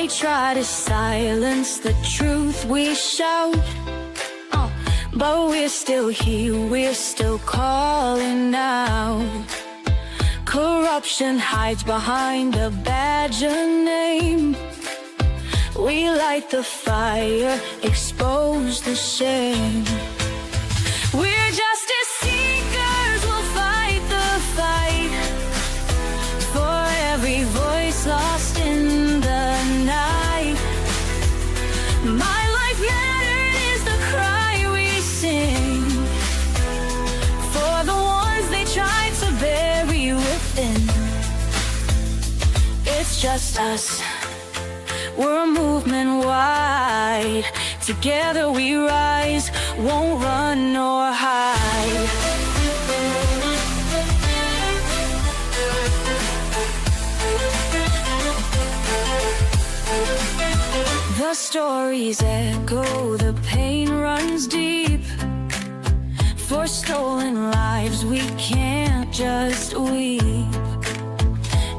try to silence the truth we shout, but we're still here, we're still calling out. Corruption hides behind a badger name. We light the fire, expose the shame. We're justice seekers, we'll fight the fight for every voice lost in the night. My life mattered is the cry we sing for the ones they tried to bury within. It's just us, we're a movement wide. Together we rise, won't run nor hide. The stories echo, the pain runs deep. For stolen lives we can't just weep.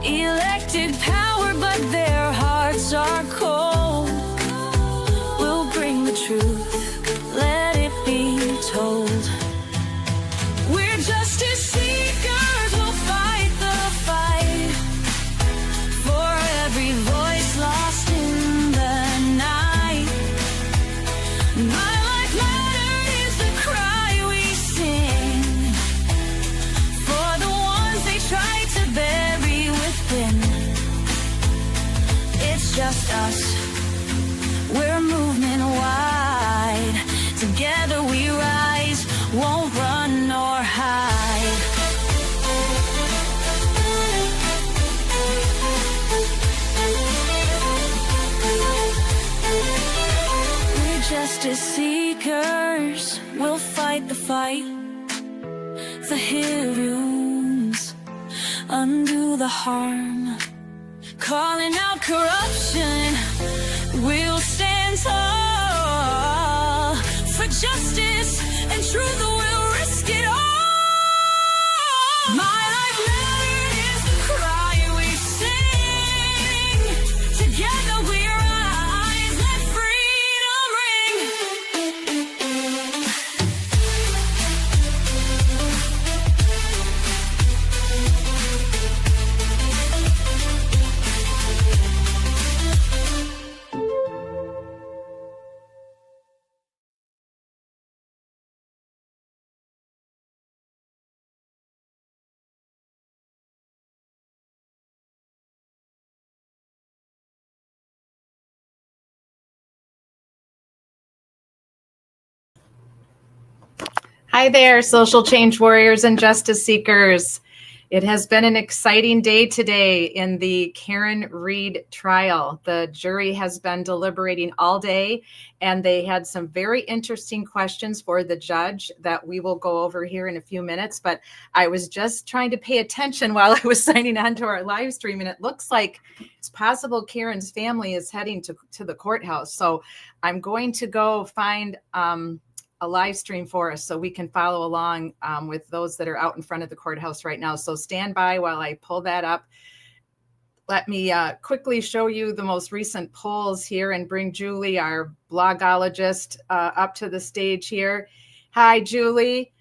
Elected power but their hearts are cold. We'll bring the truth, let it be told. We're justice seekers, we'll fight the fight for every voice lost in the night. My life mattered is the cry we sing for the ones they tried to bury within. It's just us, we're a movement wide. Together we rise, won't run nor hide. We're justice seekers, we'll fight the fight. The heroes undo the harm. Calling out corruption, we'll stand tall for justice and truth, we'll risk it all. My life mattered is the cry we sing. Together we rise, let freedom ring. Hi there, social change warriors and justice seekers. It has been an exciting day today in the Karen Reed trial. The jury has been deliberating all day, and they had some very interesting questions for the judge that we will go over here in a few minutes. But I was just trying to pay attention while I was signing on to our live stream, and it looks like it's possible Karen's family is heading to the courthouse. So I'm going to go find a live stream for us so we can follow along with those that are out in front of the courthouse right now. So stand by while I pull that up. Let me quickly show you the most recent polls here and bring Julie, our blogologist, up to the stage here. Hi, Julie.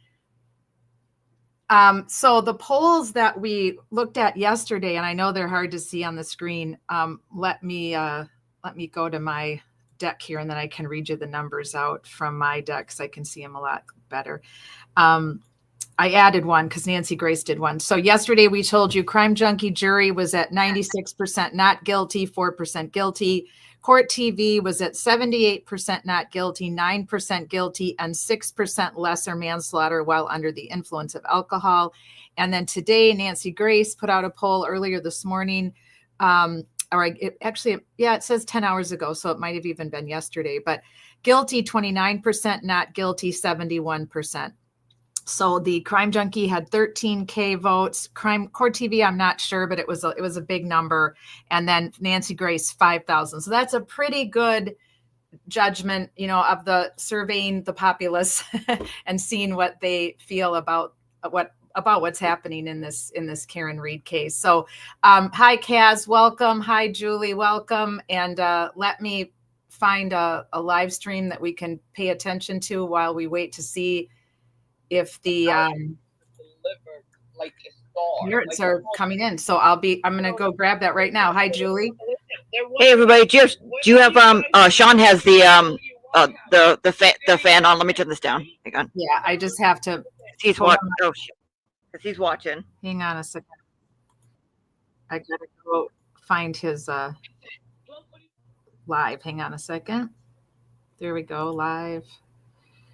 So the polls that we looked at yesterday, and I know they're hard to see on the screen. Let me go to my deck here, and then I can read you the numbers out from my deck so I can see them a lot better. I added one because Nancy Grace did one. So yesterday we told you Crime Junkie jury was at 96% not guilty, 4% guilty. Court TV was at 78% not guilty, 9% guilty, and 6% lesser manslaughter while under the influence of alcohol. And then today, Nancy Grace put out a poll earlier this morning. It says 10 hours ago, so it might have even been yesterday, but guilty 29%, not guilty 71%. So the Crime Junkie had 13K votes. Court TV, I'm not sure, but it was a big number. And then Nancy Grace, 5,000. So that's a pretty good judgment, of the surveying the populace and seeing what they feel about what about what's happening in this Karen Reed case. So hi Kaz, welcome. Hi Julie, welcome. And let me find a live stream that we can pay attention to while we wait to see if the alerts are coming in. So I'm gonna go grab that right now. Hi Julie. Hey everybody, do you have Sean has the fan on. Let me turn this down. Hang on. Yeah, I just have to. He's watching. Oh shit. He's watching. Hang on a second. I gotta go find his live. Hang on a second. There we go, live.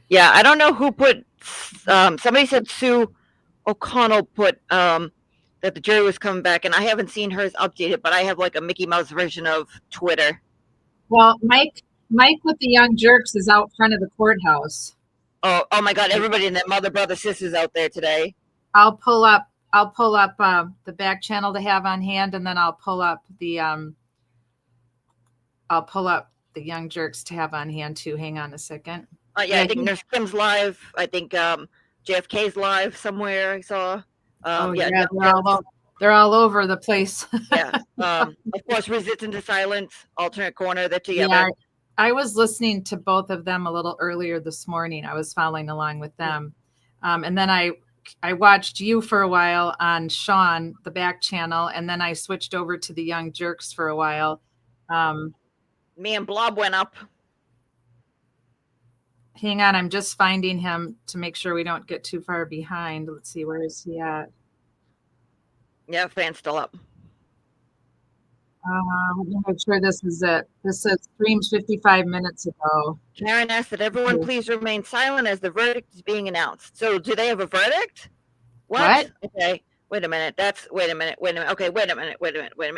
Yeah, I don't know who put. Somebody said Sue O'Connell put that the jury was coming back, and I haven't seen hers updated, but I have like a Mickey Mouse version of Twitter. Well, Mike with the Young Jerks is out front of the courthouse. Oh my God! Everybody and their mother, brother, sisters out there today. I'll pull up the back channel to have on hand, and then I'll pull up the Young Jerks to have on hand too. Hang on a second. Yeah, I think Nurse Kim's live. I think JFK's live somewhere. I saw. They're all over the place. Yeah. Of course, Resistant to Silence, Alternate Corner, they're together. Yeah, I was listening to both of them a little earlier this morning. I was following along with them. And then I watched you for a while on Sean, the back channel, and then I switched over to the Young Jerks for a while. Me and Blob went up. Hang on, I'm just finding him to make sure we don't get too far behind. Let's see, where is he at? Yeah, fan's still up. Let me make sure this is it. This says streamed 55 minutes ago. Karen asked that everyone please remain silent as the verdict is being announced. So do they have a verdict? What? Okay, wait a minute. Wait a minute. Okay, wait a minute.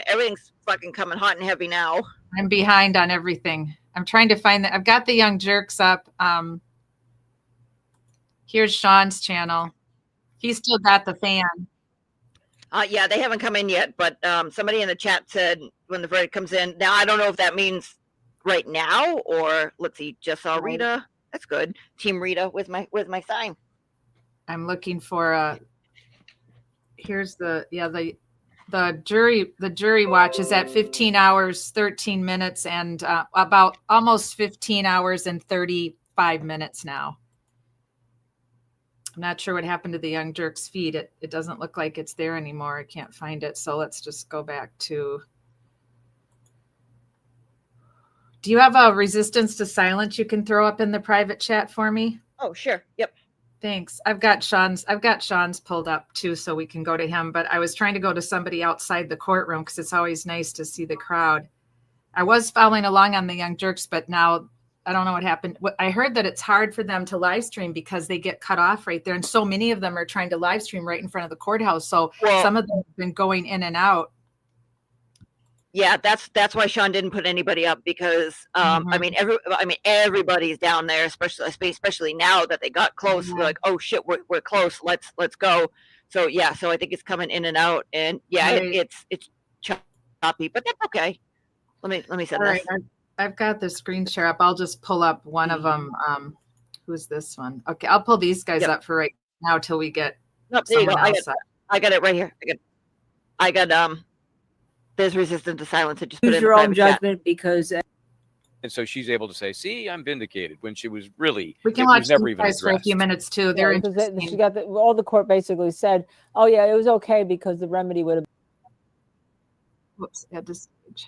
Everything's fucking coming hot and heavy now. I'm behind on everything. I'm trying to find that. I've got the Young Jerks up. Here's Sean's channel. He's still got the fan. Yeah, they haven't come in yet, but somebody in the chat said when the verdict comes in. Now, I don't know if that means right now or let's see, just saw Rita. That's good. Team Rita with my sign. I'm looking for here's the jury watch is at 15 hours, 13 minutes and about almost 15 hours and 35 minutes now. I'm not sure what happened to the Young Jerks feed. It doesn't look like it's there anymore. I can't find it. So let's just go back to. Do you have a Resistance to Silence you can throw up in the private chat for me? Oh, sure. Yep. Thanks. I've got Sean's pulled up too, so we can go to him. But I was trying to go to somebody outside the courtroom because it's always nice to see the crowd. I was following along on the Young Jerks, but now I don't know what happened. I heard that it's hard for them to live stream because they get cut off right there. And so many of them are trying to live stream right in front of the courthouse. So some of them have been going in and out. Yeah, that's why Sean didn't put anybody up because everybody's down there, especially now that they got close. They're like, oh shit, we're close. Let's go. So yeah, so I think it's coming in and out, and yeah, right. It's choppy, but that's okay. Let me send this. Right. I've got the screen share up. I'll just pull up one of them. Who's this one? Okay, I'll pull these guys up for right now till we get someone else up. I got it right here. I got there's Resistance to Silence. Just use your own judgment because. And so she's able to say, "See, I'm vindicated." When she was really, we can watch these guys for a few minutes too. They're interesting. She got all the court basically said, "Oh yeah, it was okay because the remedy would have." Whoops! At this stage.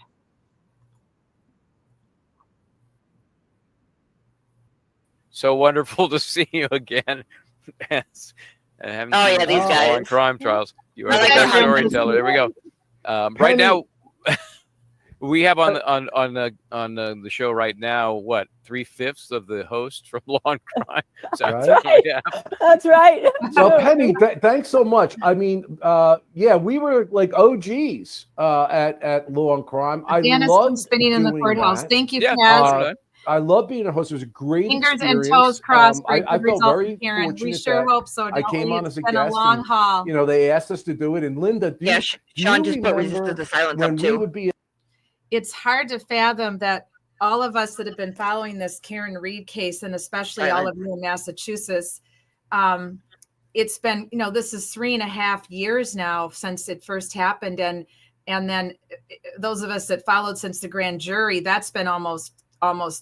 So wonderful to see you again. These guys on crime trials. You are the best storyteller. There we go. Right now, we have on the show right now what 3/5 of the hosts from Law and Crime. Right. Yeah. That's right. So Penny, thanks so much. I mean, we were like OGs at Law and Crime. I love spinning in the courthouse. Thank you, Kaz. I love being a host. It was a great fingers experience. And toes crossed. I felt very fortunate. We sure hope so. I came on as a guest. A long haul. You know, they asked us to do it. And Linda, Sean just put Resistance to Silence up too. It's hard to fathom that all of us that have been following this Karen Reed case, and especially all of you in Massachusetts, it's been, this is 3.5 years now since it first happened. And then those of us that followed since the grand jury, that's been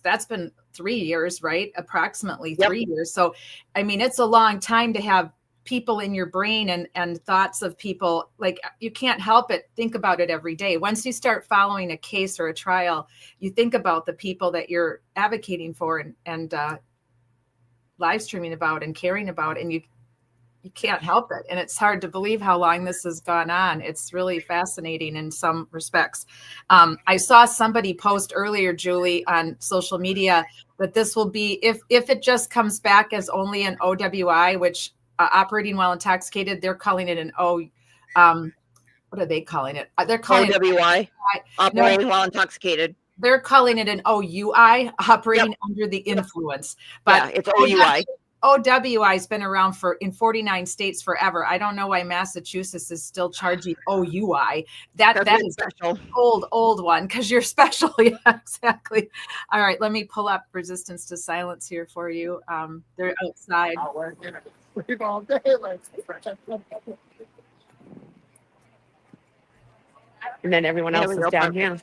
that's been 3 years, right? Approximately 3 years. So, I mean, it's a long time to have people in your brain and thoughts of people. Like, you can't help it. Think about it every day. Once you start following a case or a trial, you think about the people that you're advocating for and live streaming about and caring about, and you can't help it. And it's hard to believe how long this has gone on. It's really fascinating in some respects. I saw somebody post earlier, Julie, on social media that this will be, if it just comes back as only an OWI, which operating while intoxicated, they're calling it an what are they calling it? They're calling OWI, operating while intoxicated. They're calling it an OUI, operating under the influence. But it's OUI. OWI has been around in 49 states forever. I don't know why Massachusetts is still charging OUI. That is special. Old one, because you're special. Yeah, exactly. All right, let me pull up Resistance to Silence here for you. They're outside. And then everyone else is down here.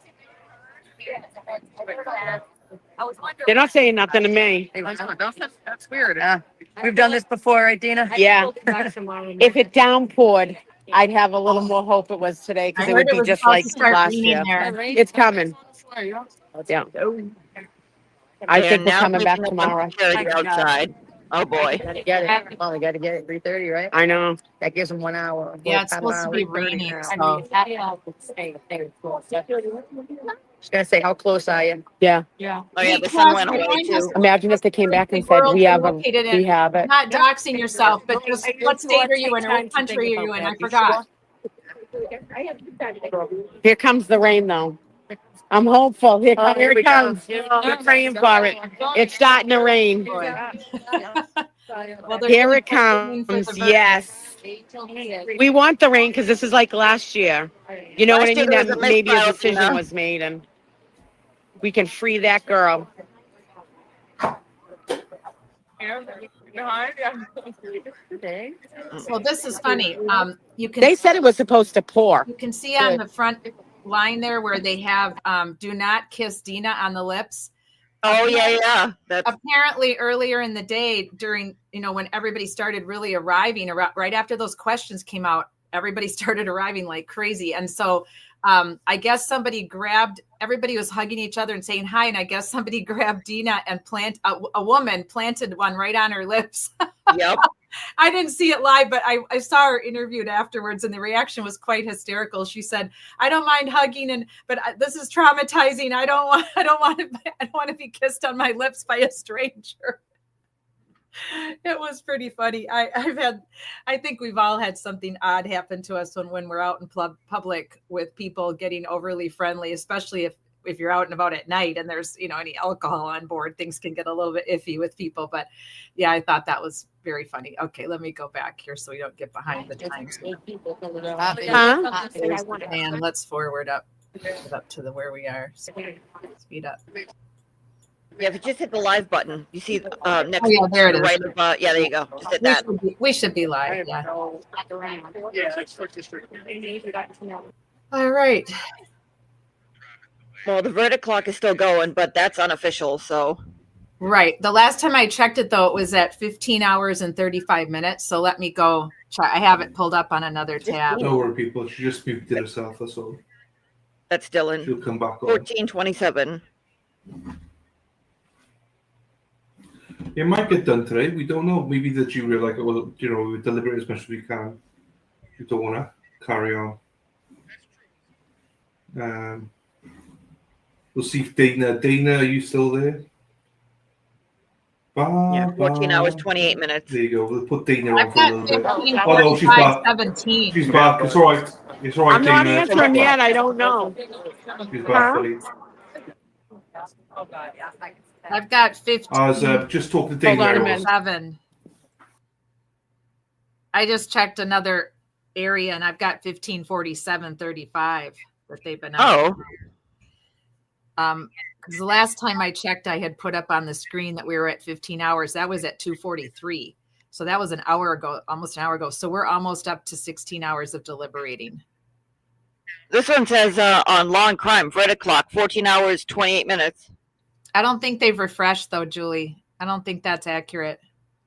They're not saying nothing to me. That's weird. We've done this before, right, Dina? Yeah. If it downpoured, I'd have a little more hope it was today, because it would be just like last year. It's coming. Yeah. I think we're coming back tomorrow. Outside. Oh boy. Get it. Well, we got to get it 3:30, right? I know. That gives them 1 hour. Yeah, it's supposed to be raining. So. I was gonna say, how close are you? Yeah. Oh yeah, the sun went away too. Imagine if they came back and said, we have it. Not doxing yourself, but just what state are you in, or what country are you in? I forgot. Here comes the rain, though. I'm hopeful. Here it comes. We're praying for it. It's starting to rain. Here it comes. Yes. We want the rain because this is like last year. You know what I mean? That maybe a decision was made and we can free that girl. So this is funny. They said it was supposed to pour. You can see on the front line there where they have "Do not kiss Dina" on the lips. Oh yeah. Apparently earlier in the day, during when everybody started really arriving, right after those questions came out, everybody started arriving like crazy, and so I guess everybody was hugging each other and saying hi, and I guess somebody grabbed Dina and a woman planted one right on her lips. Yep. I didn't see it live, but I saw her interviewed afterwards, and the reaction was quite hysterical. She said, "I don't mind hugging, but this is traumatizing. I don't want to be kissed on my lips by a stranger." It was pretty funny. I think we've all had something odd happen to us when we're out in public with people getting overly friendly, especially if you're out and about at night and there's any alcohol on board. Things can get a little bit iffy with people, but yeah, I thought that was very funny. Okay, let me go back here so we don't get behind the times. And let's forward up to where we are. Speed up. Yeah, if you just hit the live button, you see next. Oh, yeah, there it is. Right yeah, there you go. Just hit that. We should be live. Yeah. All right. Well, the verdict clock is still going, but that's unofficial. So. Right. The last time I checked it, though, it was at 15 hours and 35 minutes. So let me go try. I have it pulled up on another tab. Don't worry, people. She just muted herself. That's all. That's still in. She'll come back on. 14:27. It might get done today. We don't know. Maybe the jury like, well, we deliberate as much as we can. We don't want to carry on. We'll see if Dana, are you still there? Yeah, 14 hours, 28 minutes. There you go. We'll put Dana on I've for a got little bit. 15, Oh, no, she's back. 17. She's back. It's all right. It's all right, I'm not Dana. answering yet. I don't know. She's back, buddy. I've got 15. I was just talking to Dana. Hold on a minute. 7. I just checked another area and I've got 15:47:35 that they've been out. Because the last time I checked, I had put up on the screen that we were at 15 hours. That was at 2:43. So that was an hour ago, almost an hour ago. So we're almost up to 16 hours of deliberating. This one says on Law and Crime, Red o'clock, 14 hours, 28 minutes. I don't think they've refreshed though, Julie. I don't think that's accurate.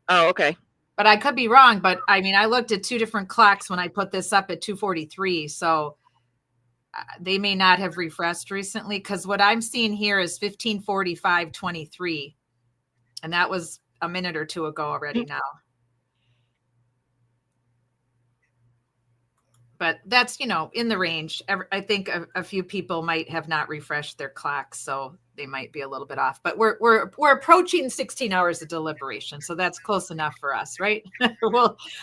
Oh, okay. But I could be wrong. But I mean, I looked at 2 different clocks when I put this up at 2:43. So they may not have refreshed recently, because what I'm seeing here is 15:45:23. And that was a minute or two ago already now. But that's, you know, in the range. I think a few people might have not refreshed their clocks, so they might be a little bit off. But we're approaching 16 hours of deliberation, so that's close enough for us, right?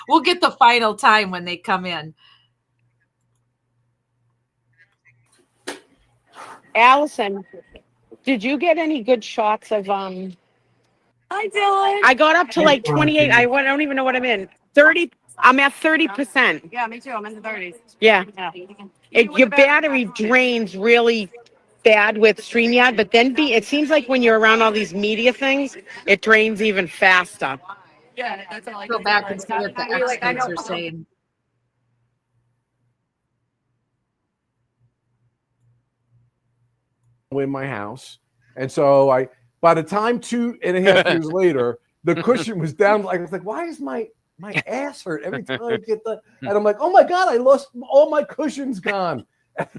we'll get the final time when they come in. Allison, did you get any good shots of Hi, Dylan. I got up to like 28. I don't even know what I'm in. 30. I'm at 30%. Yeah, me too. I'm in the 30s. Yeah. Yeah. Your battery drains really bad with StreamYard, but then it seems like when you're around all these media things, it drains even faster. Yeah, that's all I Go back and see what the experts are saying. In my house, and so by the time 2.5 years later, the cushion was down. I was like, why is my ass hurt every time I get the? And I'm like, oh my god, I lost all my cushions gone.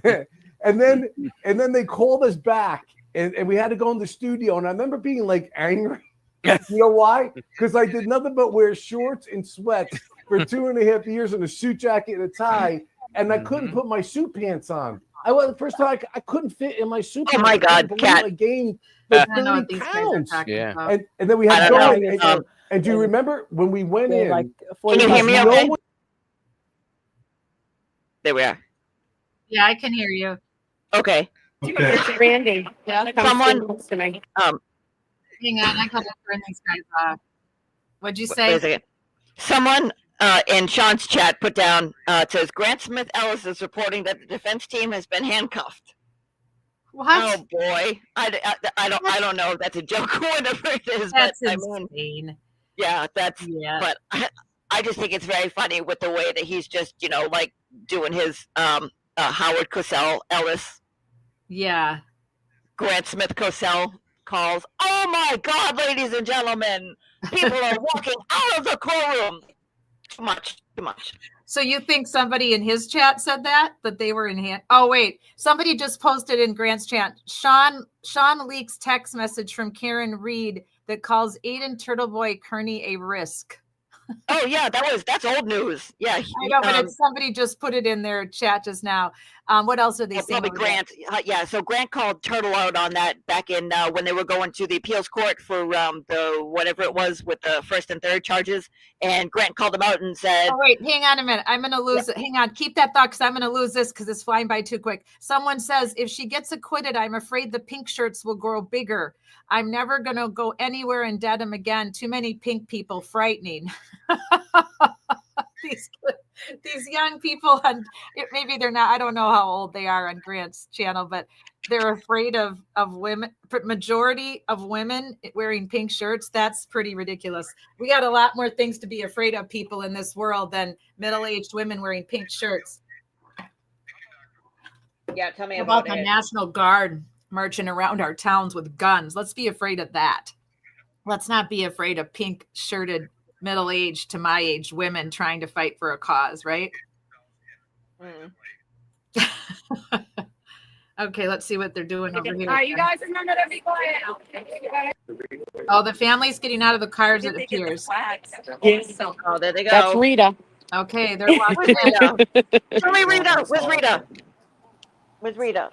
and then they called us back, and we had to go in the studio. And I remember being like angry. You know why? Because I did nothing but wear shorts and sweats for 2.5 years and a suit jacket and a tie, and I couldn't put my suit pants on. I was the first time I couldn't fit in my suit. Oh my God, Kat! I gained like 30 pounds. Yeah. And then we had to go. And do you remember when we went in? Like, can you hear me okay? There we are. Yeah, I can hear you. Okay. Randy, Someone, hang on, I gotta turn these guys off. What'd you say? Wait a second. Someone in Sean's chat put down, it says Grant Smith Ellis is reporting that the defense team has been handcuffed. What? Oh boy, I don't know if that's a joke or whatever it is. That's but, insane. Yeah, but I just think it's very funny with the way that he's just, you know, like doing his Howard Cosell Ellis. Yeah. Grant Smith Cosell calls. Oh my God, ladies and gentlemen, people are walking out of the courtroom. Too much. So you think somebody in his chat said that they were in hand? Oh wait, somebody just posted in Grant's chat. Sean leaks text message from Karen Reed that calls Aiden Turtleboy Kearney a risk. Oh yeah, that's old news. Yeah, I know, but somebody just put it in their chat just now. What else are they saying? Probably Grant. Yeah, so Grant called Turtle out on that back in when they were going to the appeals court for the whatever it was with the first and third charges, and Grant called him out and said, "Oh wait, hang on a minute. I'm going to lose it. Hang on, keep that thought because I'm going to lose this because it's flying by too quick." Someone says, "If she gets acquitted, I'm afraid the pink shirts will grow bigger. I'm never going to go anywhere in denim again. Too many pink people, frightening." These young people, and maybe they're not, I don't know how old they are on Grant's channel, but they're afraid of women, majority of women wearing pink shirts. That's pretty ridiculous. We got a lot more things to be afraid of, people in this world, than middle-aged women wearing pink shirts. Yeah, tell me about the National Guard marching around our towns with guns. Let's be afraid of that. Let's not be afraid of pink shirted middle-aged to my age women trying to fight for a cause, right? Okay, let's see what they're doing over here. All right, you guys remember to be quiet. Oh, the family's getting out of the cars, it appears. Yes. Oh, there they go. That's Rita. Okay, they're walking in. Show me Rita. Where's Rita? Where's Rita?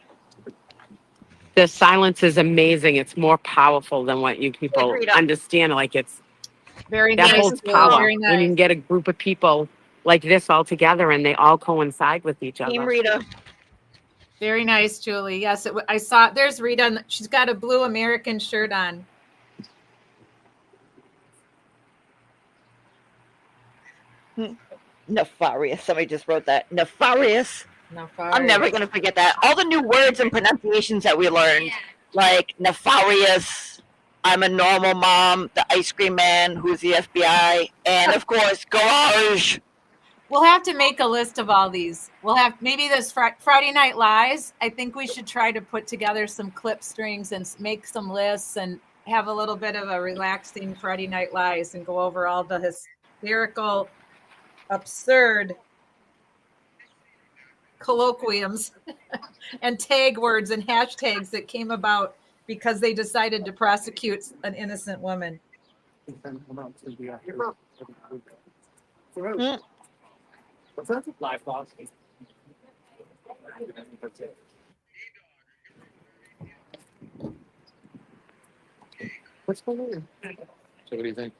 The silence is amazing. It's more powerful than what you people understand. Like it's very that nice. holds power Very nice. when you can get a group of people like this all together and they all coincide with each other. Team Rita. Very nice, Julie. Yes, I saw. There's Rita. She's got a blue American shirt on. Nefarious. Somebody just wrote that. Nefarious. Nefarious. I'm never going to forget that. All the new words and pronunciations that we learned, like nefarious, I'm a normal mom, the ice cream man, who's the FBI, and of course, Garage. We'll have to make a list of all these. We'll have maybe this Friday Night Lies. I think we should try to put together some clip strings and make some lists and have a little bit of a relaxing Friday Night Lies and go over all the hysterical, absurd colloquiums and tag words and hashtags that came about because they decided to prosecute an innocent woman. What's that? Live box. What's going on? So what do you think?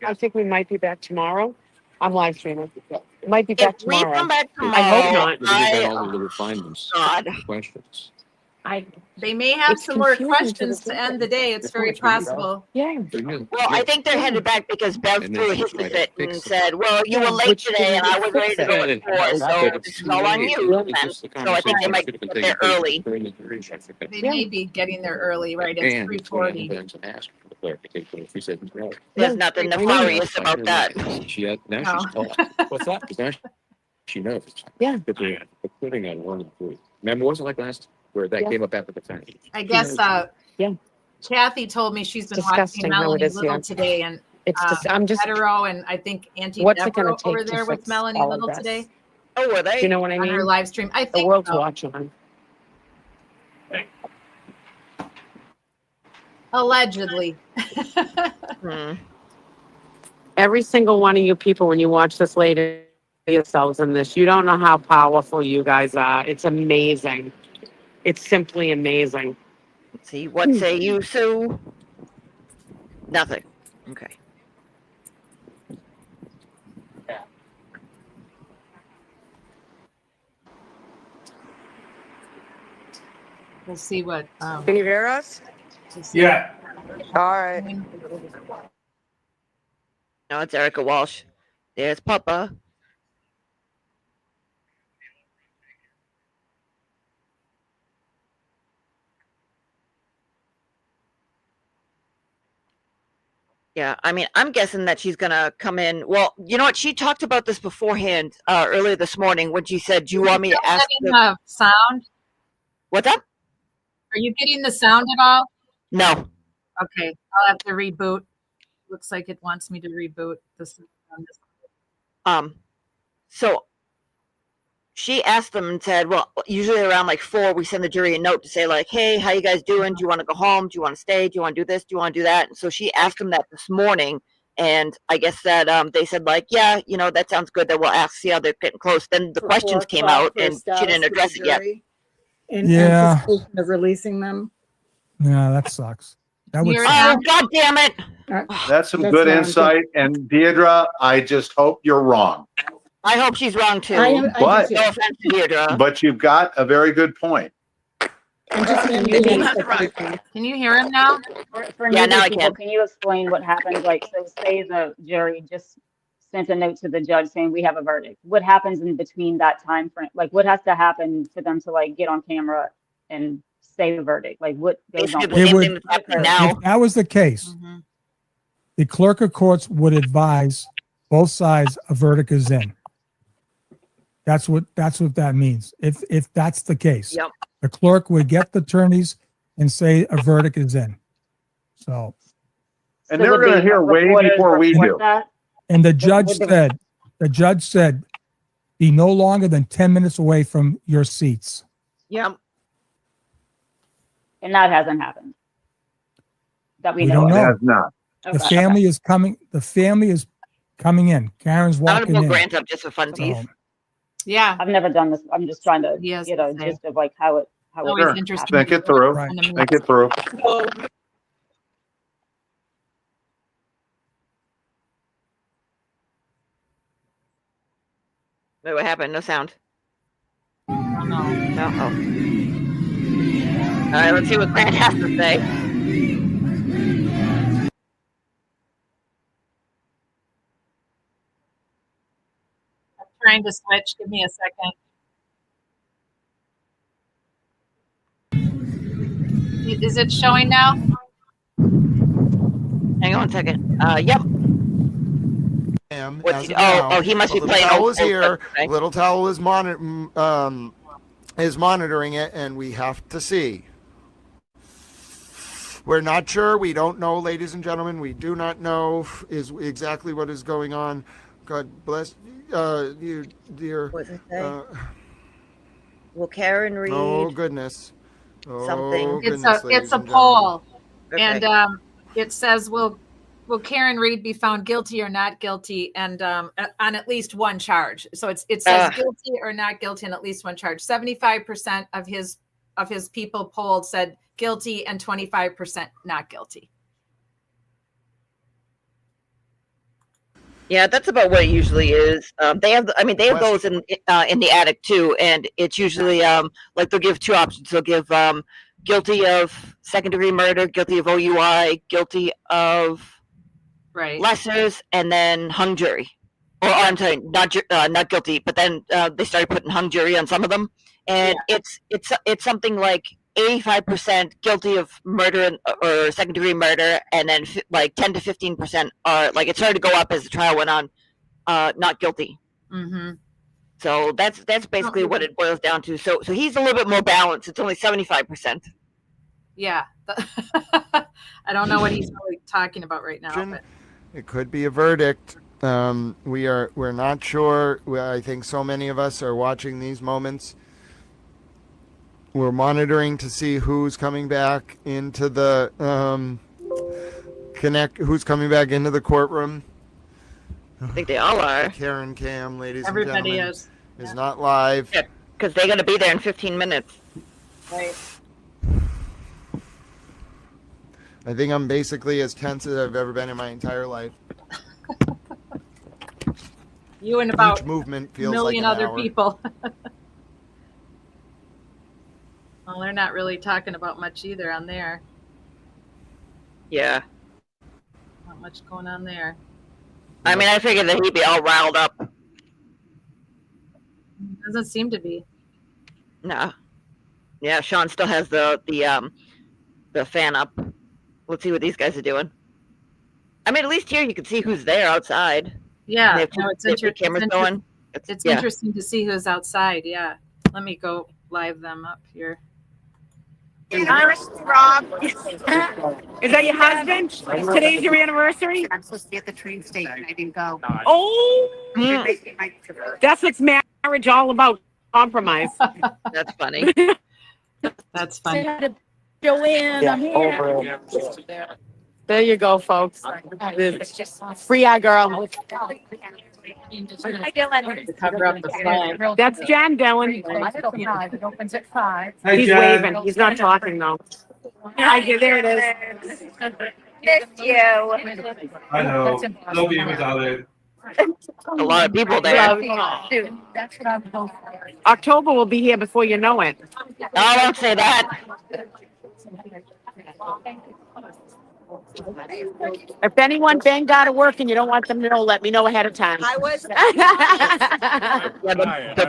I think we might be back tomorrow. I'm live streaming. Might be back If we tomorrow. come back tomorrow, I hope not. All the little findings. God. Questions. They may have It's some more confusing to questions the to end the day. It's very possible. Yeah. Well, I think they're headed back because Bev And threw a then hissy try to fit fix and it. said, well, you were late Which today and I was ready to go Yeah, at 4, so this is all on you. And so I think they might get there early. They may be getting there early, right? It's 3:40. There's nothing nefarious about that. Now she's taught. What's that? Now she knows. Yeah. But they're putting on 1 and 3. Remember, wasn't like last where that came up after the fact. I guess Kathy told me she's been watching Disgusting how it Melanie is Little here. today, and It's just, I'm just, Hetero and I think Auntie what's it Deborah going to take over to there with fix Melanie all Little of this? today Oh, were Do they? you know what I on her mean? live stream. I The think world's so. watching. Allegedly. Every single one of you people, when you watch this later, yourselves in this, you don't know how powerful you guys are. It's amazing. It's simply amazing. Let's see, what say you, Sue? Nothing. Okay. We'll see what. Can you hear us? Yeah. All right. No, it's Erica Walsh. There's Papa. Yeah, I mean, I'm guessing that she's gonna come in. Well, you know what? She talked about this beforehand, earlier this morning when she said, "Do you want me to ask?" The sound? What's up? Are you getting the sound at all? No. Okay, I'll have to reboot. Looks like it wants me to reboot this. So she asked them and said, well, usually around like 4, we send the jury a note to say like, hey, how you guys doing? Do you want to go home? Do you want to stay? Do you want to do this? Do you want to do that? And so she asked them that this morning. And I guess that they said like, yeah, you know, that sounds good. That we'll ask, see how they're getting close. Then the questions came out and she didn't address it yet. In anticipation of releasing them. Yeah, that sucks. That would suck. Oh, God damn it. That's some good insight. And Deirdre, I just hope you're wrong. I hope she's wrong too. But, no offense to Deirdre. But you've got a very good point. Can you hear him now? For Yeah, now I people, can. Can you explain what happened? Like, so say the jury just sent a note to the judge saying we have a verdict. What happens in between that time frame? Like, what has to happen for them to like get on camera and say the verdict? Like, what goes on? If that was the case, the clerk of courts would advise both sides a verdict is in. That's what that means. If that's the case, yep. The clerk would get the attorneys and say a verdict is in. So, and they're going to hear way before we do. And the judge said, be no longer than 10 minutes away from your seats. Yep. And that hasn't happened. That we don't know. know. It has not. The family is coming. The family is coming in. Karen's I'm walking gonna in. pull Grant up just for funsies. Yeah. I've never done this. I'm just trying to get a gist of like how it Sure. Think it through. Right. Think it through. Wait, what happened? No sound. No. No. Oh. All right, let's see what Grant has to say. I'm trying to switch. Give me a second. Is it showing now? Hang on a second. Yep. As of now. He must be Little playing. Towel is here. Okay. Little Towel is monitoring it, and we have to see. We're not sure. We don't know, ladies and gentlemen. We do not know is exactly what is going on. God bless you, dear. What does it say? Will Karen read? Oh goodness. Something. It's a poll, and it says will Karen Reed be found guilty or not guilty, and on at least one charge. So it says guilty or not guilty on at least one charge. 75% of his people polled said guilty, and 25% not guilty. Yeah, that's about what it usually is. They have those in the attic too, and it's usually like they'll give two options. They'll give guilty of second-degree murder, guilty of OUI, guilty of lessers, and then hung jury. Or I'm sorry, not guilty. But then they started putting hung jury on some of them, and it's something like 85% guilty of murder or second-degree murder, and then like 10 to 15% are like it started to go up as the trial went on, not guilty. Mm-hmm. So that's basically what it boils down to. So he's a little bit more balanced. It's only 75%. Yeah, I don't know what he's really talking about right now. But. It could be a verdict. We're not sure. I think so many of us are watching these moments. We're monitoring to see who's coming back into the who's coming back into the courtroom. I think they all are. Karen Cam, ladies Everybody and gentlemen, is not live. Yeah, because they're going to be there in 15 minutes. Right. I think I'm basically as tense as I've ever been in my entire life. You and about each movement a feels million like an other hour. people. Well, they're not really talking about much either on there. Yeah. Not much going on there. I mean, I figured that he'd be all riled up. Doesn't seem to be. No. Yeah, Sean still has the fan up. Let's see what these guys are doing. I mean, at least here you can see who's there outside. Yeah, They have no, it's cameras going. It's yeah. interesting to see who's outside. Yeah, let me go live them up here. Rob, is that your husband? Today's your anniversary? I'm supposed to be at the train station. I didn't go. Oh, that's what's marriage all about. Compromise. That's funny. That's funny. Joanne, I'm here. There you go, folks. Free our girl. Hi, Dylan. Cover up the flag. That's Jen, Dylan. It opens at 5. Hey, He's Jen. waving. He's not talking though. Yeah, there it is. Miss you. I know. Love you, darling. A lot of people there. Dude, that's what I'm hoping for. October will be here before you know it. No, don't say that. If anyone banged out of work and you don't want them to know, let me know ahead of time. I was. The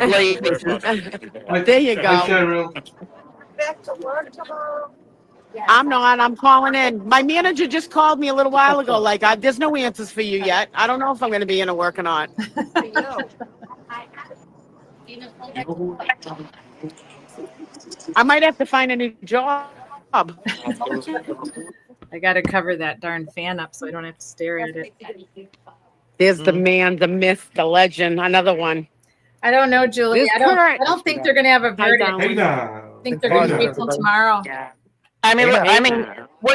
blade faces. There you Hi, go. Cheryl. Back to work tomorrow. I'm not. I'm calling in. My manager just called me a little while ago. Like, there's no answers for you yet. I don't know if I'm going to be in a work or not. I might have to find a new job. I got to cover that darn fan up so I don't have to stare at it. There's the man, the myth, the legend. Another one. I don't know, Julie. This I don't think they're going to have a verdict. Hey, now. I think they're going to wait till tomorrow. I mean, we're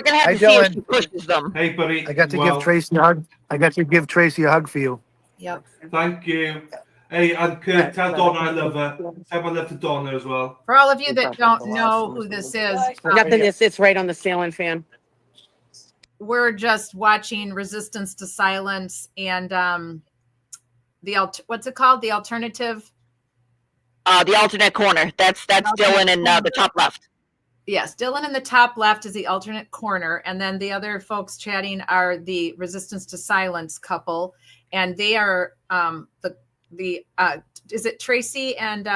gonna have to see if she pushes them. Hey, buddy. I got to give Tracy a hug. I got to give Tracy a hug for you. Yep. Thank you. Hey, and Kurt, tell Donna I love her. Tell my love to Donna as well. For all of you that don't know who this is, Nothing. It's right on the ceiling fan. we're just watching Resistance to Silence and what's it called? The alternative. The alternate corner. That's Dylan in the top left. Yes, Dylan in the top left is the alternate corner, and then the other folks chatting are the Resistance to Silence couple, and they are is it Tracy and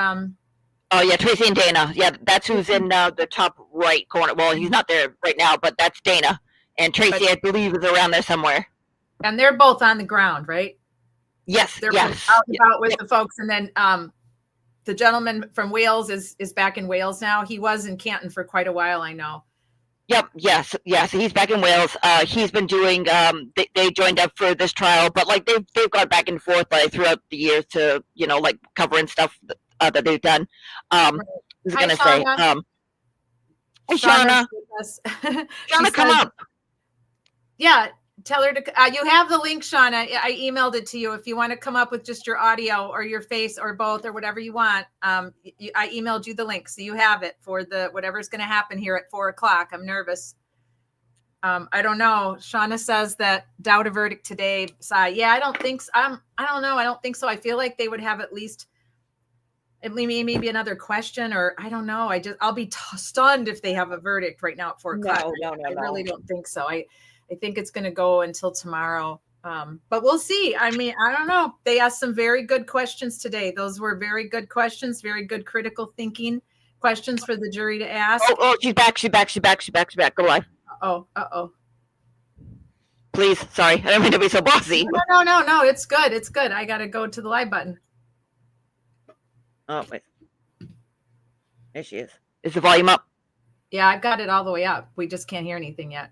Oh yeah, Tracy and Dana. Yeah, that's who's in the top right corner. Well, he's not there right now, but that's Dana. And Tracy, I believe, is around there somewhere. And they're both on the ground, right? Yes, They're yes. out and about with the folks. And then the gentleman from Wales is back in Wales now. He was in Canton for quite a while, I know. Yep. Yes. Yes. He's back in Wales. He's been doing. They joined up for this trial, but like they've gone back and forth like throughout the years to like covering stuff that they've done. I was gonna say. Hey, Shauna. Shauna, come up. Yeah, tell her to. You have the link, Shauna. I emailed it to you. If you want to come up with just your audio or your face or both or whatever you want, I emailed you the link, so you have it for the whatever's going to happen here at 4:00. I'm nervous. I don't know. Shauna says that doubt a verdict today. Yeah, I don't think so. I don't know. I don't think so. I feel like they would have at least maybe another question, or I don't know. I'll be stunned if they have a verdict right now at 4:00. No. I really don't think so. I think it's going to go until tomorrow. But we'll see. I mean, I don't know. They asked some very good questions today. Those were very good questions, very good critical thinking questions for the jury to ask. Oh, she's back. Go live. Uh-oh. Please, sorry. I don't mean to be so bossy. No. It's good. It's good. I got to go to the live button. Oh, wait. There she is. Is the volume up? Yeah, I've got it all the way up. We just can't hear anything yet.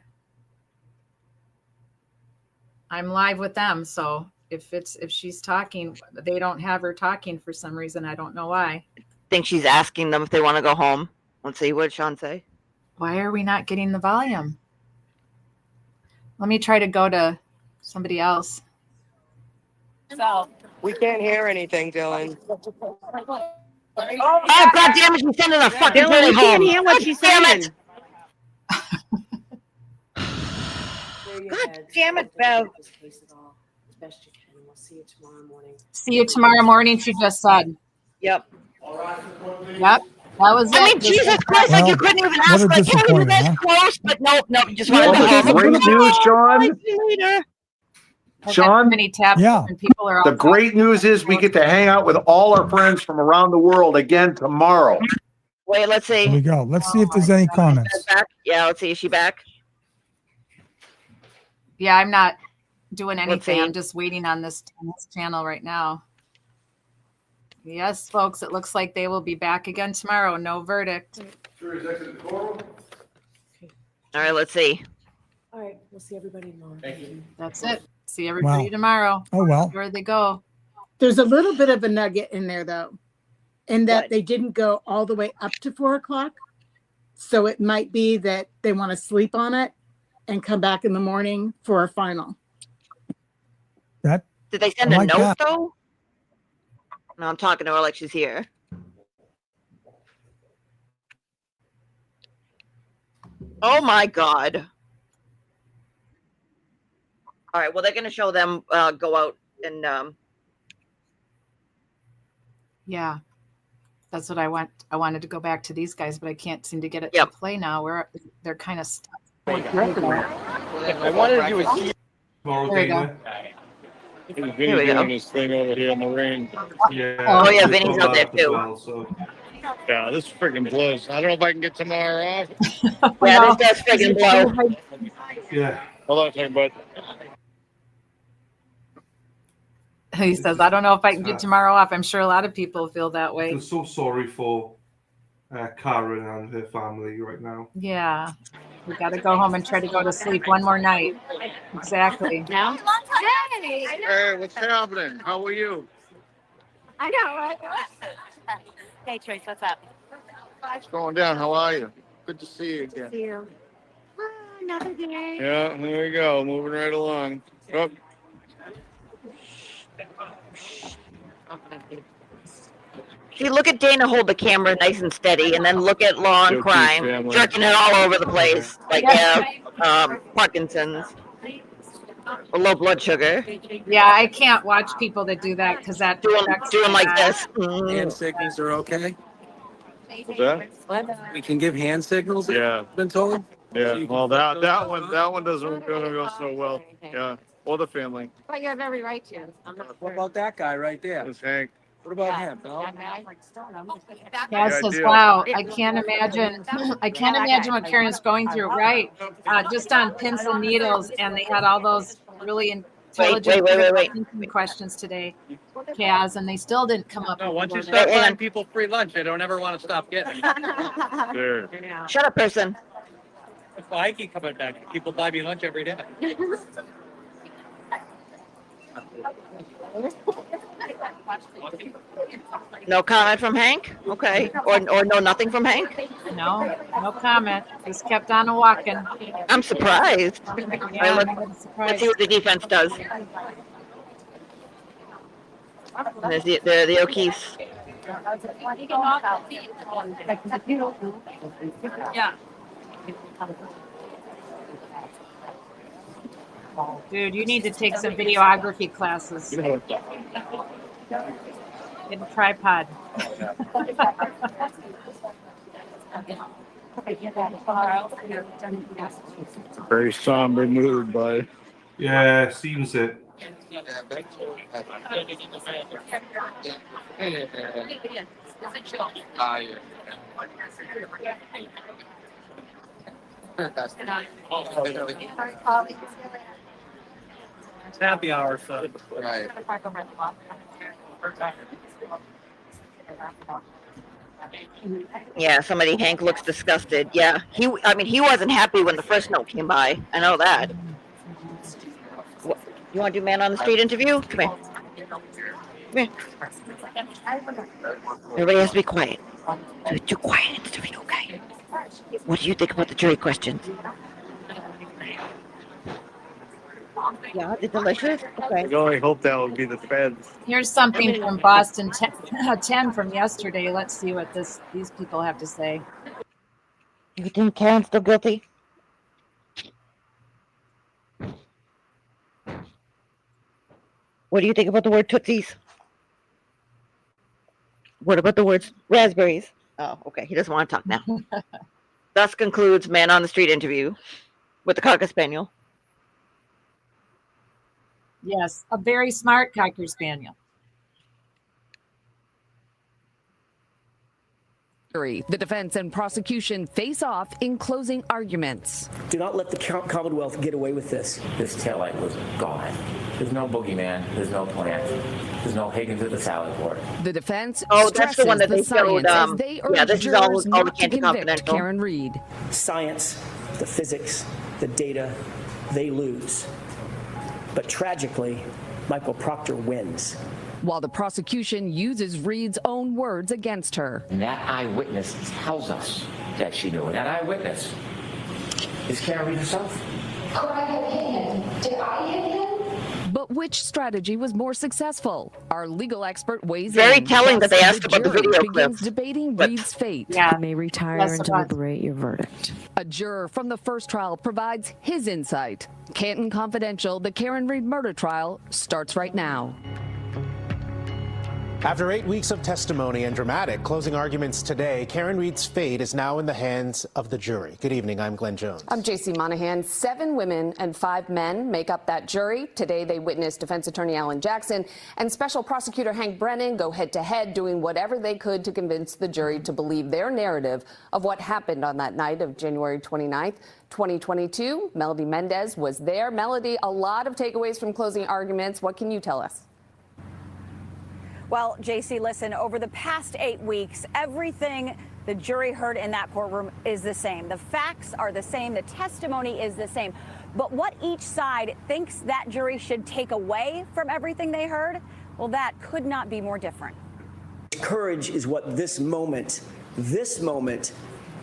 I'm live with them, so if she's talking, they don't have her talking for some reason. I don't know why. I think she's asking them if they want to go home. Let's see, what did Sean say? Why are we not getting the volume? Let me try to go to somebody else. So we can't hear anything, Dylan. Oh, God damn it, she's sending a fucking Dylan, we home. can't hear what she's saying. God damn it, Bev. See you tomorrow morning, she just said. Yep. That was it. I mean, Jesus Christ, like you couldn't even ask, like, can we be this close? But nope, you just want to go home. Great news, Sean. Sean, the great news is we get to hang out with all our friends from around the world again tomorrow. Wait, let's see. Here we go. Let's see if there's any comments. Yeah, let's see. Is she back? Yeah, I'm not doing anything. I'm just waiting on this channel right now. Yes, folks, it looks like they will be back again tomorrow. No verdict. All right, let's see. All right, we'll see everybody tomorrow. Thank you. That's it. See everybody Wow. tomorrow. Oh, well. Where they go. There's a little bit of a nugget in there, though, in that they didn't go all the way up to 4:00. So it might be that they want to sleep on it and come back in the morning for a final. Did they send a note, though? No, I'm talking to her like she's here. Oh, my God. All right, well, they're going to show them go out and... Yeah, that's what I want. I wanted to go back to these guys, but I can't seem to get it to play now. They're kind of stuck. I wanted to do a Tomorrow, There we go. Dana. Here we go. This thing over here in the rain. Yeah. Oh, yeah, Vinny's out there, too. Well, so. Yeah, this freaking blows. I don't know if I can get tomorrow off. Yeah, this does freaking blow. Yeah. Hold on a second, bud. He says, I don't know if I can get tomorrow off. I'm sure a lot of people feel that I way. feel so sorry for Karen and her family right now. Yeah. We got to go home and try to go to sleep one more night. Exactly. Now? Hey, what's happening? How are you? I know, right? Hey, Trace, what's up? What's going down? How are you? Good to see you again. See you. Another day. Yeah, there we go. Moving right along. Oh. See, look at Dana hold the camera nice and steady, and then look at Law and Guilty Crime family. jerking it all over the place. Like, Parkinson's. Or low blood sugar. Yeah, I can't watch people that do that because that Doing like this. Hand signals are okay. What's that? We can give hand signals. Yeah. Been told. Yeah. Well, that one doesn't go so well. Yeah. Or the family. But you have every right to. What about that guy right there? It's Hank. What about him? No? Cass says, "Wow, I can't imagine. I can't imagine what Karen's going through." Right, just on pins and needles, and they had all those really intelligent thinking questions today, Cass, and they still didn't come up. No, with once the you word. start buying people free lunch, they don't ever want to stop getting it. Sure. Shut up, person. That's why I keep coming back. People buy me lunch every day. No comment from Hank? Okay. Or no nothing from Hank? No comment. Just kept on walking. I'm surprised. Yeah, let's see what the defense does. There's the O'Keefe's. Yeah. Dude, you need to take some videography classes. Get a tripod. Very somber mood, bud. Yeah, seems it. It's happy hour, so. Right. Yeah, Hank looks disgusted. Yeah, he wasn't happy when the first note came by. I know that. You want to do man on the street interview? Come here. Come here. Everybody has to be quiet. Too quiet interview, okay? What do you think about the jury questions? Yeah, they're delicious. Okay. I only hope that would be the feds. Here's something from Boston 10 from yesterday. Let's see what these people have to say. You think Karen's still guilty? What do you think about the word tootsies? What about the words raspberries? Oh, okay. He doesn't want to talk now. Thus concludes man on the street interview with the Cocker Spaniel. Yes, a very smart Cocker Spaniel. The defense and prosecution face off in closing arguments. Do not let the Commonwealth get away with this. This taillight was gone. There's no boogeyman. There's no plant. There's no Higgins at the salad board. The defense that's the one that they showed. Yeah, this is all the Candy Confidential. Karen Reed. Science, the physics, the data, they lose. But tragically, Michael Proctor wins. While the prosecution uses Reed's own words against her. And that eyewitness tells us that she knew it. That eyewitness is Karen Reed herself. Could I have hit him? Did I hit him? But which strategy was more successful? Our legal expert weighs Very in. telling that they asked about the jury video begins clips. debating Reed's fate. Yeah. You may retire Yes, and deliberate your verdict. A juror from the first trial provides his insight. Canton Confidential, the Karen Reed murder trial starts right now. After 8 weeks of testimony and dramatic closing arguments today, Karen Reed's fate is now in the hands of the jury. Good evening, I'm Glenn Jones. I'm JC Monahan. 7 women and 5 men make up that jury. Today they witnessed defense attorney Alan Jackson and special prosecutor Hank Brennan go head-to-head, doing whatever they could to convince the jury to believe their narrative of what happened on that night of January 29th. 2022. Melody Mendez was there. Melody, a lot of takeaways from closing arguments. What can you tell us? Well, JC, listen, over the past 8 weeks, everything the jury heard in that courtroom is the same. The facts are the same. The testimony is the same. But what each side thinks that jury should take away from everything they heard, well, that could not be more different. Courage is what this moment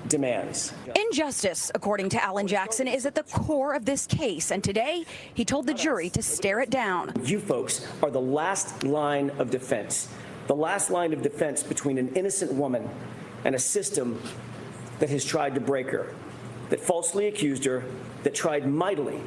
demands. Injustice, according to Alan Jackson, is at the core of this case. And today, he told the jury to stare it down. You folks are the last line of defense. The last line of defense between an innocent woman and a system that has tried to break her, that falsely accused her, that tried mightily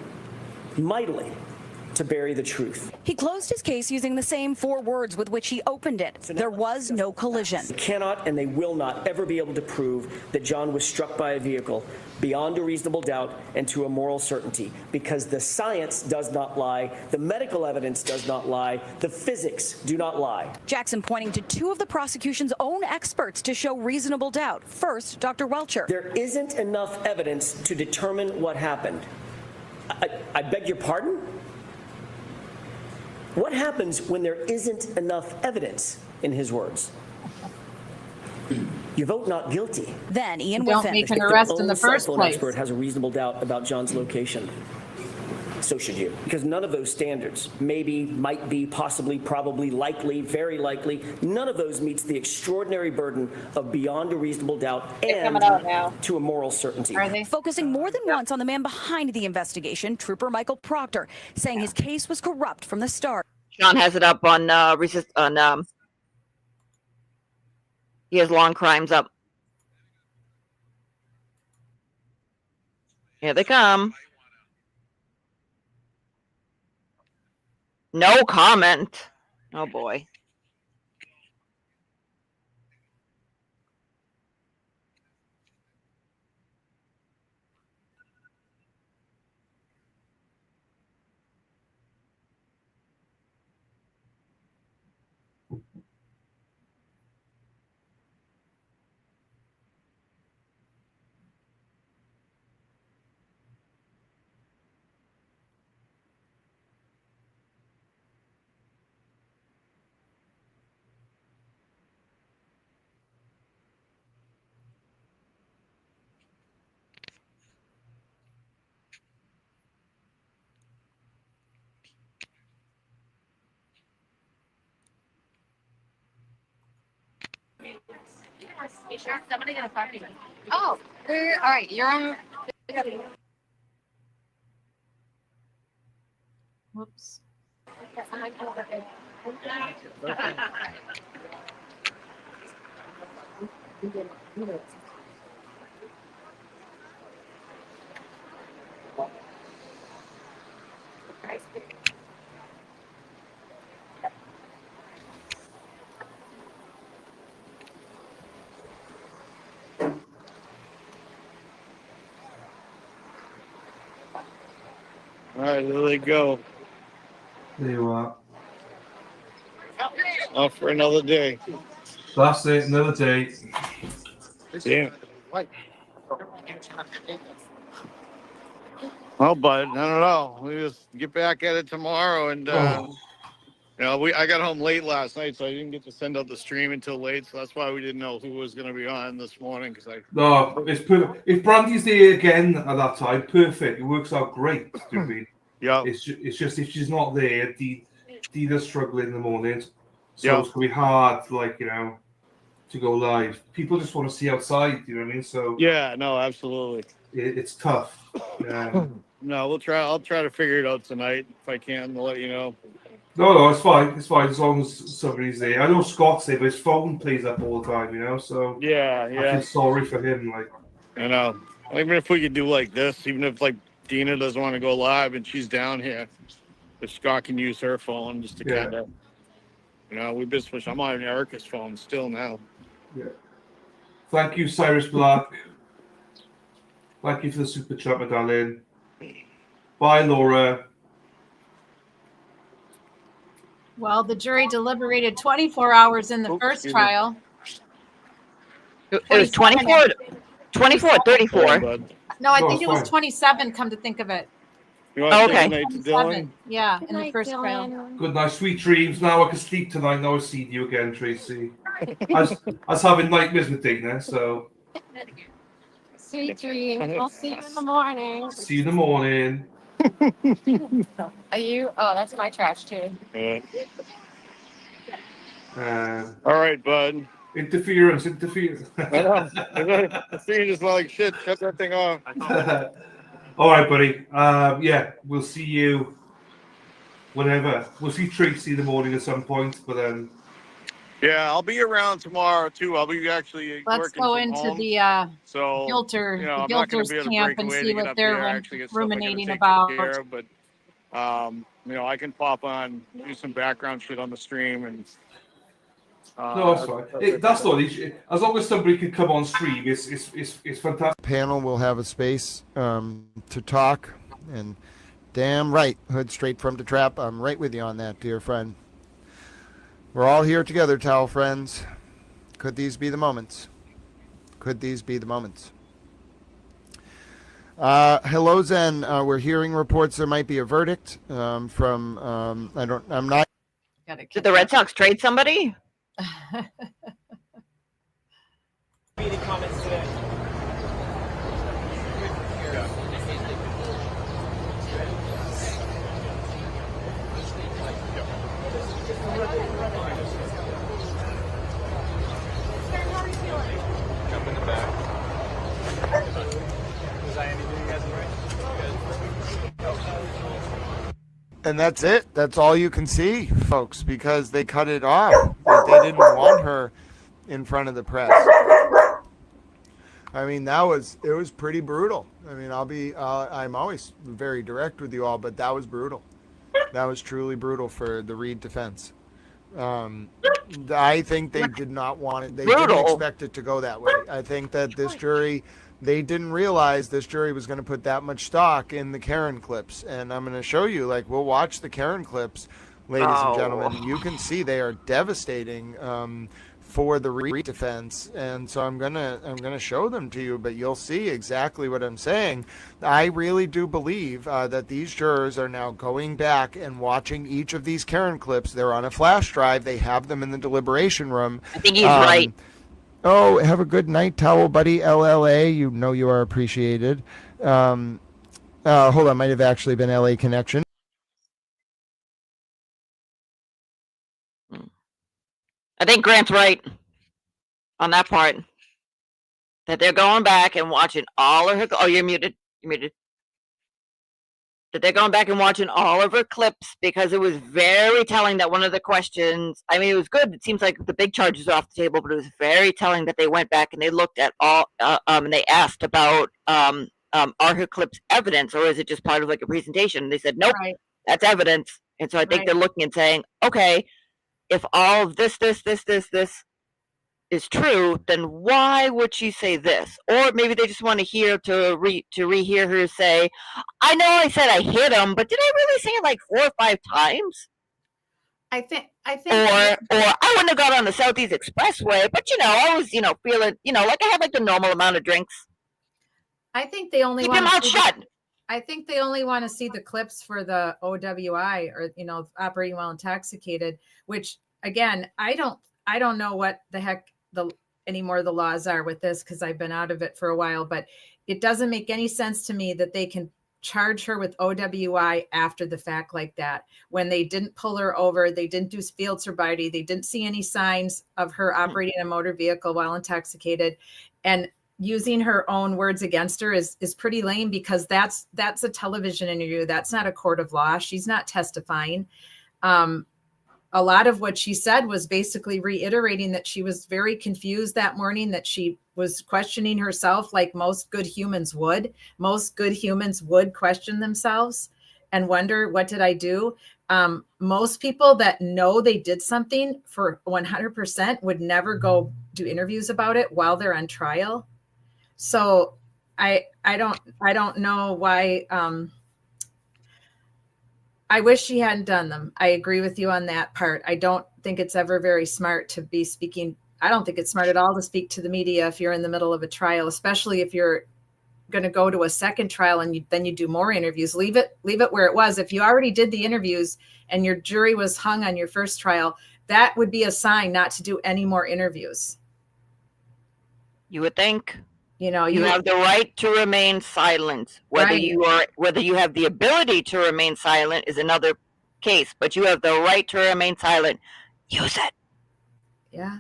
to bury the truth. He closed his case using the same 4 words with which he opened it. There was no collision. They cannot and they will not ever be able to prove that John was struck by a vehicle beyond a reasonable doubt and to a moral certainty, because the science does not lie, the medical evidence does not lie, the physics do not lie. Jackson pointing to 2 of the prosecution's own experts to show reasonable doubt. First, Dr. Welcher. There isn't enough evidence to determine what happened. I beg your pardon? What happens when there isn't enough evidence, in his words? You vote not guilty. Then Ian don't make an arrest in the first place. Expert has a reasonable doubt about John's location. So should you. Because none of those standards, maybe, might be, possibly, probably, likely, very likely, none of those meets the extraordinary burden of beyond a reasonable doubt and to a moral certainty. Are they focusing more than once on the man behind the investigation, Trooper Michael Proctor, saying his case was corrupt from the start. Sean has it up on he has long crimes up. Here they come. No comment. Oh boy. Somebody gonna talk to you. Oh, all right. You're on. Whoops. All right, there they go. There you are. Off for another day. That's it, another day. Yeah. Well, bud, I don't know. We just get back at it tomorrow, and you know, I got home late last night, so I didn't get to send out the stream until late. So that's why we didn't know who was going to be on this morning. No, it's perfect. If Brandy's there again at that time, perfect. It works out great. Yeah. It's just if she's not there, Dina's struggling in the mornings, so Yeah. it's gonna be hard, like, you know, to go live. People just want to see outside. You know what I mean? So Yeah, no, absolutely. it's tough. No, we'll try. I'll try to figure it out tonight if I can. I'll let you know. No, it's fine. It's fine as long as somebody's there. I know Scott's there, but his phone plays up all the time. You know, so Yeah. I feel sorry for him. Like, I know. Even if we could do like this, even if like Dina doesn't want to go live and she's down here, if Scott can use her phone just to kind of, you know, we've been switching. I'm on Erica's phone still now. Yeah. Thank you, Cyrus Black. Thank you for the super chat, my darling. Bye, Laura. Well, the jury deliberated 24 hours in the first trial. It was 24, 34. No, I think it was 27, come to think of it. You want to say good night to Dylan? 27, yeah, in the first trial. Good night, sweet dreams. Now I can sleep tonight. Now I see you again, Tracy. I was having nightmares with Dana, so Sweet dreams. I'll see you in the morning. see you in the morning. Are you? Oh, that's my trash too. All right, bud. Interference. I know. I see you just like shit. Shut that thing off. All right, buddy. Yeah, we'll see you whenever. We'll see Tracy in the morning at some point, but then. Yeah, I'll be around tomorrow too. I'll be actually Let's working go from into home. the So, Gilter, you know, the I'm not gonna Gilters be able to camp break and away see to get what up they're here. I actually got stuff I gotta ruminating take about. care of, but I can pop on, do some background shit on the stream, and no, that's fine. That's not the issue. As long as somebody can come on stream, it's fantastic. Panel will have a space to talk, and damn right, Hood straight from the trap. I'm right with you on that, dear friend. We're all here together, towel friends. Could these be the moments? Could these be the moments? Hello, Zen. We're hearing reports there might be a verdict from. I'm not. Did the Red Sox trade somebody? Be the comments today. Jump in the back. Was I anything you guys right? And that's it. That's all you can see, folks, because they cut it off. They didn't want her in front of the press. I mean, it was pretty brutal. I mean, I'm always very direct with you all, but that was brutal. That was truly brutal for the Reed defense. I think they did not want it. They didn't expect it to go that way. I think that this jury, they didn't realize this jury was going to put that much stock in the Karen clips. And I'm going to show you, we'll watch the Karen clips, ladies and gentlemen. You can see they are devastating for the Reed defense. And so I'm going to show them to you, but you'll see exactly what I'm saying. I really do believe that these jurors are now going back and watching each of these Karen clips. They're on a flash drive. They have them in the deliberation room. I think he's right. Oh, have a good night, towel buddy, LLA. You know you are appreciated. Hold on, might have actually been LA Connection. I think Grant's right on that part. That they're going back and watching all of her. Oh, you're muted. You're muted. That they're going back and watching all of her clips because it was very telling that one of the questions. I mean, it was good. It seems like the big charges are off the table, but it was very telling that they went back and they looked at all. And they asked about are her clips evidence or is it just part of a presentation? And they said nope, that's evidence. And so I think they're looking and saying, okay, if all of this is true, then why would she say this? Or maybe they just want to hear to rehear her say, I know I said I hit him, but did I really say it 4 or 5 times? I think or I wouldn't have got on the Southeast Expressway, but I was feeling I had the normal amount of drinks. I think they only keep your mouth shut. I think they only want to see the clips for the OWI or operating while intoxicated, which again, I don't know what the heck anymore the laws are with this because I've been out of it for a while, but it doesn't make any sense to me that they can charge her with OWI after the fact like that when they didn't pull her over, they didn't do field sobriety, they didn't see any signs of her operating a motor vehicle while intoxicated, and using her own words against her is pretty lame because that's a television interview. That's not a court of law. She's not testifying. A lot of what she said was basically reiterating that she was very confused that morning, that she was questioning herself like most good humans would. Most good humans would question themselves and wonder, what did I do? Most people that know they did something for 100% would never go do interviews about it while they're on trial. So I don't know why. I wish she hadn't done them. I agree with you on that part. I don't think it's ever very smart to be speaking. I don't think it's smart at all to speak to the media if you're in the middle of a trial, especially if you're going to go to a second trial and then you do more interviews. Leave it where it was. If you already did the interviews and your jury was hung on your first trial, that would be a sign not to do any more interviews. You would think. You have the right to remain silent. Whether you have the ability to remain silent is another case, but you have the right to remain silent. Use it. Yeah,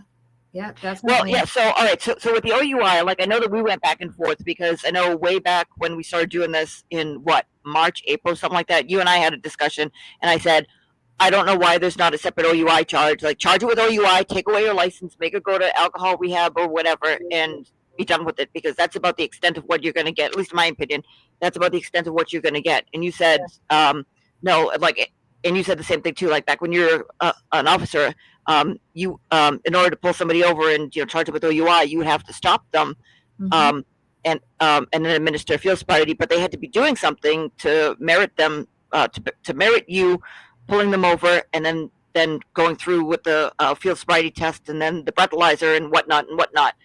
definitely. Well, yeah. So, all right. So with the OUI, I know that we went back and forth because I know way back when we started doing this in March, April, something like that. You and I had a discussion, and I said, I don't know why there's not a separate OUI charge. Charge it with OUI, take away your license, make it go to alcohol rehab or whatever, and be done with it, because that's about the extent of what you're going to get. At least in my opinion, that's about the extent of what you're going to get. And you said no, like, and you said the same thing too. Like back when you're an officer, you in order to pull somebody over and charge them with OUI, you have to stop them, and then administer a field sobriety. But they had to be doing something to merit them, to merit you pulling them over, and then going through with the field sobriety test, and then the breathalyzer and whatnot.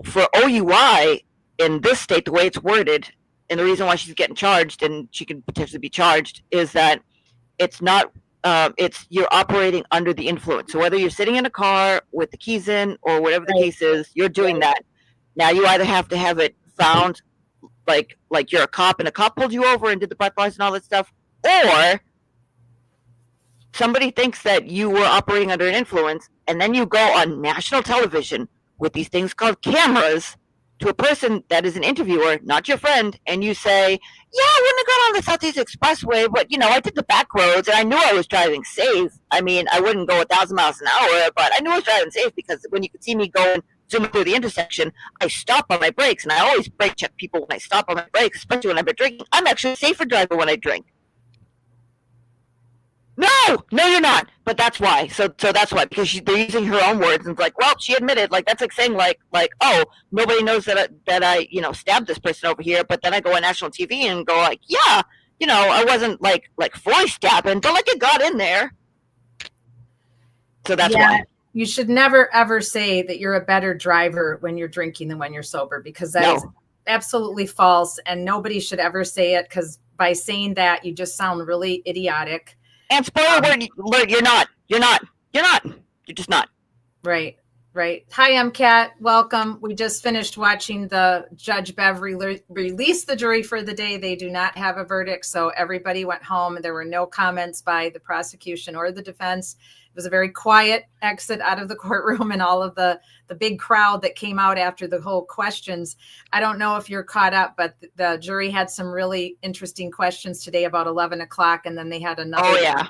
For OUI in this state, the way it's worded, and the reason why she's getting charged and she can potentially be charged is that it's not. It's you're operating under the influence. So whether you're sitting in a car with the keys in or whatever the case is, you're doing that. Now you either have to have it found, like you're a cop and a cop pulled you over and did the breathalyzer and all that stuff, or somebody thinks that you were operating under an influence, and then you go on national television with these things called cameras to a person that is an interviewer, not your friend, and you say, yeah, I wouldn't have gone on the Southeast Expressway, but, I did the back roads, and I knew I was driving safe. I mean, I wouldn't go 1,000 miles an hour, but I knew I was driving safe because when you could see me going, zooming through the intersection, I stop on my brakes, and I always brake check people when I stop on my brakes, especially when I've been drinking. I'm actually a safer driver when I drink. No, you're not. But that's why. So that's why, because they're using her own words, and it's like, well, she admitted, like that's like saying like, oh, nobody knows that I stabbed this person over here, but then I go on national TV and go like, yeah, I wasn't like fully stabbing, but like it got in there. So that's why. You should never ever say that you're a better driver when you're drinking than when you're sober, because that is absolutely false, and nobody should ever say it, because by saying that you just sound really idiotic. And spoiler alert, you're not. You're just not. Right. Hi, Kat. Welcome. We just finished watching the Judge Bev release the jury for the day. They do not have a verdict, so everybody went home. There were no comments by the prosecution or the defense. It was a very quiet exit out of the courtroom, and all of the big crowd that came out after the whole questions. I don't know if you're caught up, but the jury had some really interesting questions today about 11 o'clock, and then they had another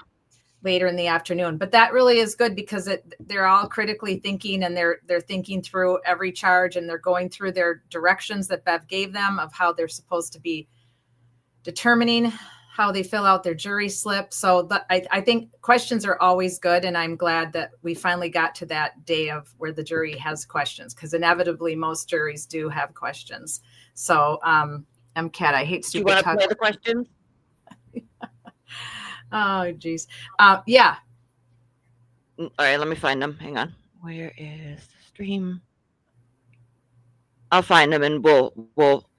later in the afternoon. But that really is good, because they're all critically thinking, and they're thinking through every charge, and they're going through their directions that Bev gave them of how they're supposed to be determining how they fill out their jury slip. So I think questions are always good, and I'm glad that we finally got to that day of where the jury has questions, because inevitably most juries do have questions. So Kat, I hate stupid. Do you want to play the questions? Oh, geez. Yeah. All right, let me find them. Hang on. Where is the stream? I'll find them, and we'll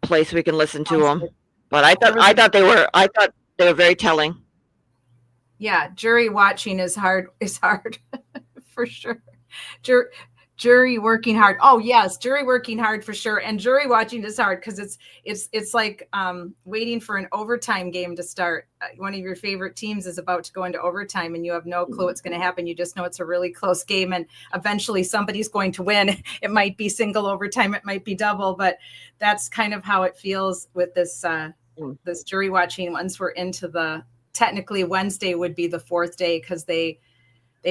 play so we can listen to them. But I thought they were very telling. Yeah, jury watching is hard for sure. Jury working hard. Oh yes, jury working hard for sure. And jury watching is hard, because it's like waiting for an overtime game to start. One of your favorite teams is about to go into overtime, and you have no clue what's going to happen. You just know it's a really close game, and eventually somebody's going to win. It might be single overtime, it might be double, but that's kind of how it feels with this this jury watching. Once we're into technically Wednesday would be the fourth day, because they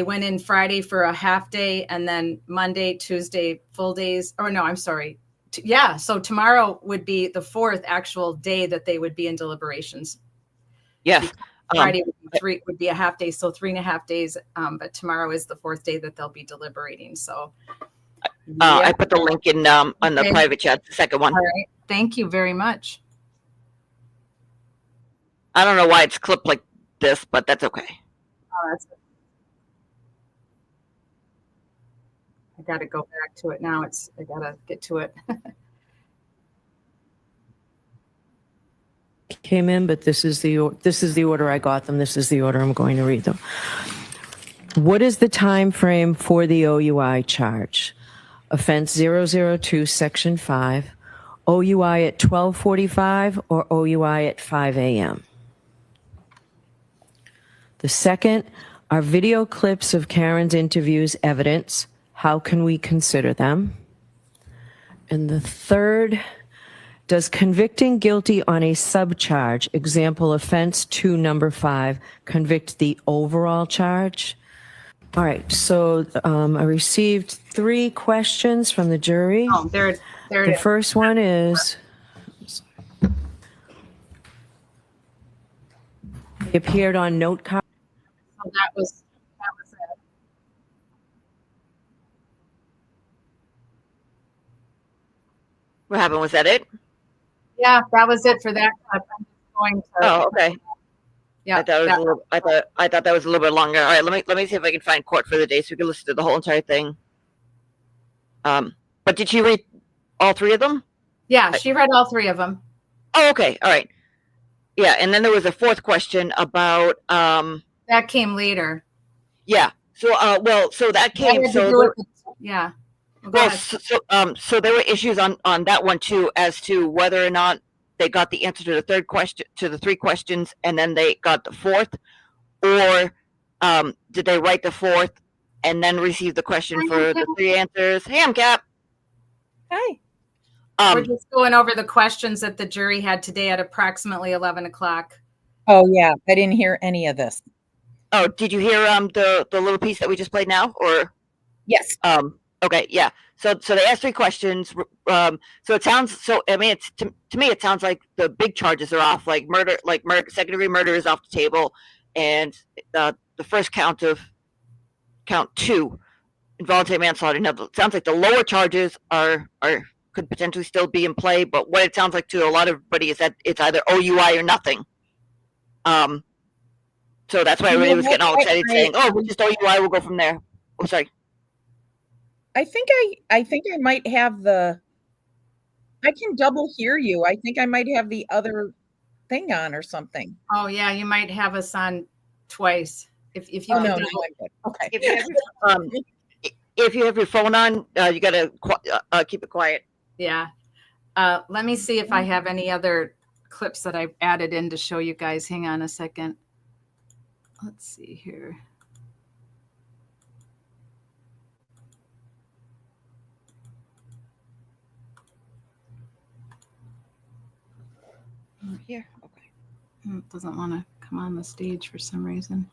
went in Friday for a half day, and then Monday, Tuesday, full days. Or no, I'm sorry. So tomorrow would be the fourth actual day that they would be in deliberations. Yes. Friday would be a half day, so 3.5 days. But tomorrow is the fourth day that they'll be deliberating. So I put the link in on the private chat, the second one. All right. Thank you very much. I don't know why it's clipped like this, but that's okay. Oh, that's good. I got to go back to it now. I got to get to it. Came in, but this is the order I got them. This is the order I'm going to read them. What is the time frame for the OUI charge? Offense 002, Section 5, OUI at 12:45 or OUI at 5 a.m.? The second, are video clips of Karen's interviews evidence? How can we consider them? And the third, does convicting guilty on a subcharge, example offense 2, number 5, convict the overall charge? All right, so I received 3 questions from the jury. Oh, there it The is. first one is, He appeared on note card. So that was it. What happened? Was that it? Yeah, that was it for that clip. I'm just going to. Oh, okay. Yeah, I thought that was a little bit longer. All right, let me see if I can find court for the day so we can listen to the whole entire thing. But did she read all three of them? Yeah, she read all three of them. Oh, okay. All right. Yeah, and then there was a fourth question about that came later. Yeah. So so that came yeah. Well, so there were issues on that one too, as to whether or not they got the answer to the third question, to the three questions, and then they got the fourth, or did they write the fourth and then receive the question for the three answers? Hey, I'm Cap. Hi. We're just going over the questions that the jury had today at approximately 11 o'clock. Oh yeah, I didn't hear any of this. Oh, did you hear the little piece that we just played now, or? Yes. Okay, yeah. So they asked three questions. So it sounds I mean, it's to me it sounds like the big charges are off, like murder, second-degree murder is off the table, and the first count 2, involuntary manslaughter. Now, it sounds like the lower charges could potentially still be in play, but what it sounds like to a lot of everybody is that it's either OUI or nothing. So that's why everybody was getting all excited, saying, "Oh, we'll just OUI, we'll go from there." I'm sorry. I think I might have I can double hear you. I think I might have the other thing on or something. Oh yeah, you might have us on twice. If you no, I'm good. Okay. If you have your phone on, you got to keep it quiet. Yeah. Let me see if I have any other clips that I've added in to show you guys. Hang on a second. Let's see here. Here. Okay. It doesn't want to come on the stage for some reason.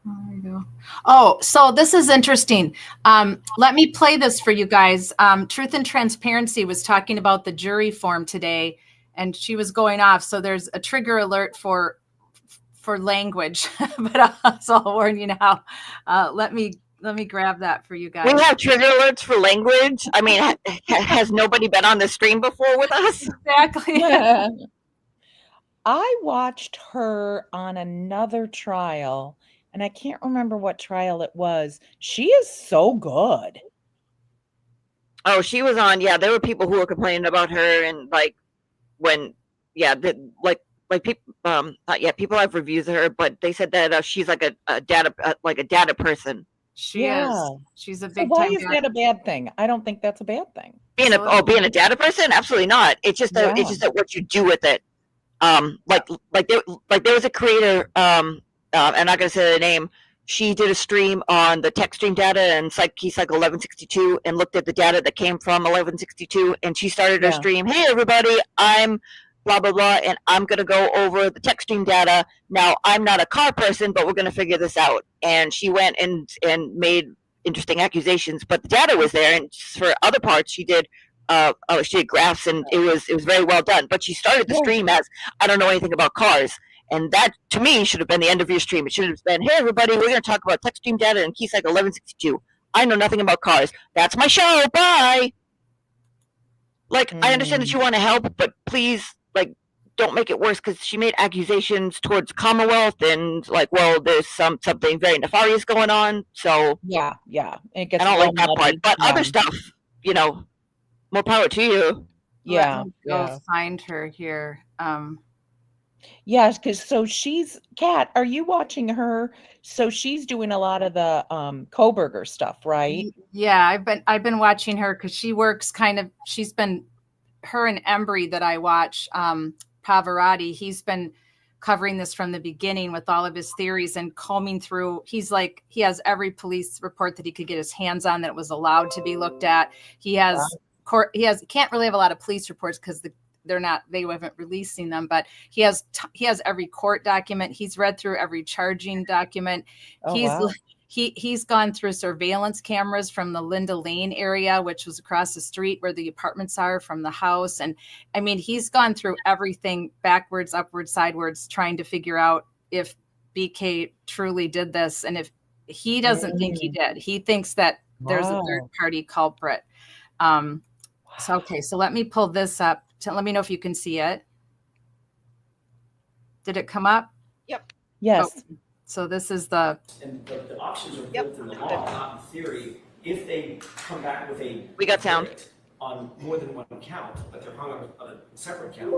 There we go. Oh, so this is interesting. Let me play this for you guys. Truth and Transparency was talking about the jury form today, and she was going off. So there's a trigger alert for language, but I'll warn you now. Let me grab that for you guys. We have trigger alerts for language. I mean, has nobody been on the stream before with us? Exactly. I watched her on another trial, and I can't remember what trial it was. She is so good. Oh, she was on. Yeah, there were people who were complaining about her, and people have reviews of her, but they said that she's like a data person. She is. She's a big. So why is that a bad thing? I don't think that's a bad thing. Being a data person, absolutely not. It's just that what you do with it. There was a creator. I'm not going to say the name. She did a stream on the text stream data and key cycle 1162 and looked at the data that came from 1162. And she started her stream. Hey, everybody, I'm blah, blah, blah. And I'm going to go over the text stream data. Now, I'm not a car person, but we're going to figure this out. And she went and made interesting accusations, but the data was there. And for other parts, she did graphs, and it was very well done. But she started the stream as, I don't know anything about cars. And that, to me, should have been the end of your stream. It should have been, hey, everybody, we're going to talk about text stream data and key cycle 1162. I know nothing about cars. That's my show. Bye. I understand that you want to help, but please, don't make it worse, because she made accusations towards Commonwealth and, there's something very nefarious going on. So, yeah. I don't like that part. But other stuff, more power to you. Yeah. Go find her here. Yes, because she's Kat. Are you watching her? So she's doing a lot of the Koberger stuff, right? Yeah, I've been watching her because she works she's been her and Embry that I watch. Pavarotti, he's been covering this from the beginning with all of his theories and combing through. He has every police report that he could get his hands on that was allowed to be looked at. He can't really have a lot of police reports because they haven't releasing them, but he has every court document. He's read through every charging document. he's gone through surveillance cameras from the Linda Lane area, which was across the street where the apartments are from the house. And I mean, he's gone through everything backwards, upwards, sideways, trying to figure out if BK truly did this. And if he doesn't think he did, he thinks that there's a third party culprit. So let me pull this up. Let me know if you can see it. Did it come up? Yep. Yes. Oh, so this is the. And the options are built in the law, not in theory. If they come back with a sound on more than one count, but they're hung on a separate count,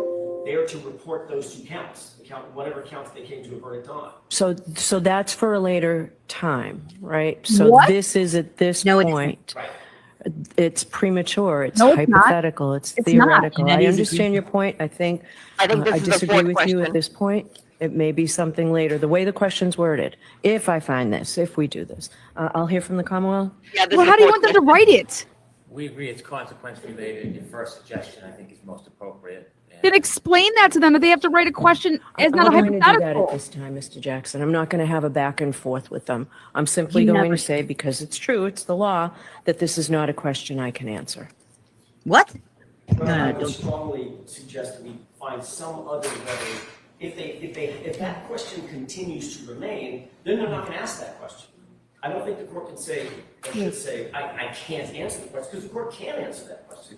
they are to report those two counts, whatever counts they came to a verdict on. So that's for a later time, right? So this is at this point. It's premature. It's hypothetical. It's theoretical. I understand your point. I think this I is the disagree fourth with question. you at this point. It may be something later. The way the question's worded, if I find this, if we do this, I'll hear from the Commonwealth. Yeah, well, how do you want them to write it? We agree it's consequence related. Your first suggestion, I think, is most appropriate. Then explain that to them that they have to write a question as not a I'm going to do that at hypothetical. this time, Mr. Jackson. I'm not going to have a back and forth with them. I'm simply going to say, because it's true, it's the law, that this is not a question I can answer. What? I would strongly suggest that we find some other way. If that question continues to remain, then they're not going to ask that question. I don't think the court can say, or should say, I can't answer the question, because the court can answer that question.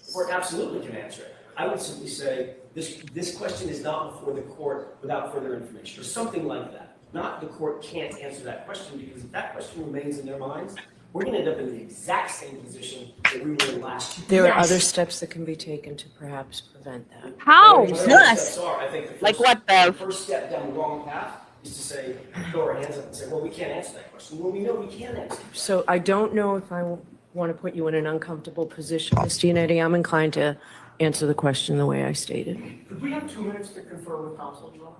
The court absolutely can answer it. I would simply say, this question is not before the court without further information, or something like that. Not the court can't answer that question, because if that question remains in their minds, we're going to end up in the exact same position that we were in last year. There are other steps that can be taken to perhaps prevent that. How? Yes. I think the Like what, Bev? The first step down the wrong path is to say, throw our hands up and say, well, we can't answer that question. Well, we know we can answer it. So I don't know if I want to put you in an uncomfortable position, Ms. Giannetti. I'm inclined to answer the question the way I stated. Could we have 2 minutes to confer with counsel, John?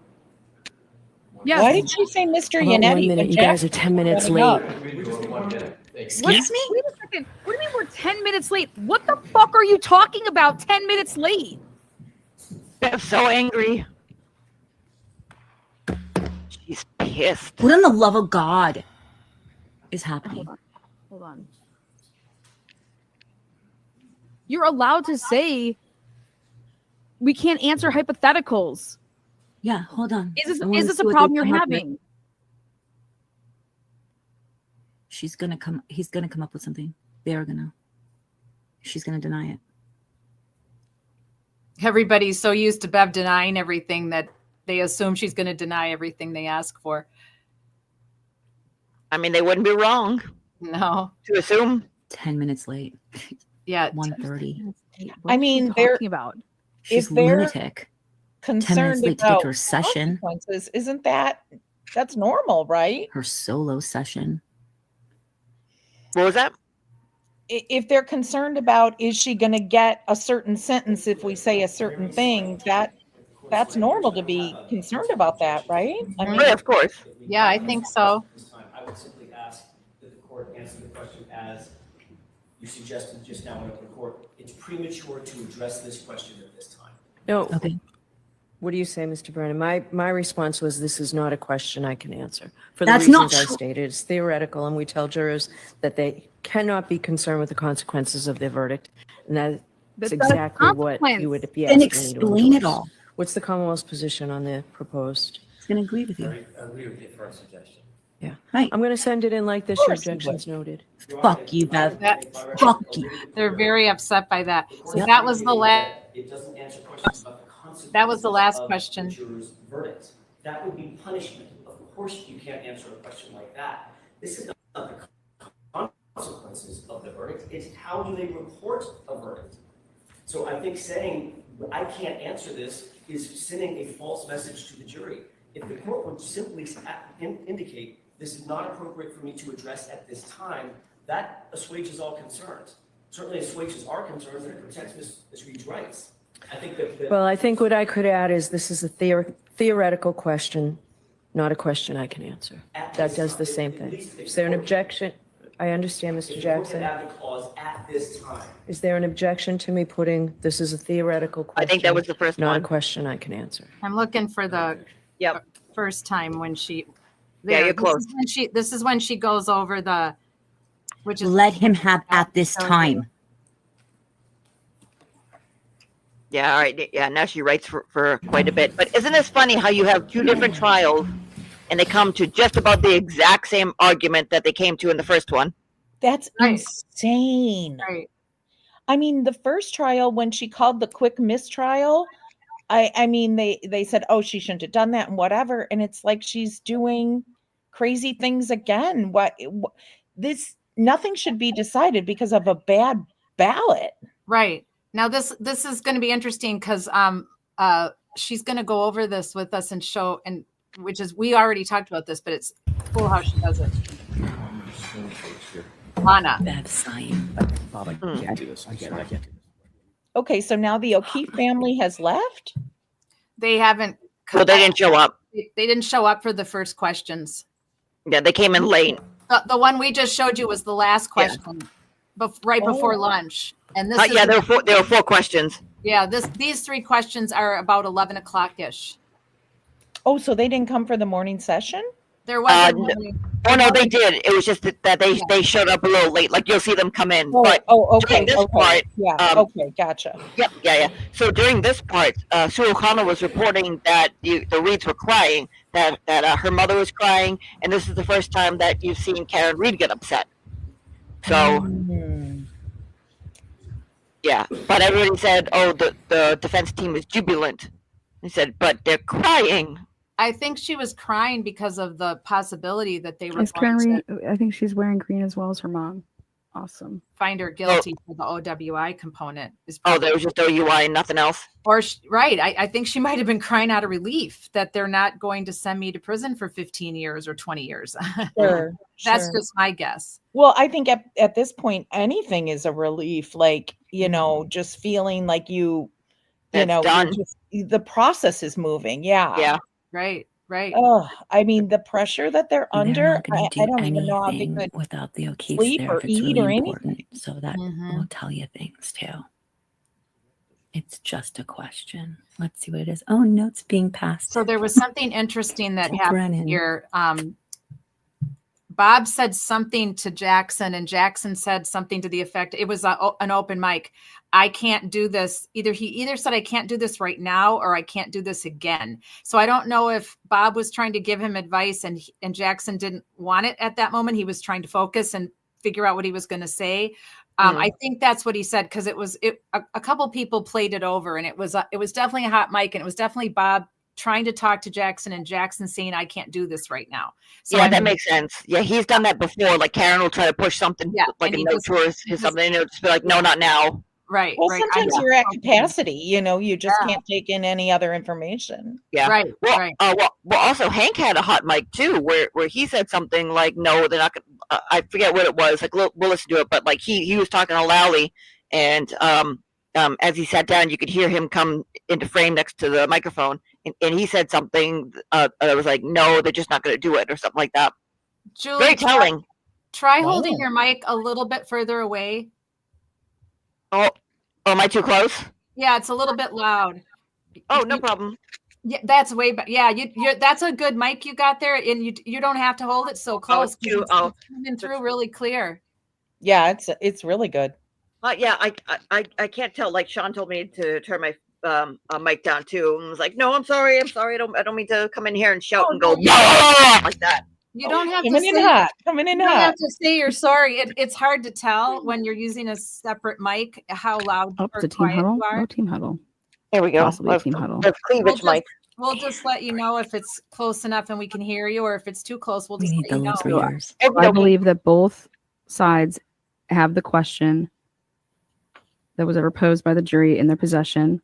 Yes. Why did you say Mr. How about Yannetti? 1 minute? You guys are 10 minutes late. Excuse me? Wait a second. What do you mean we're 10 minutes late? What the fuck are you talking about 10 minutes late? I'm so angry. She's pissed. What in the love of God is happening? Hold on. You're allowed to say we can't answer hypotheticals. Yeah, hold on. Is this a problem you're having? He's gonna come up with something. She's gonna deny it. Everybody's so used to Bev denying everything that they assume she's going to deny everything they ask for. I mean, they wouldn't be wrong. No. To assume. 10 minutes late. Yeah. 1:30. I mean, they're talking about. She's if they're lunatic. 10 minutes concerned late to get about to her session. consequences, isn't that's normal, right? Her solo session. What was that? If they're concerned about is she going to get a certain sentence if we say a certain thing, that's normal to be concerned about that, right? I mean, of course. Yeah, I think so. I would simply ask that the court answer the question as you suggested just now in open court. It's premature to address this question at this time. No. Okay. What do you say, Mr. Brennan? My response was, this is not a question I can answer. For the That's reasons not I true. stated, it's theoretical, and we tell jurors that they cannot be concerned with the consequences of their verdict. And that's That's exactly not a what you would be Then asking me to explain it endorse. all. What's the Commonwealth's position on the proposed? He's gonna agree with you. I agree with your first suggestion. Yeah. Right. I'm going to send it in like this. Of Your course you objections noted. Fuck you, Bev. Fuck you. They're very upset by that. So that was the last. It doesn't answer questions about the consequences. That was the last of question. the juror's verdict. That would be punishment. Of course, you can't answer a question like that. This is not the consequences of the verdict. It's how do they report a verdict. So I think saying I can't answer this is sending a false message to the jury. If the court would simply indicate this is not appropriate for me to address at this time, that assuages all concerns. Certainly assuages our concerns and it protects Ms. Reed's rights. I think that. Well, I think what I could add is this is a theoretical question, not a question I can answer. That does the same thing. Is there an objection? I understand, Mr. Jackson. Add the clause at this time. Is there an objection to me putting this is a theoretical question? I think that was the first not one. a question I can answer. I'm looking for the first time when she There. Yeah, you're close. This is when she goes over the, which is Let him have at this time. Yeah, all right. Yeah, now she writes for quite a bit. But isn't this funny how you have 2 different trials and they come to just about the exact same argument that they came to in the first one? That's insane. Right. I mean, the first trial, when she called the quick mistrial, I mean, they said, oh, she shouldn't have done that and whatever. And it's like she's doing crazy things again. Nothing should be decided because of a bad ballot. Right. Now this is going to be interesting because she's going to go over this with us and show, and which is, we already talked about this, but it's cool how she does it. Lana. Bad sign. Bob, I can't do this. I can't do this. Okay, so now the O'Keefe family has left? They haven't. Well, they didn't show up. They didn't show up for the first questions. Yeah, they came in late. The one we just showed you was the last question, right before lunch. And this is, there were 4 questions. Yeah, these 3 questions are about 11 o'clock ish. Oh, so they didn't come for the morning session? There wasn't. Oh no, they did. It was just that they showed up a little late. Like you'll see them come in. Okay. During this part, okay, gotcha. Yep, yeah. So during this part, Sue O'Connor was reporting that the Reeds were crying, that her mother was crying, and this is the first time that you've seen Karen Reed get upset. So, yeah. But everybody said, "Oh, the defense team is jubilant." He said, "But they're crying." I think she was crying because of the possibility that they were I think she's wearing green as well as her mom. Awesome. Find her guilty for the OWI component. There was just OUI and nothing else? Or right. I think she might have been crying out of relief that they're not going to send me to prison for 15 years or 20 years. Sure. That's just my guess. Well, I think at this point, anything is a relief. Like, just feeling like the process is moving. Yeah. Yeah. Right. Oh, I mean, the pressure that they're under, I don't even know how they could without the O'Keefe sleep there or if it's eat really or important. anything. So that will tell you things too. It's just a question. Let's see what it is. Oh, notes being passed. So there was something interesting that happened Brennan. here. Bob said something to Jackson, and Jackson said something to the effect, it was an open mic. I can't do this. He either said I can't do this right now or I can't do this again. So I don't know if Bob was trying to give him advice and Jackson didn't want it at that moment. He was trying to focus and figure out what he was going to say. I think that's what he said, because a couple people played it over, and it was definitely a hot mic, and it was definitely Bob trying to talk to Jackson and Jackson saying, I can't do this right now. So that makes sense. Yeah, he's done that before. Like Karen will try to push something, like a note to her or something, and it'll just be like, no, not now. Right. Well, sometimes you're at capacity, you just can't take in any other information. Yeah. Right. Well, well, also Hank had a hot mic too, where he said something like, no, they're not going to, I forget what it was. Like, we'll listen to it, but like he was talking to Lally, and as he sat down, you could hear him come into frame next to the microphone, and he said something that was like, no, they're just not going to do it, or something like that. Julie, very telling. Try holding your mic a little bit further away. Oh, am I too close? Yeah, it's a little bit loud. Oh, no problem. Yeah, that's way better. Yeah, you're that's a good mic you got there, and you don't have to hold it so close. It's coming through really clear. Yeah, it's really good. Yeah, I can't tell. Like Sean told me to turn my mic down too, and was like, "No, I'm sorry. I don't mean to come in here and shout and go like that." You don't have coming in hot. Coming in hot. You don't have to say you're sorry. It's hard to tell when you're using a separate mic how loud or to team quiet huddle. you are. No team huddle. There we go. Possibly team huddle. That's cleavage mic. We'll just let you know if it's close enough and we can hear you, or if it's too close, we'll just let you know. So I believe that both sides have the question that was ever posed by the jury in their possession.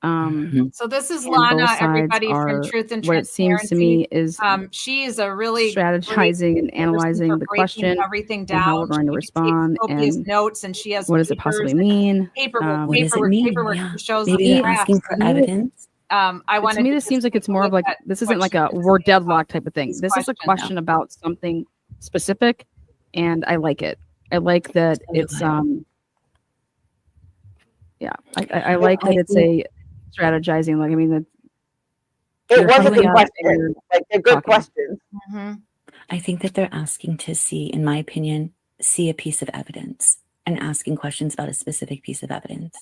So this is and both Lana, sides everybody are- from Truth and what it seems to me is she is a really strategizing and analyzing the breaking question everything and how we're down. going to respond Copious and notes, and she has what does it possibly mean. Paperwork, What does it mean? paperwork Yeah. shows Maybe the asking drafts. for evidence. I wanted To me, this seems like it's more of like, this isn't like a we're deadlocked type of thing. This is a question about something specific, and I like it. I like that it's I like that it's a strategizing. Like, I mean, that It was a good question. Like they're good questions. I think that they're asking to see, in my opinion, see a piece of evidence and asking questions about a specific piece of evidence.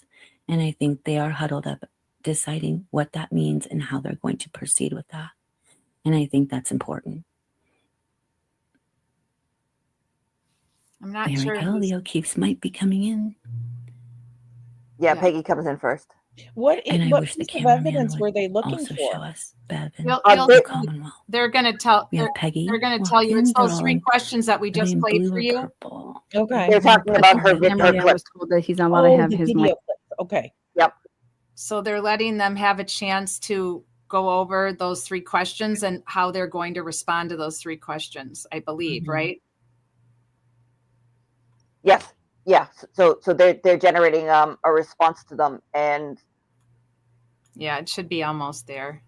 And I think they are huddled up deciding what that means and how they're going to proceed with that. And I think that's important. I'm not there sure. We go. The O'Keefes might be coming in. Yeah, Peggy comes in first. What And I what wish the piece of cameraman evidence would were they looking also for? show us Bevan, You'll- Commonwealth. They're going to tell. We have Peggy. They're going to tell you it's They're those all 3 in- questions that we are they just in played blue for or you. purple? Okay. They're talking about her Cameraman clip. was told that he's not allowed to have the his video mic. clips. Okay. Yep. So they're letting them have a chance to go over those 3 questions and how they're going to respond to those 3 questions, I believe, right? Yes. Yeah. So they're generating a response to them, and Yeah, it should be almost there.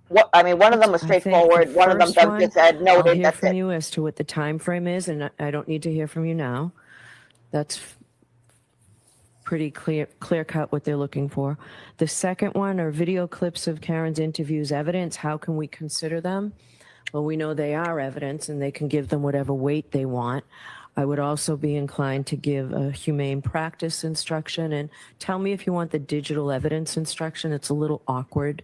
what I mean, one of them was I think the straightforward. One of them first one, just said no. I'll hear That's from it. you as to what the time frame is, and I don't need to hear from you now. That's pretty clear cut what they're looking for. The second one are video clips of Karen's interviews evidence. How can we consider them? Well, we know they are evidence, and they can give them whatever weight they want. I would also be inclined to give a humane practice instruction, and tell me if you want the digital evidence instruction. It's a little awkward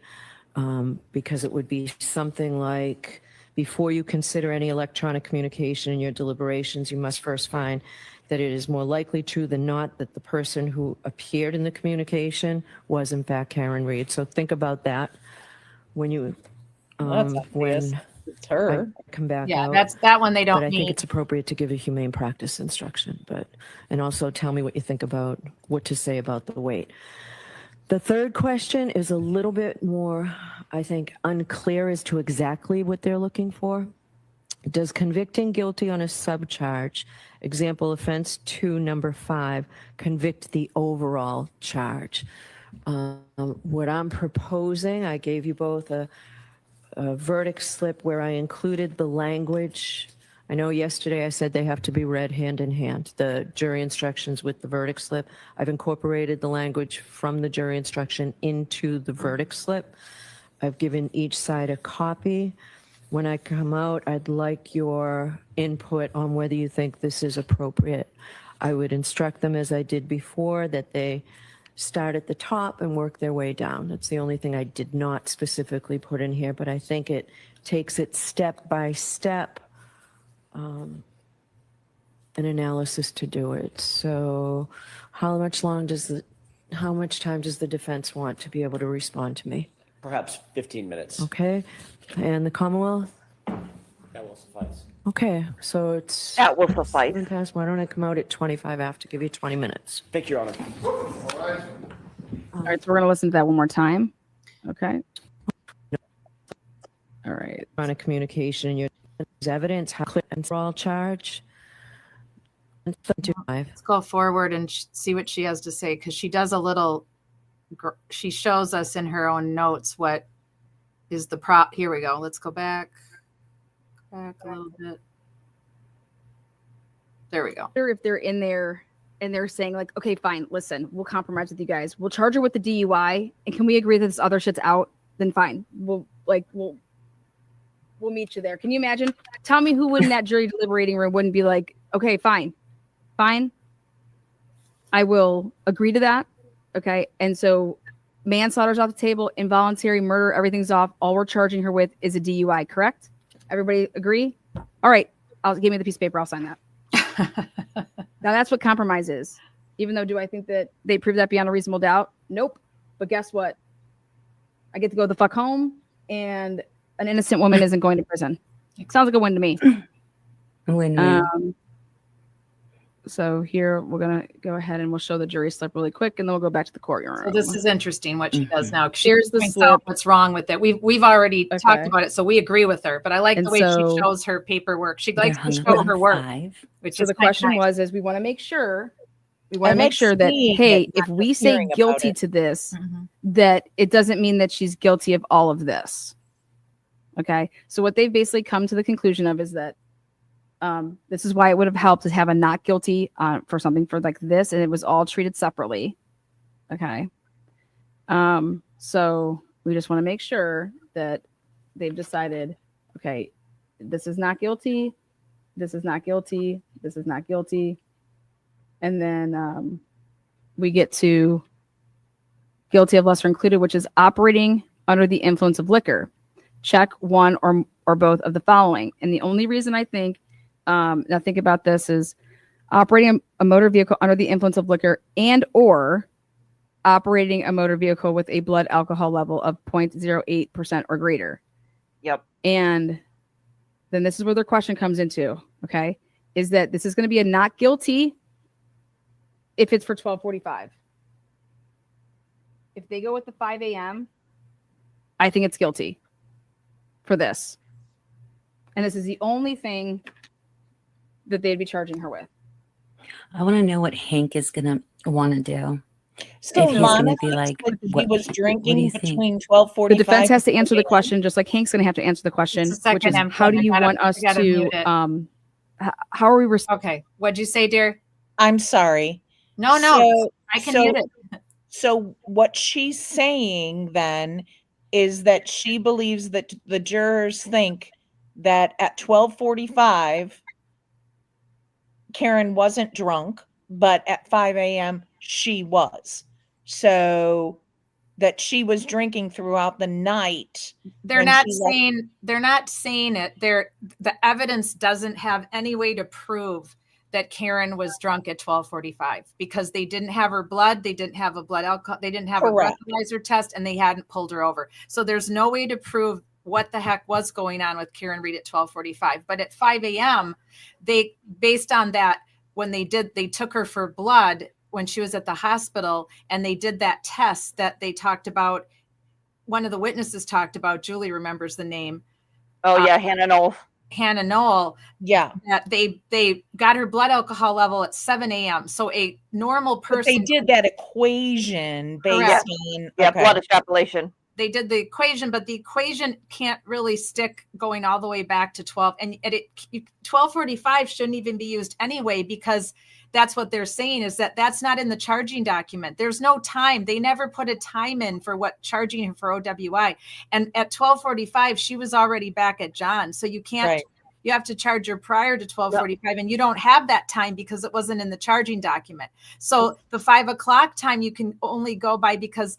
because it would be something like, before you consider any electronic communication in your deliberations, you must first find that it is more likely true than not that the person who appeared in the communication was in fact Karen Reed. So think about that when you when it's her. I come back Yeah, out. that's that one they don't But I think need. it's appropriate to give a humane practice instruction, and also tell me what you think about what to say about the weight. The third question is a little bit more, I think, unclear as to exactly what they're looking for. Does convicting guilty on a subcharge, example offense 2, number 5, convict the overall charge? What I'm proposing, I gave you both a verdict slip where I included the language. I know yesterday I said they have to be read hand in hand, the jury instructions with the verdict slip. I've incorporated the language from the jury instruction into the verdict slip. I've given each side a copy. When I come out, I'd like your input on whether you think this is appropriate. I would instruct them, as I did before, that they start at the top and work their way down. That's the only thing I did not specifically put in here, but I think it takes it step by step, an analysis to do it. So how much time does the defense want to be able to respond to me? Perhaps 15 minutes. Okay, and the Commonwealth? That will suffice. Okay, so it's... That will suffice. 7 past. Why don't I come out at 25 after, give you 20 minutes? Thank you, Your Honor. All right, so we're gonna listen to that one more time. Okay. All right. On a communication and your evidence, how clear and for all charge? Let's go forward and see what she has to say, because she does a little. She shows us in her own notes what is the prop. Here we go. Let's go back a little bit. There we go. If they're in there and they're saying like, okay, fine, listen, we'll compromise with you guys. We'll charge her with the DUI, and can we agree that this other shit's out? Then fine. We'll meet you there. Can you imagine? Tell me who in that jury deliberating room wouldn't be like, okay, fine. I will agree to that. Okay. And so manslaughter's off the table, involuntary murder, everything's off. All we're charging her with is a DUI, correct? Everybody agree? All right. Give me the piece of paper. I'll sign that. Now that's what compromise is. Even though, do I think that they prove that beyond a reasonable doubt? Nope. But guess what? I get to go the fuck home, and an innocent woman isn't going to prison. Sounds like a win to me. Win-win. So here we're gonna go ahead and we'll show the jury slip really quick, and then we'll go back to the courtroom. So this is interesting what she does now. Here's the points slip. out what's wrong with it. We've already talked about it, so we agree with her. But I like And the way so- she shows her paperwork. She They're likes to hung show up her on work, 5. which So is the kinda question nice. was, we want to make sure It that, makes me hey, not if we just say hearing about guilty it. to this, that it doesn't mean that she's guilty of all of this. Okay. So what they've basically come to the conclusion of is that this is why it would have helped to have a not guilty for something for like this, and it was all treated separately. Okay. So we just want to make sure that they've decided, okay, this is not guilty, this is not guilty, this is not guilty. And then we get to guilty of lesser included, which is operating under the influence of liquor. Check one or both of the following. And the only reason I think, now think about this, is operating a motor vehicle under the influence of liquor and or operating a motor vehicle with a blood alcohol level of 0.08% or greater. Yep. And then this is where their question comes into, okay, is that this is going to be a not guilty if it's for 1245. If they go with the 5 a.m., I think it's guilty for this. And this is the only thing that they'd be charging her with. I want to know what Hank is going to want to do. So if he's going to be like, he was drinking do you between think? 12:45. The defense has to answer the question, just like Hank's going to have to answer the question, which is how do you want us to, how are we? Okay. What'd you say, dear? I'm sorry. No, I can mute it. So what she's saying then is that she believes that the jurors think that at 12:45, Karen wasn't drunk, but at 5 a.m. she was. So that she was drinking throughout the night. They're not saying it. The evidence doesn't have any way to prove that Karen was drunk at 12:45 because they didn't have her blood, they didn't have a blood alcohol, they didn't have a breathalyzer test, and they hadn't pulled her over. So there's no way to prove what the heck was going on with Karen Reed at 12:45. But at 5 a.m., they, based on that, when they took her for blood when she was at the hospital, and they did that test that they talked about. One of the witnesses talked about, Julie remembers the name. Oh yeah, Hannah Knoll. Yeah. That they got her blood alcohol level at 7 a.m. So a normal person. But they did that equation based on blood extrapolation. They did the equation, but the equation can't really stick going all the way back to 12. And 12:45 shouldn't even be used anyway, because that's what they're saying, is that that's not in the charging document. There's no time. They never put a time in for what charging her for OWI. And at 12:45, she was already back at John. So you can't, you have to charge her prior to 12:45, and you don't have that time because it wasn't in the charging document. So the 5 o'clock time you can only go by because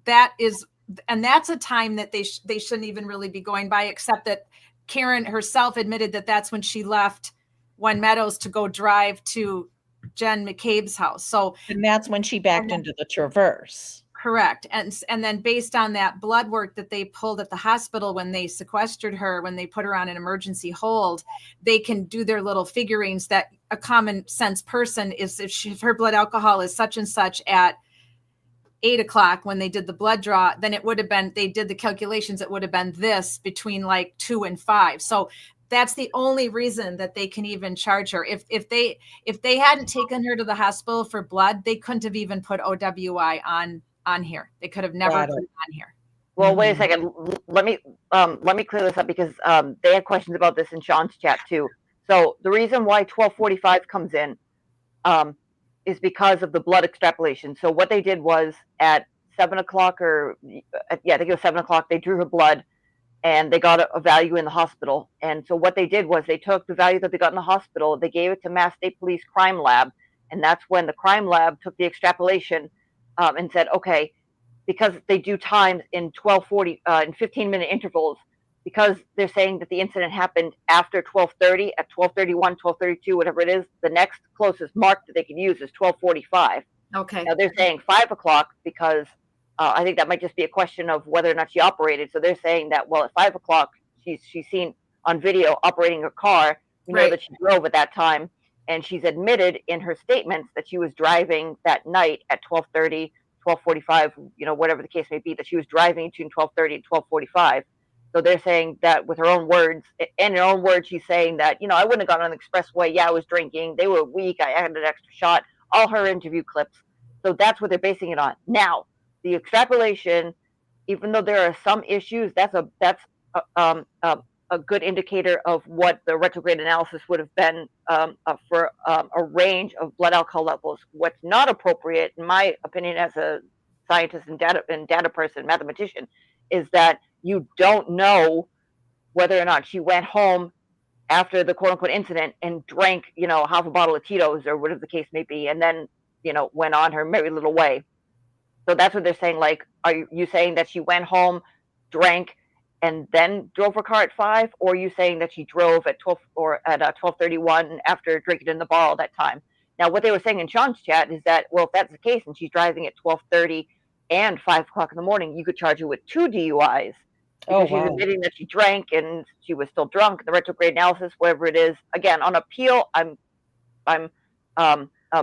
that's a time that they shouldn't even really be going by, except that Karen herself admitted that that's when she left One Meadows to go drive to Jen McCabe's house. So, and that's when she backed into the Traverse. Correct. And then based on that blood work that they pulled at the hospital when they sequestered her, when they put her on an emergency hold, they can do their little figurines that a common sense person is, if her blood alcohol is such and such at 8 o'clock when they did the blood draw, then it would have been, they did the calculations, it would have been this between like 2 and 5. So that's the only reason that they can even charge her. If they hadn't taken her to the hospital for blood, they couldn't have even put OWI on here. They could have never put it on here. Well, wait a second. Let me clear this up, because they had questions about this in Sean's chat too. So the reason why 12:45 comes in is because of the blood extrapolation. So what they did was at 7 o'clock, or I think it was 7 o'clock, they drew her blood and they got a value in the hospital. And so what they did was they took the value that they got in the hospital, they gave it to Mass State Police Crime Lab. And that's when the crime lab took the extrapolation and said, okay, because they do times in 12:40, in 15-minute intervals, because they're saying that the incident happened after 12:30, at 12:31, 12:32, whatever it is, the next closest mark that they can use is 12:45. Okay. Now they're saying 5 o'clock because I think that might just be a question of whether or not she operated. So they're saying that, well, at 5 o'clock, she's seen on video operating her car. We know that she drove at that time, and she's admitted in her statements that she was driving that night at 12:30, 12:45, whatever the case may be, that she was driving between 12:30 and 12:45. So they're saying that with her own words, in her own words, she's saying that, I wouldn't have gone on the expressway. Yeah, I was drinking. They were weak. I had an extra shot. All her interview clips. So that's what they're basing it on. Now, the extrapolation, even though there are some issues, that's a good indicator of what the retrograde analysis would have been for a range of blood alcohol levels. What's not appropriate, in my opinion, as a scientist and data person, mathematician, is that you don't know whether or not she went home after the quote unquote incident and drank, half a bottle of Tito's or whatever the case may be, and then, went on her merry little way. So that's what they're saying. Like, are you saying that she went home, drank, and then drove her car at 5? Or are you saying that she drove at 12 or at 12:31 after drinking in the bar all that time? Now, what they were saying in Sean's chat is that, well, if that's the case and she's driving at 12:30 and 5 o'clock in the morning, you could charge her with 2 DUIs. Because she's admitting that she drank and she was still drunk. The retrograde analysis, whatever it is, again, on appeal, I'm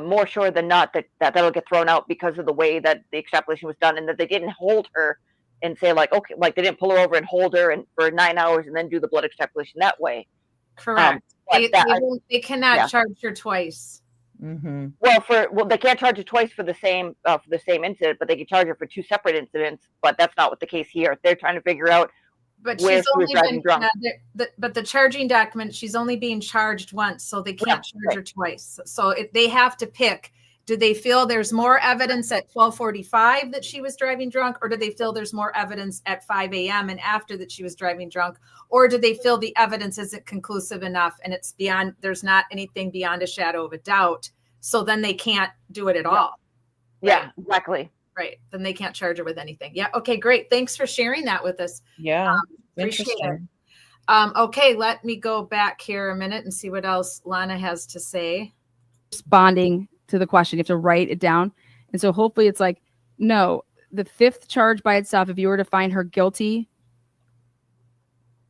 more sure than not that'll get thrown out because of the way that the extrapolation was done, and that they didn't hold her and say like, okay, like they didn't pull her over and hold her and for 9 hours and then do the blood extrapolation that way. Correct. They cannot charge her twice. Mm-hmm. Well, they can't charge her twice for the same incident, but they can charge her for 2 separate incidents. But that's not what the case here. They're trying to figure out but where she's she was only driving drunk. But the charging document, she's only being charged once, so they can't charge her twice. So they have to pick. Do they feel there's more evidence at 12:45 that she was driving drunk, or do they feel there's more evidence at 5 a.m. and after that she was driving drunk, or do they feel the evidence isn't conclusive enough and it's beyond, there's not anything beyond a shadow of a doubt, so then they can't do it at all? Yeah, exactly. Right. Then they can't charge her with anything. Yeah. Okay, great. Thanks for sharing that with us. Yeah. Appreciate it. Okay, let me go back here a minute and see what else Lana has to say. Responding to the question, you have to write it down. And so hopefully it's like, no, the 5th charge by itself, if you were to find her guilty,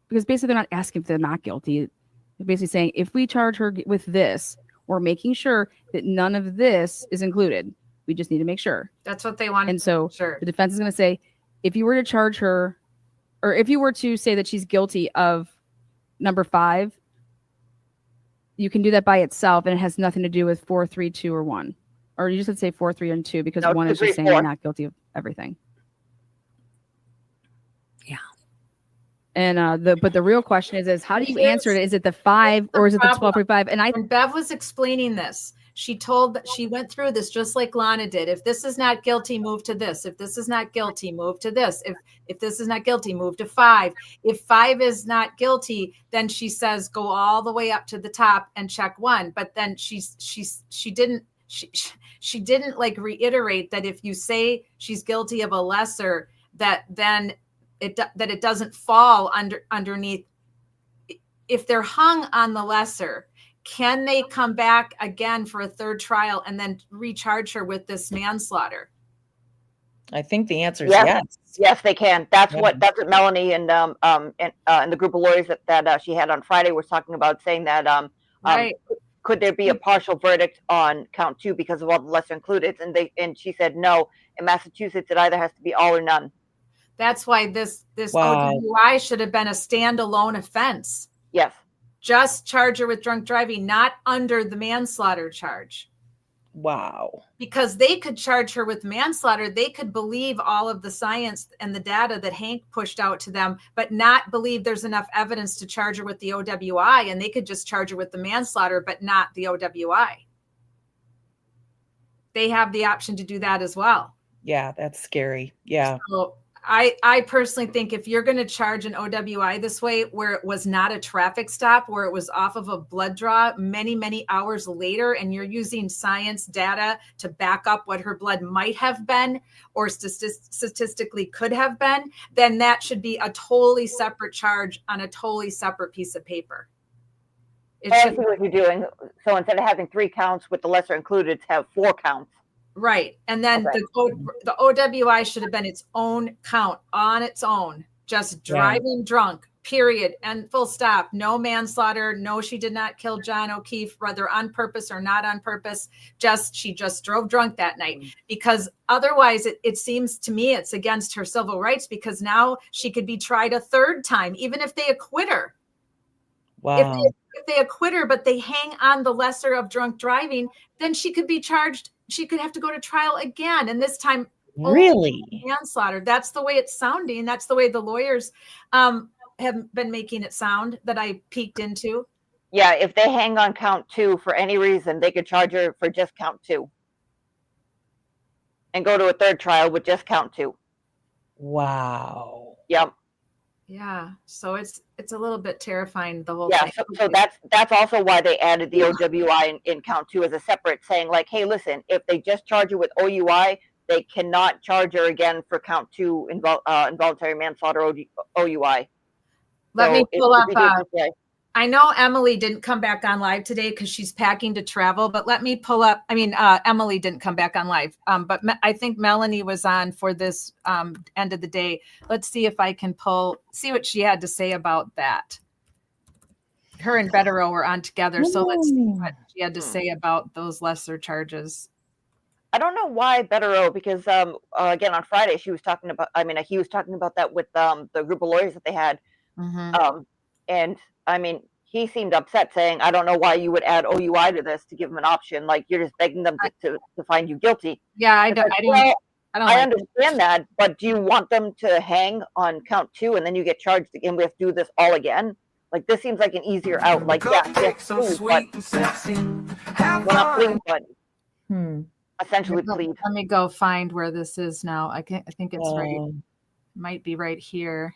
because basically they're not asking if they're not guilty. They're basically saying, if we charge her with this, we're making sure that none of this is included. We just need to make sure. That's what they want. And so sure. The defense is going to say, if you were to charge her, or if you were to say that she's guilty of number 5, you can do that by itself, and it has nothing to do with 4, 3, 2, or 1. Or you just have to say 4, 3, and 2, because 1 is just saying you're not guilty of everything. Yeah. And but the real question is how do you answer it? Is it the 5 or is it the 12:45? And when Bev was explaining this, she went through this just like Lana did. If this is not guilty, move to this. If this is not guilty, move to this. If this is not guilty, move to 5. If 5 is not guilty, then she says go all the way up to the top and check 1. But then she didn't like reiterate that if you say she's guilty of a lesser, that then it doesn't fall underneath. If they're hung on the lesser, can they come back again for a 3rd trial and then recharge her with this manslaughter? I think the answer is yes. Yes, they can. That's what Melanie and the group of lawyers that she had on Friday was talking about, saying that right. Could there be a partial verdict on count 2 because of all the lesser included? And she said no. In Massachusetts, it either has to be all or none. That's why this Wow. OWI should have been a standalone offense. Yes. Just charge her with drunk driving, not under the manslaughter charge. Wow. Because they could charge her with manslaughter. They could believe all of the science and the data that Hank pushed out to them, but not believe there's enough evidence to charge her with the OWI. And they could just charge her with the manslaughter, but not the OWI. They have the option to do that as well. Yeah, that's scary. Yeah. So I personally think if you're going to charge an OWI this way, where it was not a traffic stop, where it was off of a blood draw many, many hours later, and you're using science data to back up what her blood might have been or statistically could have been, then that should be a totally separate charge on a totally separate piece of paper. I see what you're doing. So instead of having 3 counts with the lesser included, have 4 counts. Right. And then the OWI should have been its own count on its own, just driving drunk, period. And full stop. No manslaughter. No, she did not kill John O'Keefe, whether on purpose or not on purpose. She just drove drunk that night, because otherwise it seems to me it's against her civil rights, because now she could be tried a 3rd time, even if they acquit her. Wow. If they acquit her, but they hang on the lesser of drunk driving, then she could be charged. She could have to go to trial again. And this time, really manslaughter. That's the way it's sounding. That's the way the lawyers have been making it sound, that I peeked into. Yeah. If they hang on count 2 for any reason, they could charge her for just count 2 and go to a 3rd trial with just count 2. Wow. Yep. Yeah, so it's a little bit terrifying, the whole Yeah, thing. so that's also why they added the OWI in count 2 as a separate, saying like, hey, listen, if they just charge her with OUI, they cannot charge her again for count 2 involuntary manslaughter OUI. Let me pull up. Yeah. I know Emily didn't come back on live today because she's packing to travel, but let me pull up. I mean, Emily didn't come back on live, but I think Melanie was on for this end of the day. Let's see if I can see what she had to say about that. Her and Bettero were on together, so let's see what she had to say about those lesser charges. I don't know why Bettero, because again on Friday he was talking about that with the group of lawyers that they had, and I mean he seemed upset, saying, I don't know why you would add OUI to this to give them an option, like you're just begging them to find you guilty. Yeah, I understand that, but do you want them to hang on count 2 and then you get charged again? We have to do this all again. Like this seems like an easier out. Like yes, but essentially plead. Let me go find where this is now. I think it's right. Might be right here.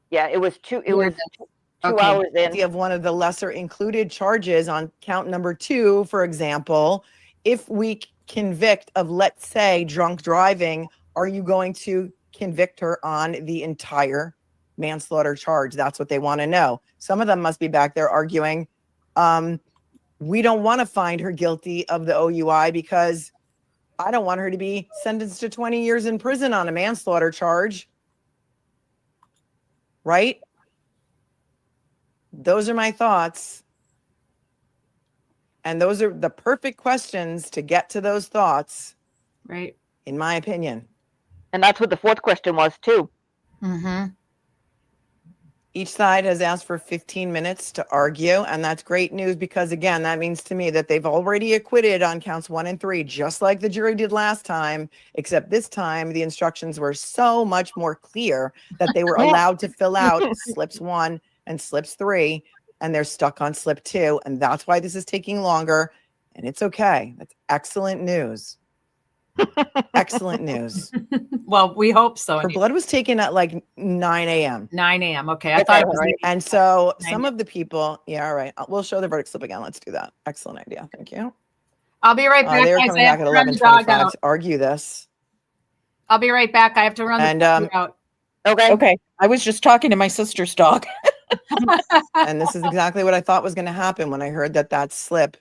Yeah, it was 2 hours in. Of one of the lesser included charges on count number 2, for example, if we convict of, let's say, drunk driving, are you going to convict her on the entire manslaughter charge? That's what they want to know. Some of them must be back there arguing, we don't want to find her guilty of the OUI because I don't want her to be sentenced to 20 years in prison on a manslaughter charge. Right? Those are my thoughts. And those are the perfect questions to get to those thoughts. Right. In my opinion. And that's what the 4th question was too. Each side has asked for 15 minutes to argue, and that's great news because, again, that means to me that they've already acquitted on counts 1 and 3, just like the jury did last time, except this time the instructions were so much more clear that they were allowed to fill out slips 1 and slips 3, and they're stuck on slip 2, and that's why this is taking longer, and it's okay. That's excellent news. Excellent news. Well, we hope so. Her blood was taken at like 9 a.m. 9 a.m. Okay. I thought it was right. And so some of the people, yeah, all right. We'll show the verdict slip again. Let's do that. Excellent idea. Thank you. I'll be right back. They were coming back at 11:25 to argue this. I'll be right back. I have to run the out. Okay. I was just talking to my sister's dog. And this is exactly what I thought was going to happen when I heard that slip.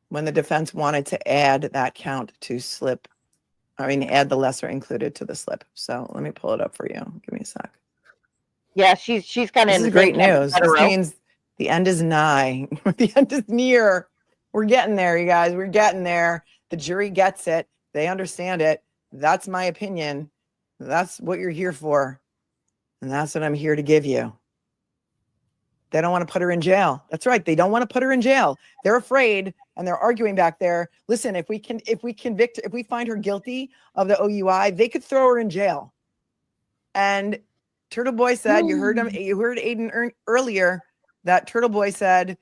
When the defense wanted to add that count to slip, add the lesser included to the slip. So let me pull it up for you. Give me a sec. Yeah, she's kind of. This is great news. This means the end is nigh. The end is near. We're getting there, you guys. We're getting there. The jury gets it. They understand it. That's my opinion. That's what you're here for. And that's what I'm here to give you. They don't want to put her in jail. That's right. They don't want to put her in jail. They're afraid and they're arguing back there. Listen, if we find her guilty of the OUI, they could throw her in jail. And Turtle Boy said, you heard Aiden earlier, that Turtle Boy said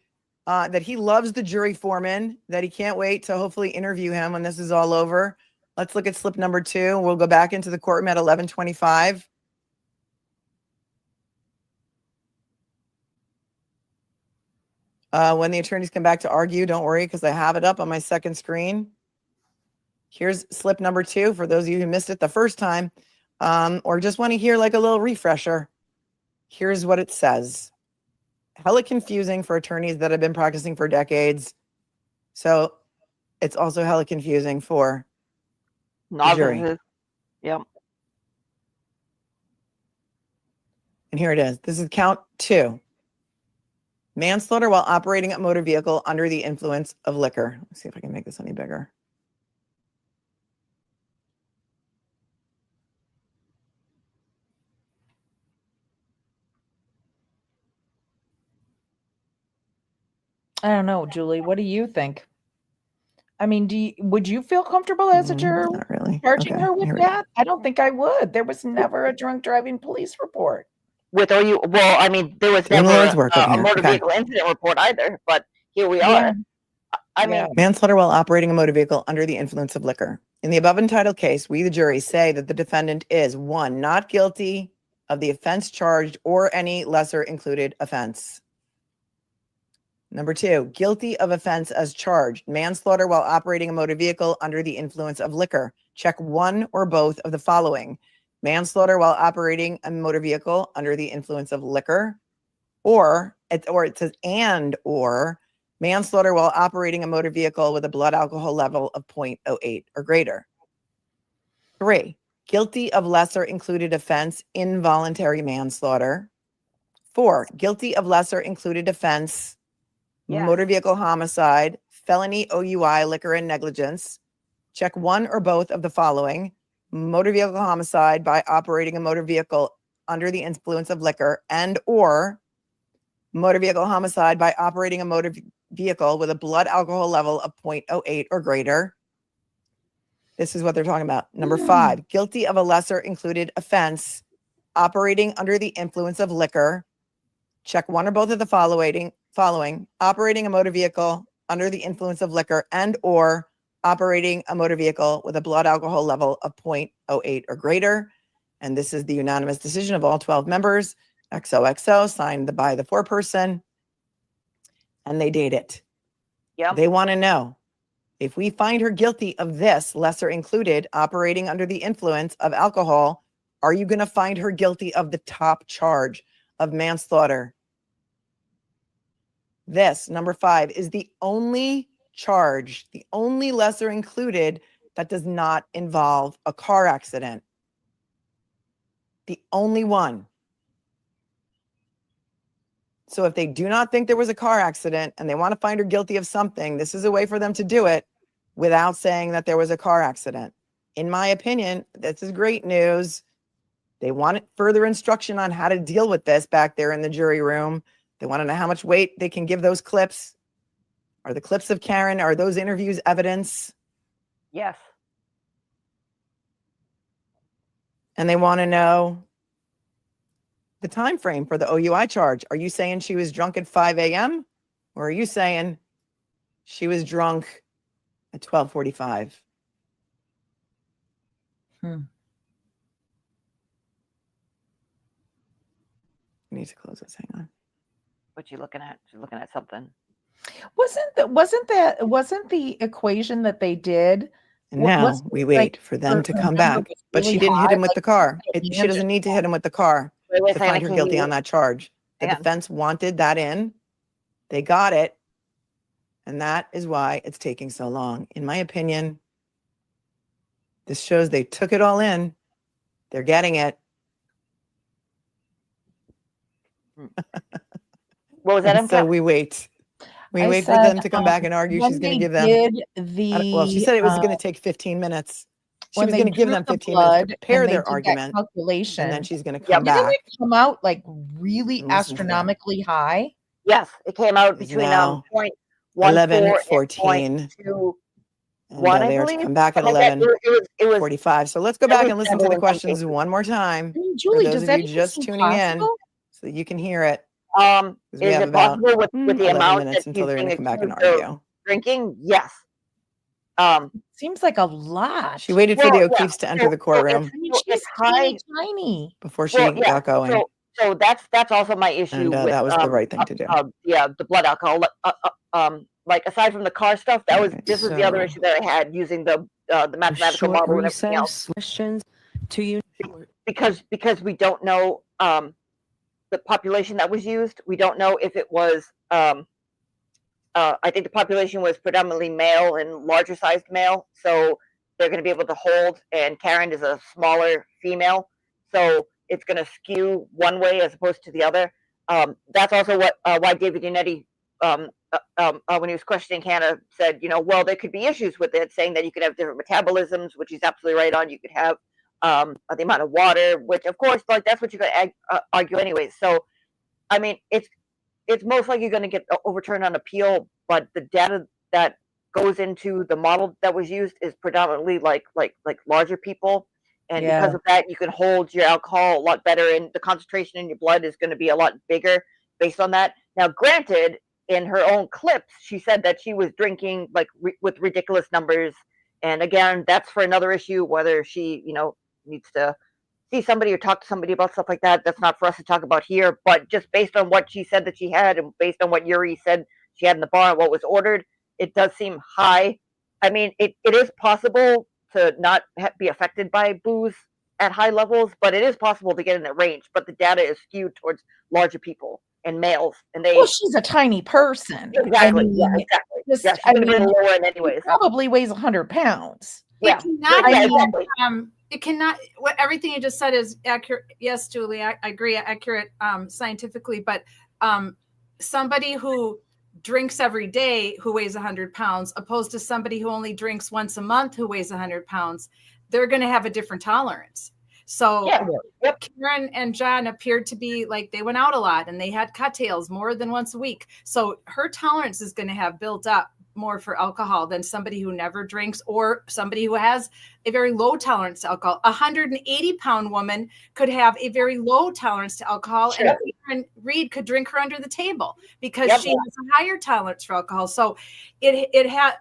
that he loves the jury foreman, that he can't wait to hopefully interview him when this is all over. Let's look at slip number 2. We'll go back into the courtroom at 11:25. When the attorneys come back to argue, don't worry, because I have it up on my second screen. Here's slip number 2 for those of you who missed it the first time, or just want to hear like a little refresher. Here's what it says. Hella confusing for attorneys that have been practicing for decades. So it's also hella confusing for the jury. Yep. And here it is. This is count 2. Manslaughter while operating a motor vehicle under the influence of liquor. Let's see if I can make this any bigger. I don't know, Julie. What do you think? I mean, would you feel comfortable as a juror Not really. charging Okay, her with here we that? I don't think I would. There was never a drunk driving police report. With OU, well, I mean, there was Doing the never Lord's work over a here. motor Okay. vehicle incident report either, but here we Yeah. are. I mean, Manslaughter while operating a motor vehicle under the influence of liquor. In the above entitled case, we, the jury, say that the defendant is 1, not guilty of the offense charged or any lesser included offense. Number 2, guilty of offense as charged, manslaughter while operating a motor vehicle under the influence of liquor. Check one or both of the following: manslaughter while operating a motor vehicle under the influence of liquor, or it says or manslaughter while operating a motor vehicle with a blood alcohol level of 0.08 or greater. 3, guilty of lesser included offense, involuntary manslaughter. 4, guilty of lesser included offense, motor vehicle homicide, felony OUI, liquor and negligence. Check one or both of the following: motor vehicle homicide by operating a motor vehicle under the influence of liquor, and or motor vehicle homicide by operating a motor vehicle with a blood alcohol level of 0.08 or greater. This is what they're talking about. Number 5, guilty of a lesser included offense, operating under the influence of liquor. Check one or both of the following: operating a motor vehicle under the influence of liquor, and or operating a motor vehicle with a blood alcohol level of 0.08 or greater. And this is the unanimous decision of all 12 members. XOXO, signed by the foreperson. And they date it. Yeah. They want to know, if we find her guilty of this lesser included, operating under the influence of alcohol, are you going to find her guilty of the top charge of manslaughter? This, number 5, is the only charge, the only lesser included that does not involve a car accident. The only one. So if they do not think there was a car accident and they want to find her guilty of something, this is a way for them to do it without saying that there was a car accident. In my opinion, this is great news. They wanted further instruction on how to deal with this back there in the jury room. They want to know how much weight they can give those clips. Are the clips of Karen, are those interviews evidence? Yes. And they want to know the time frame for the OUI charge. Are you saying she was drunk at 5 a.m.? Or are you saying she was drunk at 12:45? I need to close this. Hang on. What you looking at? She's looking at something. Wasn't the equation that they did? And now we wait for them to come back. But she didn't hit him with the car. She doesn't need to hit him with the car to find her guilty on that charge. The defense wanted that in. They got it. And that is why it's taking so long. In my opinion, this shows they took it all in. They're getting it. What was that? So we wait. We wait for them to come back and argue. She's going to give them. Well, she said it was going to take 15 minutes. She was going to give them 15 minutes to prepare their argument. Calculation. And then she's going to come back. Didn't it come out like really astronomically high? Yes, it came out between 11, 14. And they are to come back at 11:45. So let's go back and listen to the questions one more time. Julie, for those does of that you just tuning in, so that you can hear it. Is We have it about possible with the 11 amount minutes that until they're he's going to being come back and accused of argue. drinking? Yes. Seems like a lot. She waited for the O'Keefes to enter the courtroom She's tiny, tiny. before she got going. So that's also my issue. And with, that was the right thing to do. The blood alcohol. Like aside from the car stuff, this was the other issue that I had using the mathematical model and everything else. Questions to you because we don't know the population that was used. We don't know if it was. I think the population was predominantly male and larger sized male, so they're going to be able to hold. And Karen is a smaller female, so it's going to skew one way as opposed to the other. That's also why David Yannetti, when he was questioning Hannah, said, well, there could be issues with it, saying that you could have different metabolisms, which he's absolutely right on. You could have the amount of water, which of course, like that's what you're going to argue anyways. So, I mean, it's most likely going to get overturned on appeal, but the data that goes into the model that was used is predominantly like larger people. And because of that, you can hold your alcohol a lot better, and the concentration in your blood is going to be a lot bigger based on that. Now, granted, in her own clips, she said that she was drinking with ridiculous numbers, And again, that's for another issue, whether she, needs to see somebody or talk to somebody about stuff like that. That's not for us to talk about here. But just based on what she said that she had, and based on what Yuri said she had in the bar and what was ordered, it does seem high. I mean, it is possible to not be affected by booze at high levels, but it is possible to get in that range. But the data is skewed towards larger people and males, and Well, she's a tiny person. Exactly. Exactly. Just, She's gonna be lower end anyways. Probably weighs 100 pounds. Yeah. It cannot. What everything you just said is accurate. Yes, Julie, I agree. Accurate scientifically, but somebody who drinks every day who weighs 100 pounds, opposed to somebody who only drinks once a month who weighs 100 pounds, they're going to have a different tolerance. So Karen and John appeared to be like they went out a lot and they had cocktails more than once a week. So her tolerance is going to have built up more for alcohol than somebody who never drinks or somebody who has a very low tolerance to alcohol. 180-pound woman could have a very low tolerance to alcohol, and Karen Reed could drink her under the table because she has a higher tolerance for alcohol. So it had.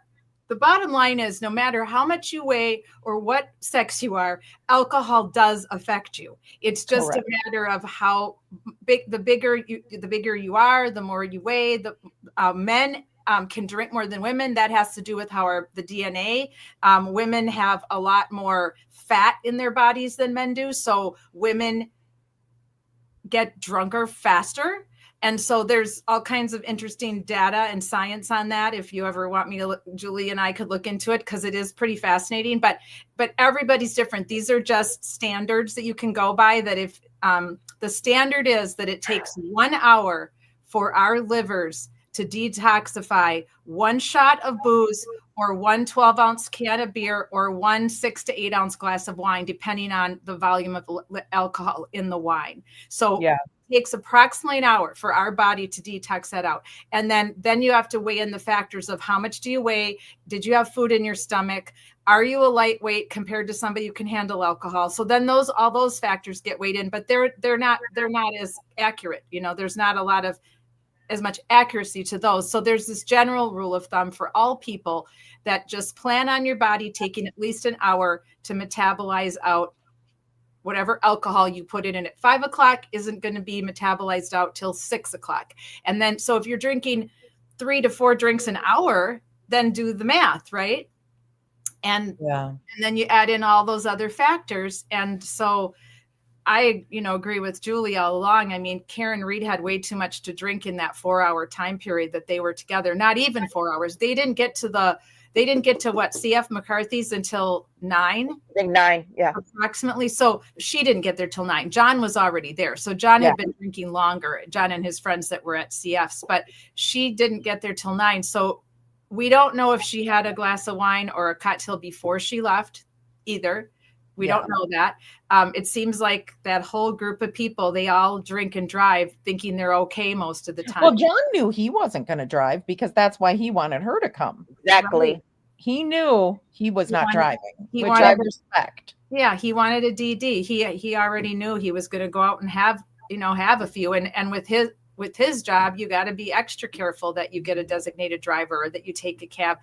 The bottom line is, no matter how much you weigh or what sex you are, alcohol does affect you. It's just a matter of how big. The bigger you are, the more you weigh. The men can drink more than women. That has to do with how the DNA. Women have a lot more fat in their bodies than men do, so women get drunker faster. And so there's all kinds of interesting data and science on that. If you ever want me to look, Julie and I could look into it because it is pretty fascinating. But everybody's different. These are just standards that you can go by. That if the standard is that it takes 1 hour for our livers to detoxify 1 shot of booze or 1 12-ounce can of beer or 1 6 to 8 ounce glass of wine, depending on the volume of alcohol in the wine. So takes approximately an hour for our body to detox that out. And then you have to weigh in the factors of how much do you weigh? Did you have food in your stomach? Are you a lightweight compared to somebody who can handle alcohol? So then all those factors get weighed in, but they're not as accurate. There's not a lot of as much accuracy to those. So there's this general rule of thumb for all people that just plan on your body taking at least an hour to metabolize out whatever alcohol you put in at 5 o'clock isn't going to be metabolized out till 6 o'clock. And then, so if you're drinking 3 to 4 drinks an hour, then do the math, right? And then you add in all those other factors. And so I, agree with Julie all along. I mean, Karen Reed had way too much to drink in that 4-hour time period that they were together. Not even 4 hours. They didn't get to what, CF McCarthy's until 9? I think 9, yeah. Approximately. So she didn't get there till 9. John was already there. So John had been drinking longer, John and his friends that were at CF's, but she didn't get there till 9. So we don't know if she had a glass of wine or a cocktail before she left either. We don't know that. It seems like that whole group of people, they all drink and drive thinking they're okay most of the time. Well, John knew he wasn't going to drive because that's why he wanted her to come. Exactly. Right? He knew he was not driving, which wanted, I respect. Yeah, he wanted a DD. He already knew he was going to go out and have a few. And with his job, you got to be extra careful that you get a designated driver or that you take a cab.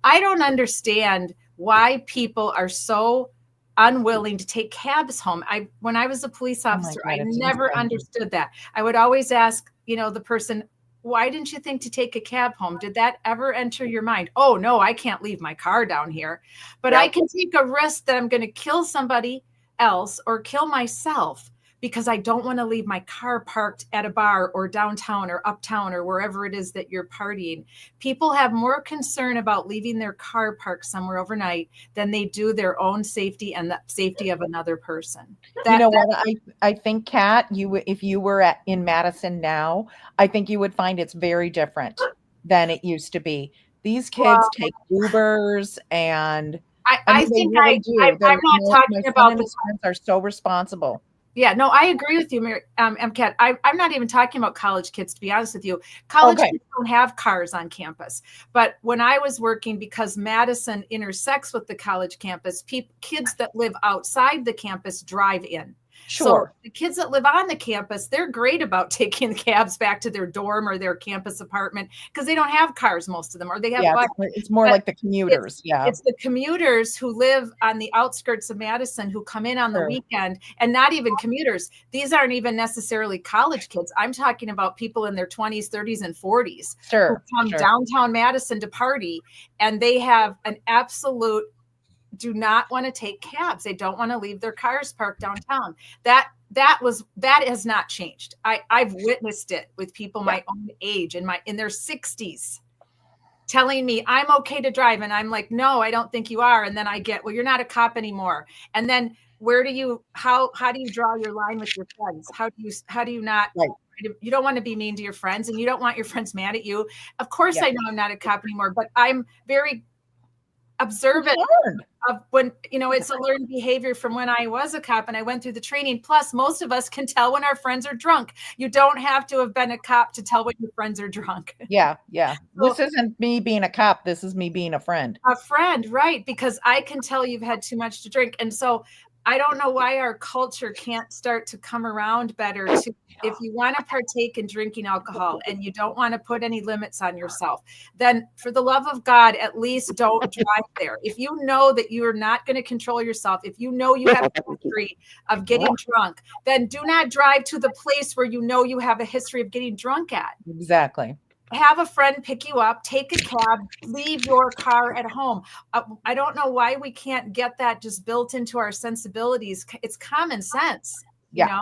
I don't understand why people are so unwilling to take cabs home. When I was a police officer, I never understood that. I would always ask, the person, why didn't you think to take a cab home? Did that ever enter your mind? Oh no, I can't leave my car down here, but I can take a risk that I'm going to kill somebody else or kill myself because I don't want to leave my car parked at a bar or downtown or uptown or wherever it is that you're partying. People have more concern about leaving their car parked somewhere overnight than they do their own safety and the safety of another person. I think, Kat, if you were in Madison now, I think you would find it's very different than it used to be. These kids take Ubers and I think really I'm not talking about the friends are so responsible. Yeah, no, I agree with you, MCAT. I'm not even talking about college kids, to be honest with you. College kids don't have cars on campus. But when I was working, because Madison intersects with the college campus, kids that live outside the campus drive in. Sure. So the kids that live on the campus, they're great about taking cabs back to their dorm or their campus apartment because they don't have cars, most of them, or they have buses. It's more like the commuters. It's the commuters who live on the outskirts of Madison who come in on the weekend, and not even commuters. These aren't even necessarily college kids. I'm talking about people in their 20s, 30s, and 40s who come downtown Madison to party, and they have an absolute do not want to take cabs. They don't want to leave their cars parked downtown. That has not changed. I've witnessed it with people my own age in their 60s telling me I'm okay to drive. And I'm like, no, I don't think you are. And then I get, well, you're not a cop anymore. And then how do you draw your line with your friends? How do you not, you don't want to be mean to your friends and you don't want your friends mad at you. Of course I know I'm not a cop anymore, but I'm very observant of when, it's a learned behavior from when I was a cop and I went through the training. Plus, most of us can tell when our friends are drunk. You don't have to have been a cop to tell when your friends are drunk. Yeah. This isn't me being a cop. This is me being a friend. A friend, right? Because I can tell you've had too much to drink. And so I don't know why our culture can't start to come around better to, if you want to partake in drinking alcohol and you don't want to put any limits on yourself, then for the love of God, at least don't drive there. If you know that you are not going to control yourself, if you know you have a history of getting drunk, then do not drive to the place where you know you have a history of getting drunk at. Exactly. Have a friend pick you up, take a cab, leave your car at home. I don't know why we can't get that just built into our sensibilities. It's common sense, you know?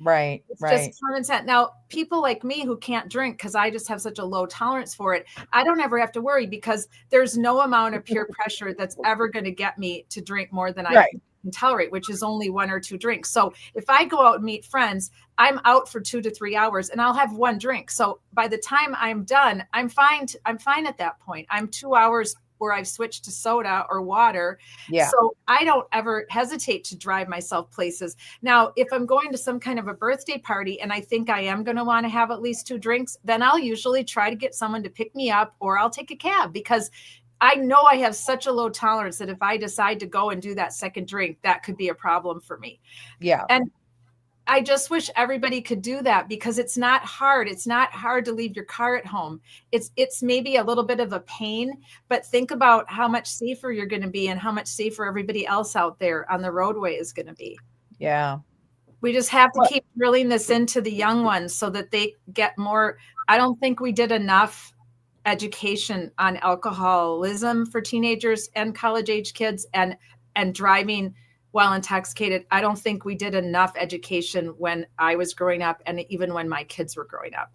Right. It's just common sense. Now, people like me who can't drink because I just have such a low tolerance for it, I don't ever have to worry because there's no amount of peer pressure that's ever going to get me to drink more than I can tolerate, which is only 1 or 2 drinks. So if I go out and meet friends, I'm out for 2 to 3 hours and I'll have 1 drink. So by the time I'm done, I'm fine at that point. I'm 2 hours where I've switched to soda or water. Yeah. So I don't ever hesitate to drive myself places. Now, if I'm going to some kind of a birthday party and I think I am going to want to have at least 2 drinks, then I'll usually try to get someone to pick me up or I'll take a cab because I know I have such a low tolerance that if I decide to go and do that second drink, that could be a problem for me. Yeah. And I just wish everybody could do that because it's not hard. It's not hard to leave your car at home. It's maybe a little bit of a pain, but think about how much safer you're going to be and how much safer everybody else out there on the roadway is going to be. Yeah. We just have to keep drilling this into the young ones so that they get more. I don't think we did enough education on alcoholism for teenagers and college age kids and driving while intoxicated. I don't think we did enough education when I was growing up and even when my kids were growing up.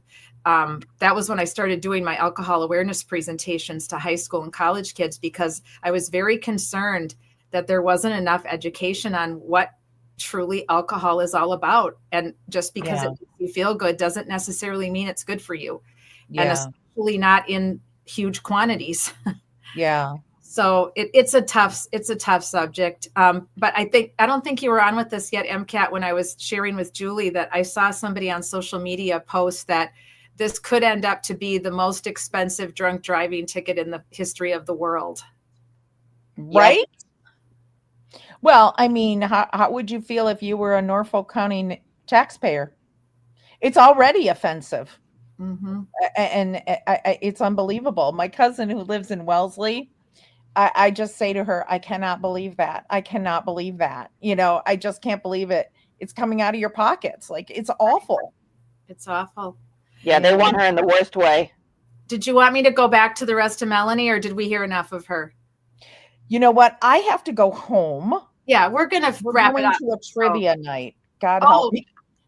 That was when I started doing my alcohol awareness presentations to high school and college kids because I was very concerned that there wasn't enough education on what truly alcohol is all about. And just because it makes you feel good doesn't necessarily mean it's good for you. And especially not in huge quantities. Yeah. So it's a tough subject. But I don't think you were on with this yet, MCAT, when I was sharing with Julie that I saw somebody on social media post that this could end up to be the most expensive drunk driving ticket in the history of the world. Right? Yep. Well, I mean, how would you feel if you were a Norfolk County taxpayer? It's already offensive. Mm-hmm. And it's unbelievable. My cousin who lives in Wellesley, I just say to her, I cannot believe that. I cannot believe that. I just can't believe it. It's coming out of your pockets. Like, it's awful. It's awful. Yeah, they want her in the worst way. Did you want me to go back to the rest of Melanie or did we hear enough of her? You know what? I have to go home. Yeah, we're going to wrap it up. To a trivia night. God help me.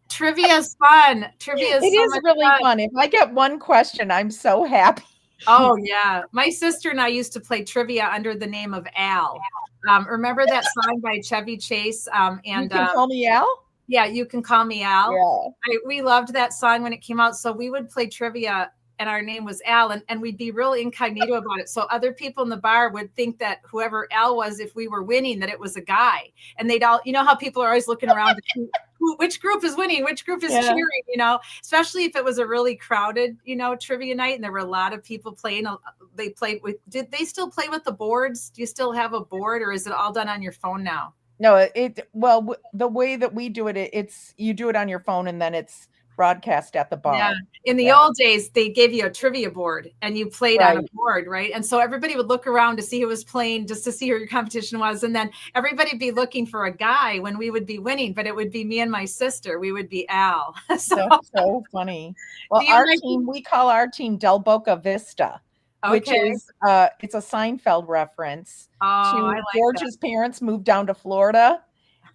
Trivia is fun. Trivia is It is really fun. If I get one question, I'm so happy. Oh, yeah. My sister and I used to play trivia under the name of Al. Remember that song by Chevy Chase? And You Can Call Me Al? Yeah, You Can Call Me Al. Yeah. We loved that song when it came out. So we would play trivia and our name was Al and we'd be real incognito about it. So other people in the bar would think that whoever Al was, if we were winning, that it was a guy. And they'd all, how people are always looking around to see which group is winning, which group is cheering, especially if it was a really crowded, trivia night. And there were a lot of people playing. Did they still play with the boards? Do you still have a board or is it all done on your phone now? No, the way that we do it, it's you do it on your phone and then it's broadcast at the bar. Yeah. In the old days, they gave you a trivia board and you played on a board, right? And so everybody would look around to see who was playing, just to see who your competition was. And then everybody would be looking for a guy when we would be winning, but it would be me and my sister. We would be Al. So funny. Well, we call our team Del Boca Vista. Which is it's a Seinfeld reference to George's parents moved down to Florida,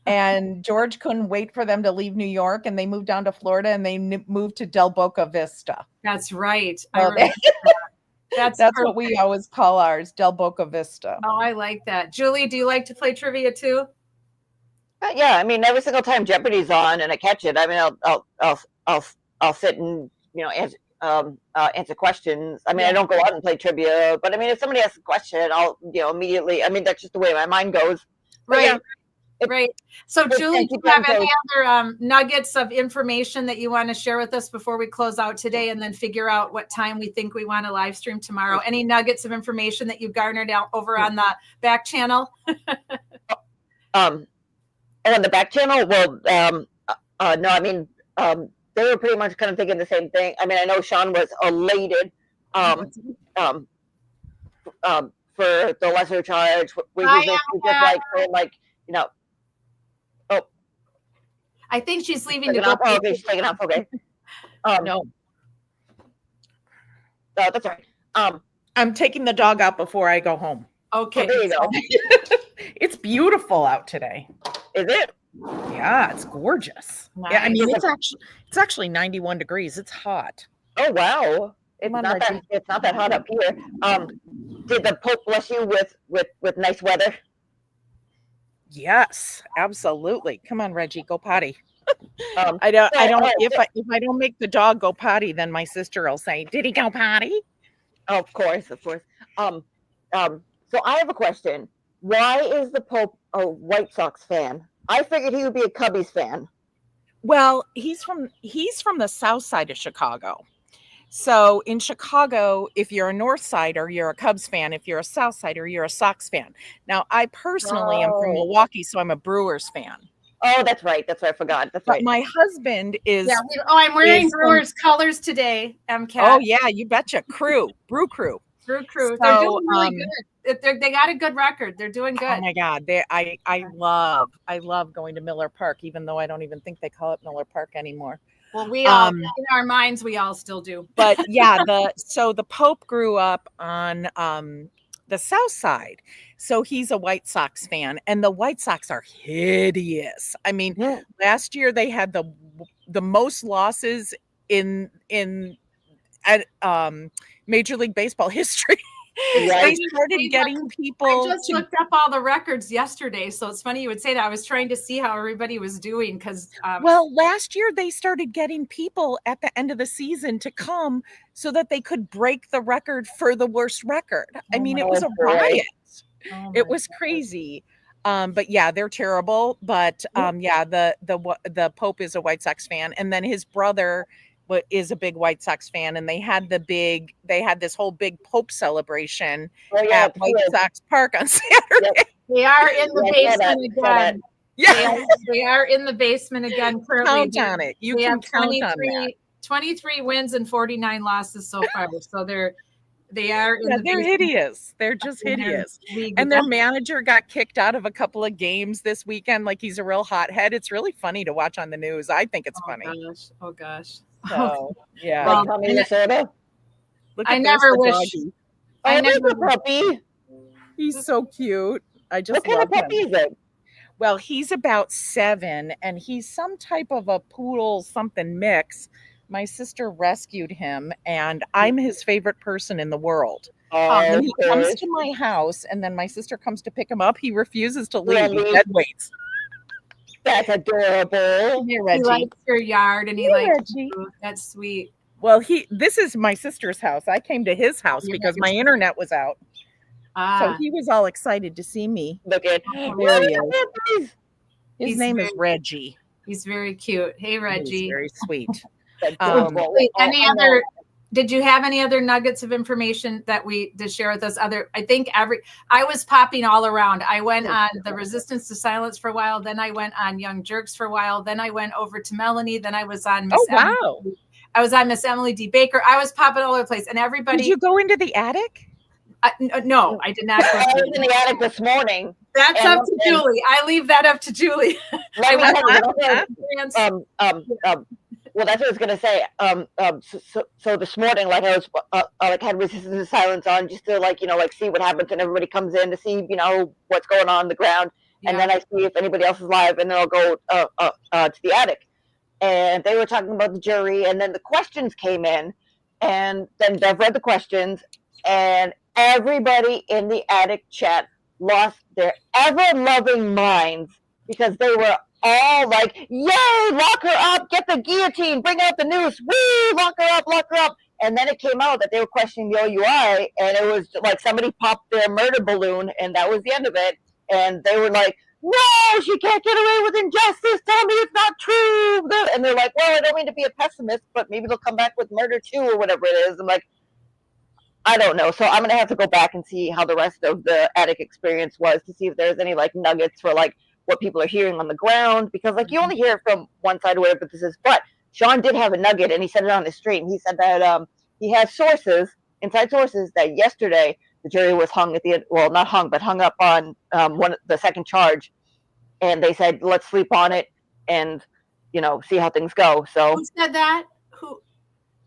and George couldn't wait for them to leave New York, and they moved down to Florida, and they moved to Del Boca Vista. That's right. So that's what we always call ours, Del Boca Vista. Oh, I like that. Julie, do you like to play trivia too? Yeah, I mean, every single time Jeopardy's on and I catch it, I mean, I'll sit and answer questions. I mean, I don't go out and play trivia, but I mean, if somebody asks a question, I'll immediately. I mean, that's just the way my mind goes. Right. Right. So, Julie, do you have any other nuggets of information that you want to share with us before we close out today, and then figure out what time we think we want to live stream tomorrow? Any nuggets of information that you garnered out over on the back channel? On the back channel, well, no, I mean, they were pretty much kind of thinking the same thing. I mean, I know Sean was elated for the lesser charge. We just like, you know. Oh, I think she's leaving to go. Oh, okay, she's taking off. Okay. No. That's all right. I'm taking the dog out before I go home. Okay. There you go. It's beautiful out today. Is it? Yeah, it's gorgeous. Nice. Yeah, I mean, it's actually 91 degrees. It's hot. Oh wow! It's not that hot up here. Did the Pope bless you with nice weather? Yes, absolutely. Come on, Reggie, go potty. If I don't make the dog go potty, then my sister will say, "Did he go potty?" Oh, of course. So I have a question. Why is the Pope a White Sox fan? I figured he would be a Cubbies fan. Well, he's from the south side of Chicago. So in Chicago, if you're a North Sider, you're a Cubs fan. If you're a South Sider, you're a Sox fan. Now, I personally am from Milwaukee, so I'm a Brewers fan. Oh, that's right. That's right. I forgot. That's right. My husband is. Yeah. I'm wearing Brewers colors today. MCAT. Oh yeah, you betcha. Brew Crew. Brew Crew. So, they're doing really good. They got a good record. They're doing good. Oh my God. I love going to Miller Park, even though I don't even think they call it Miller Park anymore. Well, we all, in our minds, we all still do. But yeah, the Pope grew up on the south side. So he's a White Sox fan, and the White Sox are hideous. I mean, last year they had the most losses in Major League Baseball history. They started getting people. I just looked up all the records yesterday, so it's funny you would say that. I was trying to see how everybody was doing because. Well, last year they started getting people at the end of the season to come so that they could break the record for the worst record. I mean, it was a riot. It was crazy. But yeah, they're terrible. But yeah, the Pope is a White Sox fan, and then his brother is a big White Sox fan, and they had this whole big Pope celebration at White Sox Park on Saturday. They are in the basement again. Yeah, they are in the basement again. Currently, count on it. You can count on that. 23 wins and 49 losses so far. So they're hideous. They're just hideous. And their manager got kicked out of a couple of games this weekend. Like, he's a real hothead. It's really funny to watch on the news. I think it's funny. Oh gosh. So yeah. Well, I never wish. I never puppy. He's so cute. I just what kind of puppy is it? Well, he's about 7, and he's some type of a poodle something mix. My sister rescued him, and I'm his favorite person in the world. When he comes to my house, and then my sister comes to pick him up, he refuses to leave. He dead waits. That's adorable. He likes your yard, and he likes you. That's sweet. Well, this is my sister's house. I came to his house because my internet was out. So he was all excited to see me. Look at there he is. His name is Reggie. He's very cute. Hey, Reggie. He's very sweet. Any other did you have any other nuggets of information that to share with us? I was popping all around. I went on the Resistance to Silence for a while. Then I went on Young Jerks for a while. Then I went over to Melanie. Then I was on I was on Miss Emily D. Baker. I was popping all over the place, and everybody. Did you go into the attic? No, I did not. I was in the attic this morning. That's up to Julie. I leave that up to Julie. Well, that's what I was gonna say. So this morning, like I was, had Resistance to Silence on just to see what happens when everybody comes in to see, what's going on the ground, and then I see if anybody else is live, and then I'll go to the attic. And they were talking about the jury, and then the questions came in, and then Bev read the questions, and everybody in the attic chat lost their ever-loving minds because they were all like, yay, lock her up, get the guillotine, bring out the noose, woo, lock her up, lock her up. And then it came out that they were questioning the OUI, and it was like somebody popped their murder balloon, and that was the end of it. And they were like, no, she can't get away with injustice, tell me it's not true. And they're like, well, I don't mean to be a pessimist, but maybe they'll come back with murder too, or whatever it is. I'm like, I don't know. So I'm going to have to go back and see how the rest of the attic experience was to see if there's any nuggets for what people are hearing on the ground, because you only hear it from one side or whatever this is. But Sean did have a nugget, and he said it on the stream. He said that he has inside sources, that yesterday the jury was hung at the end, well, not hung, but hung up on the second charge, and they said, let's sleep on it and see how things go. So who said that?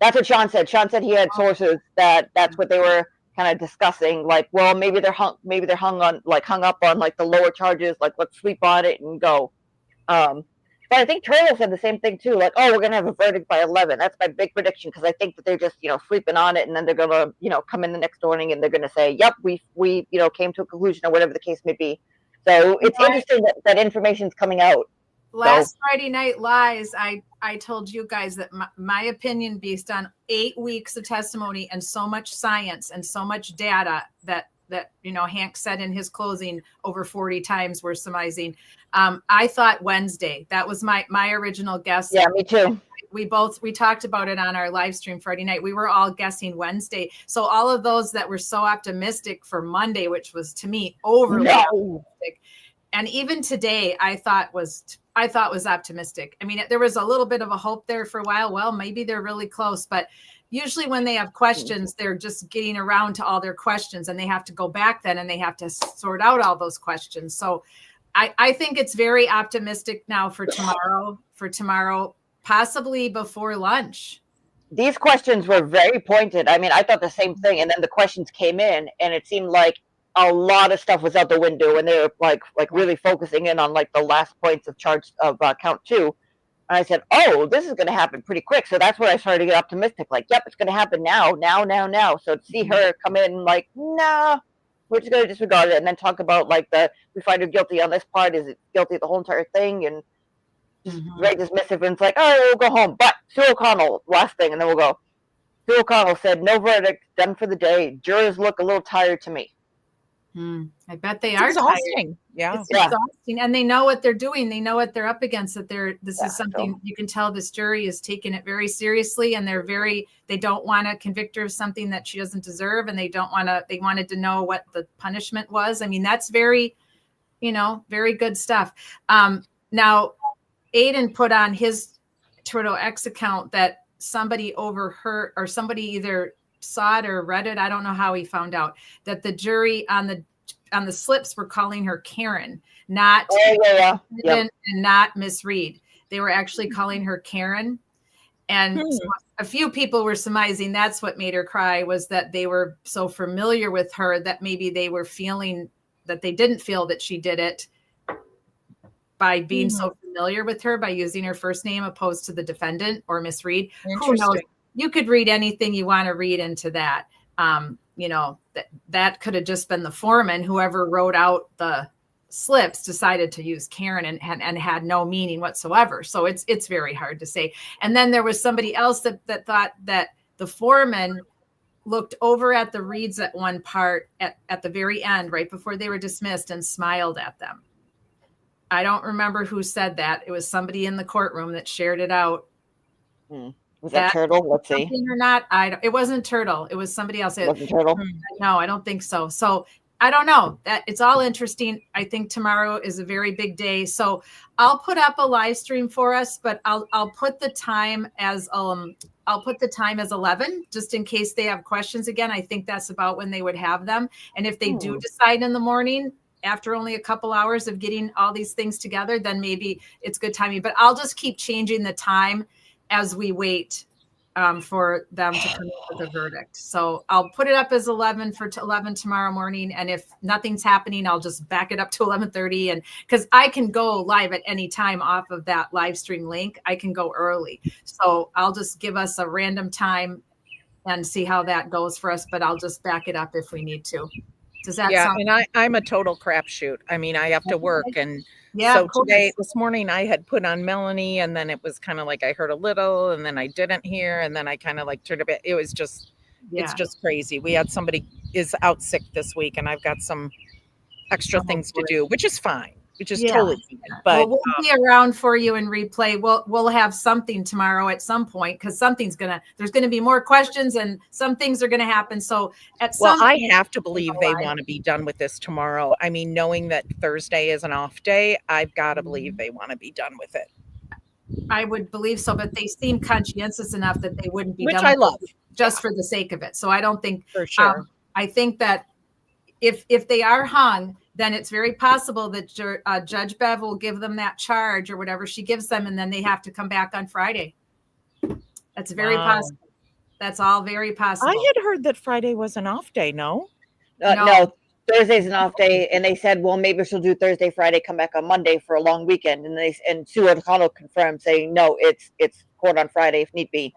That's what Sean said. Sean said he had sources that's what they were kind of discussing. Well, maybe they're hung up on the lower charges. Let's sleep on it and go. But I think Trailer said the same thing too. Oh, we're gonna have a verdict by 11. That's my big prediction, because I think that they're just sleeping on it, and then they're gonna come in the next morning and they're gonna say, yep, we came to a conclusion, or whatever the case may be. So it's interesting that information's coming out. Last Friday Night Lies, I told you guys that my opinion, based on 8 weeks of testimony and so much science and so much data that Hank said in his closing over 40 times, we're surmising. I thought Wednesday. That was my original guess. Yeah, me too. We talked about it on our live stream Friday night. We were all guessing Wednesday. So all of those that were so optimistic for Monday, which was to me overly optimistic, and even today I thought was optimistic. I mean, there was a little bit of a hope there for a while. Well, maybe they're really close, but usually when they have questions, they're just getting around to all their questions, and they have to go back then and they have to sort out all those questions. So I think it's very optimistic now for tomorrow, possibly before lunch. These questions were very pointed. I mean, I thought the same thing. And then the questions came in, and it seemed like a lot of stuff was out the window, and they were like really focusing in on the last points of charge of count 2. And I said, oh, this is going to happen pretty quick. So that's where I started to get optimistic. Yep, it's going to happen now. So to see her come in nah, we're just going to disregard it, and then talk about we find her guilty on this part. Is it guilty of the whole entire thing? And just very dismissive. And it's all right, we'll go home. But Sue O'Connell, last thing, and then we'll go. Sue O'Connell said, no verdict, done for the day. Jurors look a little tired to me. I bet they are exhausting. Yeah, it's exhausting, and they know what they're doing. They know what they're up against. That this is something you can tell. This jury is taking it very seriously, and they don't want to convict her of something that she doesn't deserve, and they wanted to know what the punishment was. I mean, that's very, very good stuff. Now, Aiden put on his Turtle X account that somebody overheard, or somebody either saw it or read it. I don't know how he found out that the jury on the slips were calling her Karen, not and not Miss Reed. They were actually calling her Karen. And so a few people were surmising that's what made her cry, was that they were so familiar with her that maybe they were feeling that they didn't feel that she did it by being so familiar with her, by using her first name opposed to the defendant or Miss Reed. Who knows? You could read anything you want to read into that. That could have just been the foreman, whoever wrote out the slips, decided to use Karen and had no meaning whatsoever. So it's very hard to say. And then there was somebody else that thought that the foreman looked over at the Reeds at one part at the very end, right before they were dismissed, and smiled at them. I don't remember who said that. It was somebody in the courtroom that shared it out. Was that Turtle? Let's see. Or not? It wasn't Turtle. It was somebody else. It wasn't Turtle? No, I don't think so. So I don't know. That it's all interesting. I think tomorrow is a very big day. So I'll put up a live stream for us, but I'll put the time as 11, just in case they have questions again. I think that's about when they would have them. And if they do decide in the morning, after only a couple hours of getting all these things together, then maybe it's good timing. But I'll just keep changing the time as we wait for them to come up with a verdict. So I'll put it up as 11 for 11 tomorrow morning. And if nothing's happening, I'll just back it up to 11:30. And because I can go live at any time off of that live stream link, I can go early. So I'll just give us a random time and see how that goes for us. But I'll just back it up if we need to. Does that sound? And I'm a total crapshoot. I mean, I have to work, and Yeah, so this morning I had put on Melanie, and then it was kind of like I heard a little, and then I didn't hear, and then I kind of like turned a bit. It was just, it's just crazy. We had somebody is out sick this week, and I've got some extra things to do, which is fine. Which is totally fine. But we'll be around for you in replay. We'll have something tomorrow at some point, because there's gonna be more questions and some things are gonna happen. So I have to believe they want to be done with this tomorrow. I mean, knowing that Thursday is an off day, I've got to believe they want to be done with it. I would believe so, but they seem conscientious enough that they wouldn't be Which done I with love. it just for the sake of it. So I don't think for sure. I think that if they are hung, then it's very possible that Judge Bev will give them that charge or whatever she gives them, and then they have to come back on Friday. That's very possible. That's all very possible. I had heard that Friday was an off day. No. No, Thursday's an off day, and they said, well, maybe she'll do Thursday, Friday, come back on Monday for a long weekend, and Sue O'Connell confirmed, saying no, it's court on Friday if need be.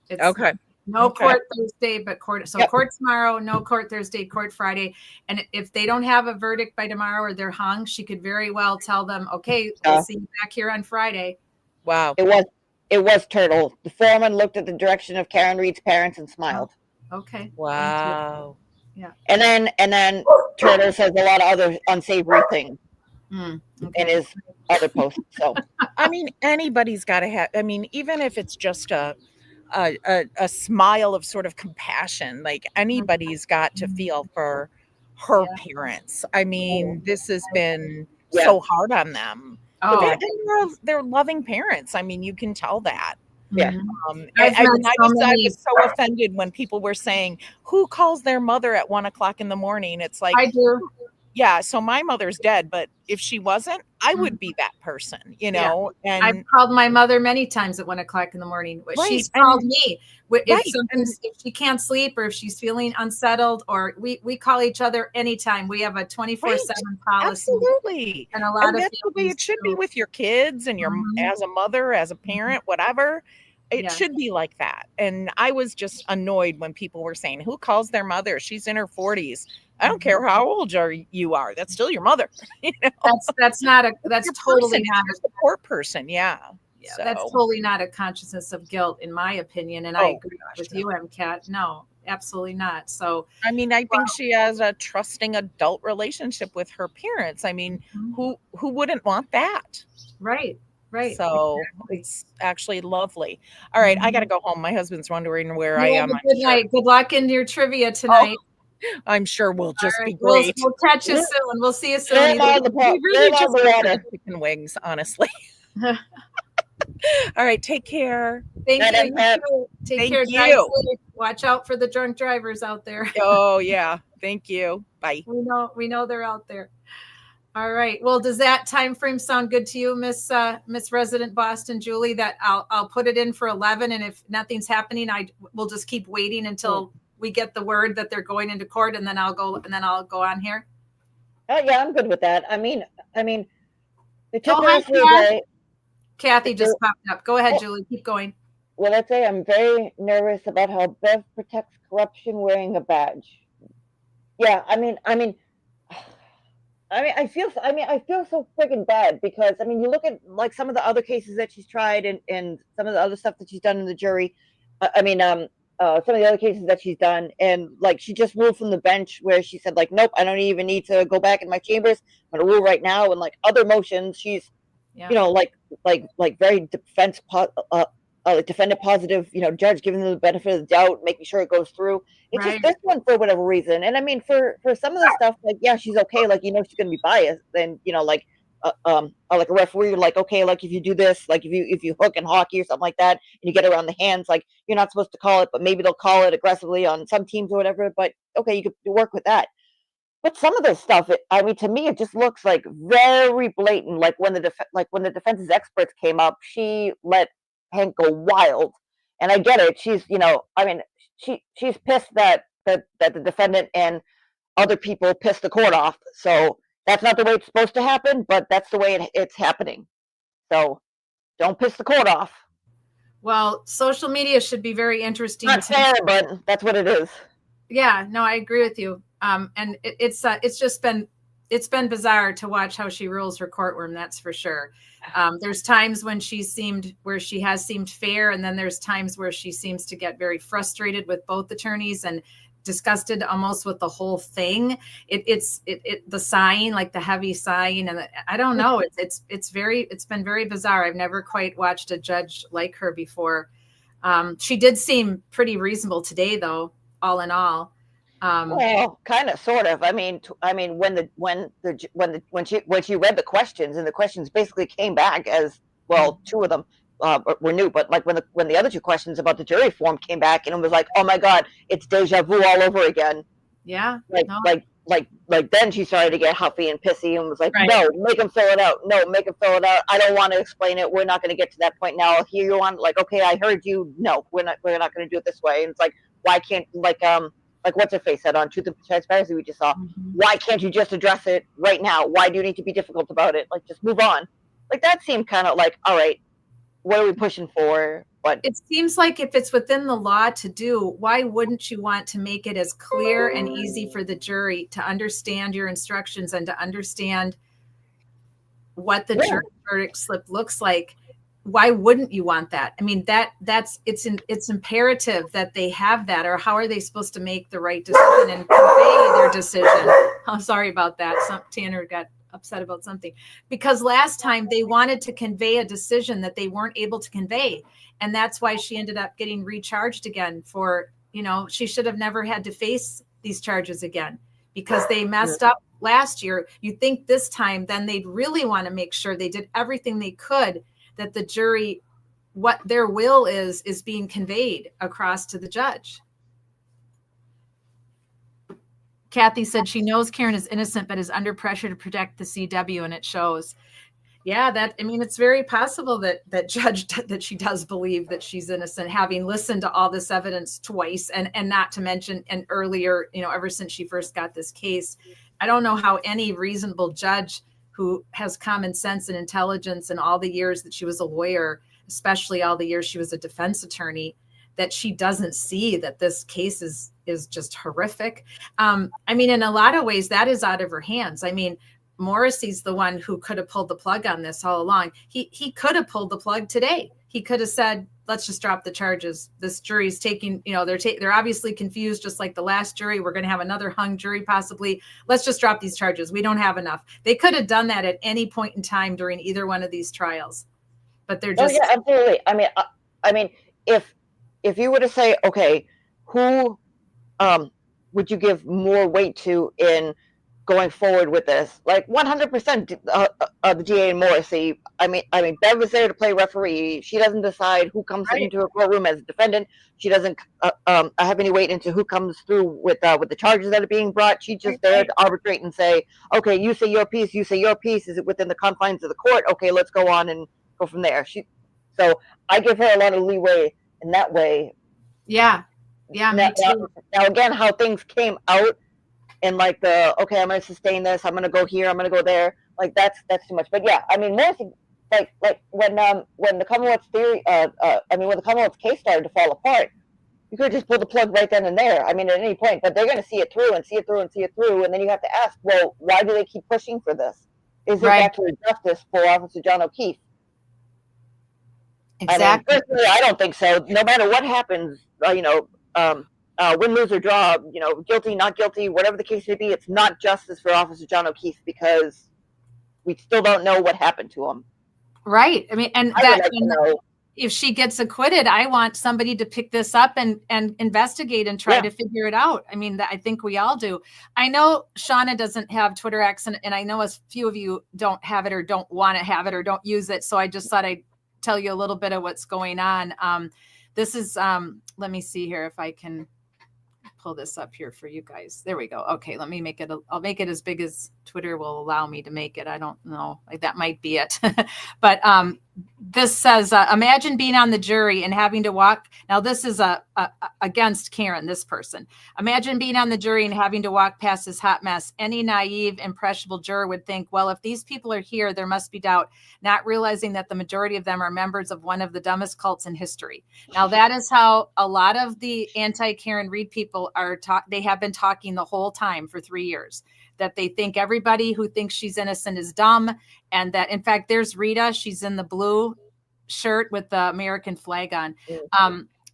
It's okay. No court Thursday, but court. So court tomorrow, no court Thursday, court Friday. And if they don't have a verdict by tomorrow or they're hung, she could very well tell them, okay, we'll see you back here on Friday. Wow. It was Turtle. The foreman looked at the direction of Karen Reed's parents and smiled. Okay. Wow. Yeah. And then Turtle says a lot of other unsavory things in his other posts. So I mean, anybody's got to have. I mean, even if it's just a smile of sort of compassion, like anybody's got to feel for her parents. I mean, this has been so hard on them. But they're loving parents. I mean, you can tell that. Yeah. I was so offended when people were saying, who calls their mother at 1 o'clock in the morning? It's like, I do. Yeah, so my mother's dead, but if she wasn't, I would be that person, you know. And I've called my mother many times at 1 o'clock in the morning. She's called me if she can't sleep or if she's feeling unsettled, or we call each other anytime. We have a 24/7 policy. Absolutely, and a lot of that's the way it should be with your kids and your as a mother, as a parent, whatever. It should be like that. And I was just annoyed when people were saying, who calls their mother? She's in her 40s. I don't care how old you are. That's still your mother. You know? That's totally not a support person. Yeah. So. That's totally not a consciousness of guilt, in my opinion. And I agree with you, MCAT. No, absolutely not. So I mean, I think she has a trusting adult relationship with her parents. I mean, who wouldn't want that? Right. Right. So it's actually lovely. All right. I got to go home. My husband's wondering where I am. Good night. Good luck in your trivia tonight. I'm sure we'll just be great. We'll catch you soon. We'll see you soon. Chicken wings, honestly. All right. Take care. Thank you. Take care, guys. Watch out for the drunk drivers out there. Oh, yeah. Thank you. Bye. We know they're out there. All right. Well, does that time frame sound good to you, Miss Resident Boston Julie? That I'll put it in for 11, and if nothing's happening, we'll just keep waiting until we get the word that they're going into court, and then I'll go on here. Oh yeah, I'm good with that. I mean, it took Kathy just popped up. Go ahead, Julie. Keep going. Well, let's say I'm very nervous about how Bev protects corruption wearing a badge. Yeah, I feel so friggin' bad because you look at like some of the other cases that she's tried and some of the other stuff that she's done in the jury. Some of the other cases that she's done, and like she just ruled from the bench where she said like, nope, I don't even need to go back in my chambers. I'm gonna rule right now. And like other motions, she's like very defense defendant positive, judge, giving them the benefit of the doubt, making sure it goes through. It's Right. just this one for whatever reason. And I mean, for some of the stuff, like, yeah, she's okay. Like, she's going to be biased. Then, like a referee, like, okay, like if you do this, like if you hook in hockey or something like that, and you get around the hands, like you're not supposed to call it, but maybe they'll call it aggressively on some teams or whatever. But okay, you could work with that. But some of this stuff, to me, it just looks like very blatant. Like when the defense's experts came up, she let Hank go wild, and I get it. She's, she's pissed that the defendant and other people pissed the court off. So that's not the way it's supposed to happen, but that's the way it's happening. So don't piss the court off. Well, social media should be very interesting. Not fair, but that's what it is. Yeah, no, I agree with you. And it's been bizarre to watch how she rules her courtroom. That's for sure. There's times when she has seemed fair, and then there's times where she seems to get very frustrated with both attorneys and disgusted almost with the whole thing. The sighing, like the heavy sighing, and I don't know. It's been very bizarre. I've never quite watched a judge like her before. She did seem pretty reasonable today, though. All in all. Well, kind of, sort of. I mean, when she read the questions, and the questions basically came back as well. Two of them were new, but like when the other two questions about the jury form came back, and it was like, oh my God, it's deja vu all over again. Yeah. Like then she started to get huffy and pissy and was like, right. No, make him fill it out. No, make him fill it out. I don't want to explain it. We're not going to get to that point now. Here you want, like, okay, I heard you. No, we're not going to do it this way. And it's like, why can't, like what's her face said on Truth and Transparency we just saw, why can't you just address it right now? Why do you need to be difficult about it? Like, just move on. Like, that seemed kind of like, all right, what are we pushing for? But it seems like if it's within the law to do, why wouldn't you want to make it as clear and easy for the jury to understand your instructions and to understand what the jury verdict slip looks like? Why wouldn't you want that? I mean, it's imperative that they have that, or how are they supposed to make the right decision and convey their decision? I'm sorry about that. Tanner got upset about something, because last time they wanted to convey a decision that they weren't able to convey. And that's why she ended up getting recharged again for, she should have never had to face these charges again, because they messed up last year. You think this time, then they'd really want to make sure they did everything they could, that the jury, what their will is being conveyed across to the judge. Kathy said she knows Karen is innocent, but is under pressure to protect the CW, and it shows. Yeah, it's very possible that she does believe that she's innocent, having listened to all this evidence twice, and not to mention, and earlier, ever since she first got this case. I don't know how any reasonable judge who has common sense and intelligence in all the years that she was a lawyer, especially all the years she was a defense attorney, that she doesn't see that this case is just horrific. In a lot of ways, that is out of her hands. Morrissey's the one who could have pulled the plug on this all along. He could have pulled the plug today. He could have said, let's just drop the charges. This jury's taking, they're obviously confused, just like the last jury. We're going to have another hung jury possibly. Let's just drop these charges. We don't have enough. They could have done that at any point in time during either one of these trials, but they're just. Oh, yeah, absolutely. If you were to say, okay, who would you give more weight to in going forward with this? Like 100% the DA and Morrissey. Bev was there to play referee. She doesn't decide who comes into a courtroom as a defendant. She doesn't have any weight into who comes through with the charges that are being brought. She's just there to arbitrate and say, okay, you say your piece, you say your piece. Is it within the confines of the court? Okay, let's go on and go from there. So I give her a lot of leeway in that way. Yeah, me too. Now again, how things came out, and like okay, I'm going to sustain this. I'm going to go here. I'm going to go there. Like that's too much. But yeah, Morrissey, like when the Commonwealth's theory, when the Commonwealth's case started to fall apart, you could just pull the plug right then and there. At any point. But they're going to see it through and see it through and see it through, and then you have to ask, well, why do they keep pushing for this? Is it actually justice for Officer John O'Keefe? Exactly. Personally, I don't think so. No matter what happens, win, lose, or draw, guilty, not guilty, whatever the case may be, it's not justice for Officer John O'Keefe, because we still don't know what happened to him. Right. if she gets acquitted, I want somebody to pick this up and investigate and try to figure it out. I mean, I think we all do. I know Shauna doesn't have Twitter X, and I know a few of you don't have it or don't want to have it or don't use it. So I just thought I'd tell you a little bit of what's going on. This is, let me see here if I can pull this up here for you guys. There we go. Okay, let me make it. I'll make it as big as Twitter will allow me to make it. I don't know. Like, that might be it. But this says, imagine being on the jury and having to walk. Now, this is against Karen, this person. Imagine being on the jury and having to walk past this hot mess. Any naive, impressionable juror would think, well, if these people are here, there must be doubt, not realizing that the majority of them are members of one of the dumbest cults in history. Now, that is how a lot of the anti-Karen Read people are they have been talking the whole time for 3 years, that they think everybody who thinks she's innocent is dumb. And that, in fact, there's Rita. She's in the blue shirt with the American flag on.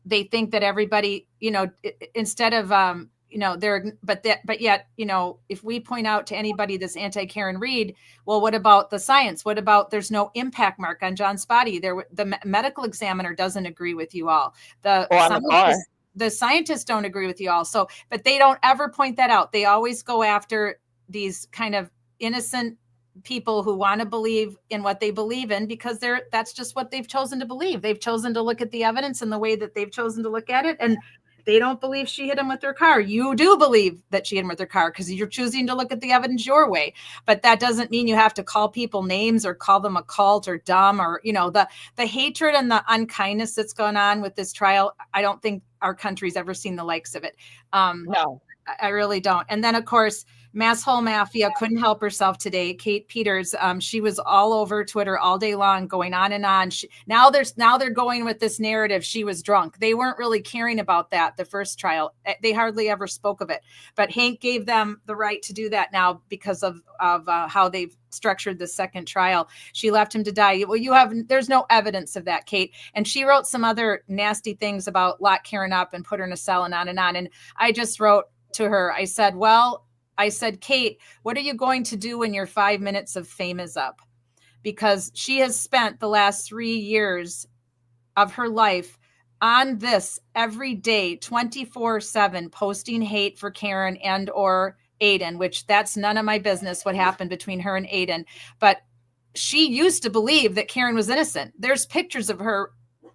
They think that everybody, instead of, but yet, if we point out to anybody this anti-Karen Read, well, what about the science? What about there's no impact mark on John's body? The medical examiner doesn't agree with you all. The scientists don't agree with you all. So, but they don't ever point that out. They always go after these kind of innocent people who want to believe in what they believe in, because that's just what they've chosen to believe. They've chosen to look at the evidence in the way that they've chosen to look at it. And they don't believe she hit him with her car. You do believe that she hit him with her car because you're choosing to look at the evidence your way. But that doesn't mean you have to call people names or call them a cult or dumb or, the hatred and the unkindness that's going on with this trial. I don't think our country's ever seen the likes of it. No, I really don't. And then, of course, Mass Hole Mafia couldn't help herself today. Kate Peters, she was all over Twitter all day long, going on and on. Now they're going with this narrative. She was drunk. They weren't really caring about that the first trial. They hardly ever spoke of it. But Hank gave them the right to do that now because of how they've structured the second trial. She left him to die. Well, there's no evidence of that, Kate. And she wrote some other nasty things about lock Karen up and put her in a cell and on and on. And I just wrote to her, I said, Kate, what are you going to do when your 5 minutes of fame is up? Because she has spent the last 3 years of her life on this every day, 24/7, posting hate for Karen and or Aiden, which that's none of my business what happened between her and Aiden. But she used to believe that Karen was innocent. There's pictures of her